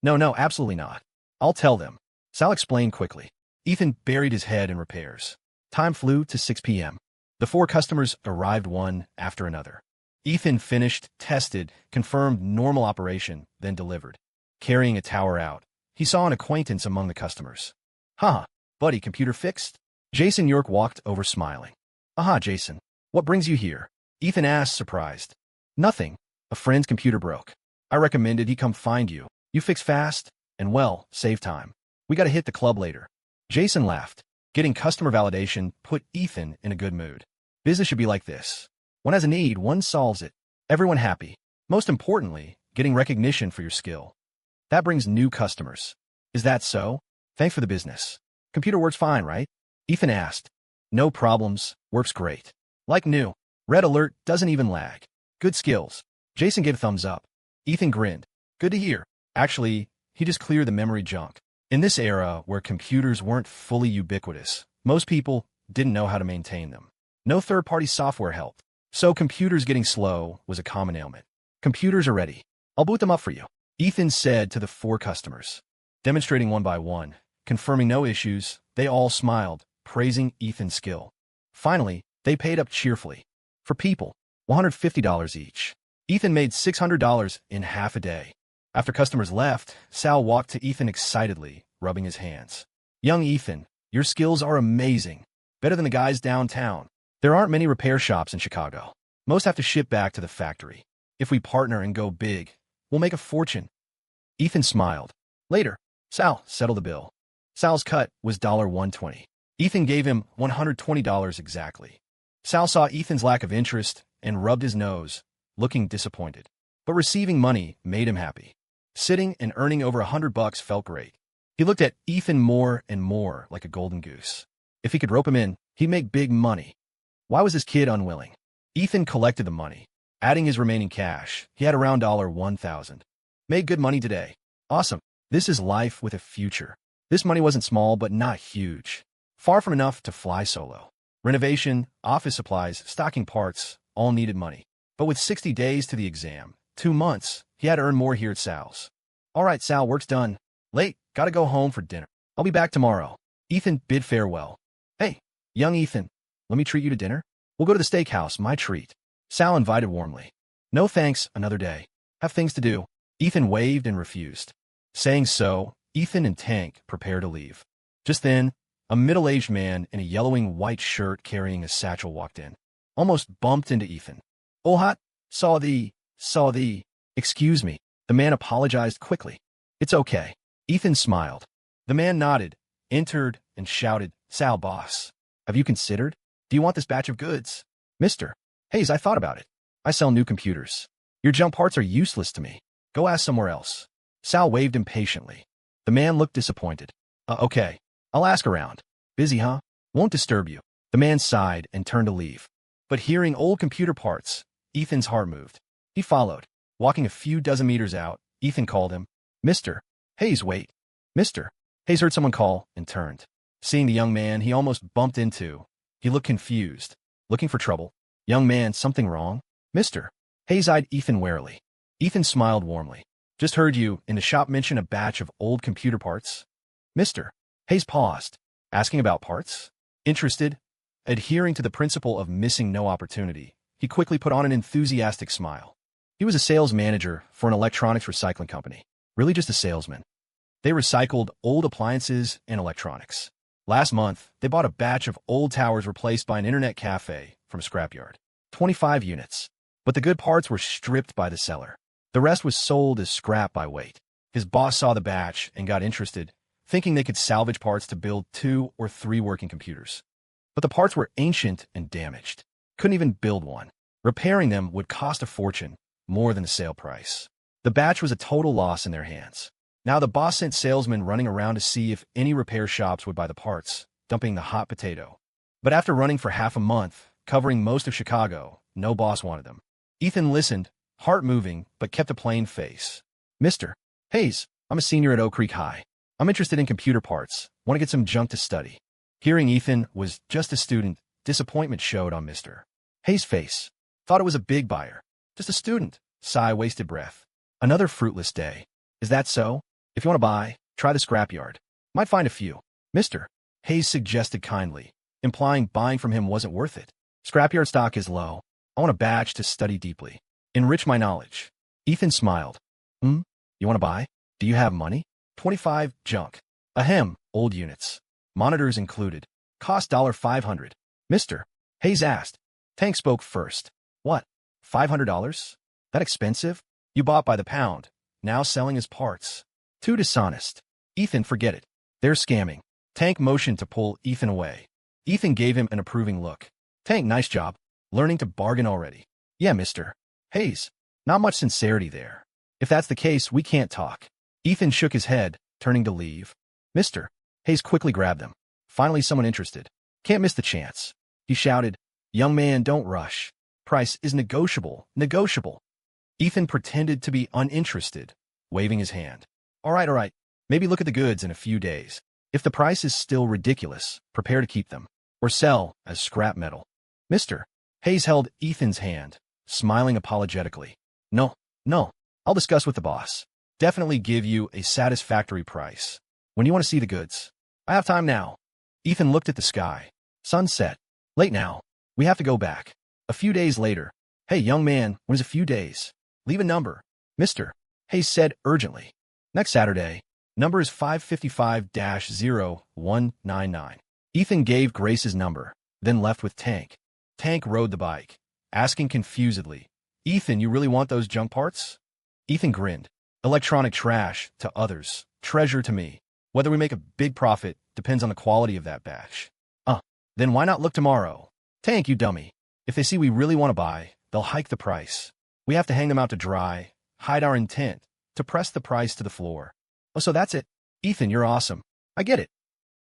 No, absolutely not. I'll tell them. Sal explained quickly. Ethan buried his head in repairs. Time flew to 6 p.m. The 4 customers arrived one after another. Ethan finished, tested, confirmed normal operation, then delivered. Carrying a tower out, he saw an acquaintance among the customers. Haha, buddy, computer fixed? Jason York walked over smiling. Aha, Jason. What brings you here? Ethan asked, surprised. Nothing. A friend's computer broke. I recommended he come find you. You fix fast, and well, save time. We gotta hit the club later. Jason laughed. Getting customer validation put Ethan in a good mood. Business should be like this. One has a need, one solves it. Everyone happy. Most importantly, getting recognition for your skill. That brings new customers. Is that so? Thanks for the business. Computer works fine, right? Ethan asked. No problems, works great. Like new. Red alert doesn't even lag. Good skills. Jason gave a thumbs up. Ethan grinned. Good to hear. Actually, he just cleared the memory junk. In this era where computers weren't fully ubiquitous, most people didn't know how to maintain them. No third-party software helped. So computers getting slow was a common ailment. Computers are ready. I'll boot them up for you. Ethan said to the 4 customers. Demonstrating one by one, confirming no issues, they all smiled, praising Ethan's skill. Finally, they paid up cheerfully. For people, $150 each. Ethan made $600 in half a day. After customers left, Sal walked to Ethan excitedly, rubbing his hands. Young Ethan, your skills are amazing. Better than the guys downtown. There aren't many repair shops in Chicago. Most have to ship back to the factory. If we partner and go big, we'll make a fortune. Ethan smiled. Later, Sal settled the bill. Sal's cut was $120. Ethan gave him $120 exactly. Sal saw Ethan's lack of interest and rubbed his nose, looking disappointed. But receiving money made him happy. Sitting and earning over $100 felt great. He looked at Ethan more and more like a golden goose. If he could rope him in, he'd make big money. Why was his kid unwilling? Ethan collected the money. Adding his remaining cash, he had around $1,000. Made good money today. Awesome. This is life with a future. This money wasn't small, but not huge. Far from enough to fly solo. Renovation, office supplies, stocking parts, all needed money. But with 60 days to the exam, 2 months, he had to earn more here at Sal's. All right, Sal, work's done. Late, gotta go home for dinner. I'll be back tomorrow. Ethan bid farewell. Hey, young Ethan, let me treat you to dinner? We'll go to the steakhouse, my treat. Sal invited warmly. No thanks, another day. Have things to do. Ethan waved and refused. Saying so, Ethan and Tank prepared to leave. Just then, a middle-aged man in a yellowing white shirt carrying a satchel walked in. Almost bumped into Ethan. Olhat, saw the... Excuse me. The man apologized quickly. It's okay. Ethan smiled. The man nodded, entered, and shouted, Sal, boss. Have you considered? Do you want this batch of goods? Mister. Hayes, I thought about it. I sell new computers. Your junk parts are useless to me. Go ask somewhere else. Sal waved impatiently. The man looked disappointed. Okay. I'll ask around. Busy, huh? Won't disturb you. The man sighed and turned to leave. But hearing old computer parts, Ethan's heart moved. He followed. Walking a few dozen meters out, Ethan called him. Mister. Hayes, wait. Mister. Hayes heard someone call and turned. Seeing the young man he almost bumped into, he looked confused. Looking for trouble. Young man, something wrong? Mister. Hayes eyed Ethan warily. Ethan smiled warmly. Just heard you in the shop mention a batch of old computer parts. Mister. Hayes paused. Asking about parts? Interested? Adhering to the principle of missing no opportunity, he quickly put on an enthusiastic smile. He was a sales manager for an electronics recycling company. Really just a salesman. They recycled old appliances and electronics. Last month, they bought a batch of old towers replaced by an internet cafe from a scrapyard. 25 units. But the good parts were stripped by the seller. The rest was sold as scrap by weight. His boss saw the batch and got interested, thinking they could salvage parts to build 2 or 3 working computers. But the parts were ancient and damaged. Couldn't even build one. Repairing them would cost a fortune, more than the sale price. The batch was a total loss in their hands. Now the boss sent salesmen running around to see if any repair shops would buy the parts, dumping the hot potato. But after running for half a month, covering most of Chicago, no boss wanted them. Ethan listened, heart moving, but kept a plain face. Mister. Hayes, I'm a senior at Oak Creek High. I'm interested in computer parts. Want to get some junk to study. Hearing Ethan was just a student, disappointment showed on Mr. Hayes' face. Thought it was a big buyer. Just a student. Sigh, wasted breath. Another fruitless day. Is that so? If you want to buy, try the scrapyard. Might find a few. Mr. Hayes suggested kindly, implying buying from him wasn't worth it. Scrapyard stock is low. I want a batch to study deeply. Enrich my knowledge. Ethan smiled. You want to buy? Do you have money? 25 junk. Ahem, old units. Monitors included. Cost $500. Mr. Hayes asked. Tank spoke first. What? $500? That expensive? You bought by the pound. Now selling as parts. Too dishonest. Ethan, forget it. They're scamming. Tank motioned to pull Ethan away. Ethan gave him an approving look. Tank, nice job. Learning to bargain already. Yeah, Mr. Hayes. Not much sincerity there. If that's the case, we can't talk. Ethan shook his head, turning to leave. Mr. Hayes quickly grabbed them. Finally someone interested. Can't miss the chance. He shouted, Young man, don't rush. Price is negotiable. Negotiable. Ethan pretended to be uninterested, waving his hand. All right. Maybe look at the goods in a few days. If the price is still ridiculous, prepare to keep them. Or sell as scrap metal. Mr. Hayes held Ethan's hand, smiling apologetically. No. I'll discuss with the boss. Definitely give you a satisfactory price. When you want to see the goods. I have time now. Ethan looked at the sky. Sunset. Late now. We have to go back. A few days later. Hey, young man, when is a few days? Leave a number. Mr. Hayes said urgently. Next Saturday. Number is 555-0199. Ethan gave Grace's number, then left with Tank. Tank rode the bike, asking confusedly, Ethan, you really want those junk parts? Ethan grinned. Electronic trash to others, treasure to me. Whether we make a big profit depends on the quality of that batch. Then why not look tomorrow? Tank, you dummy. If they see we really want to buy, they'll hike the price. We have to hang them out to dry, hide our intent, to press the price to the floor. Oh, so that's it. Ethan, you're awesome. I get it.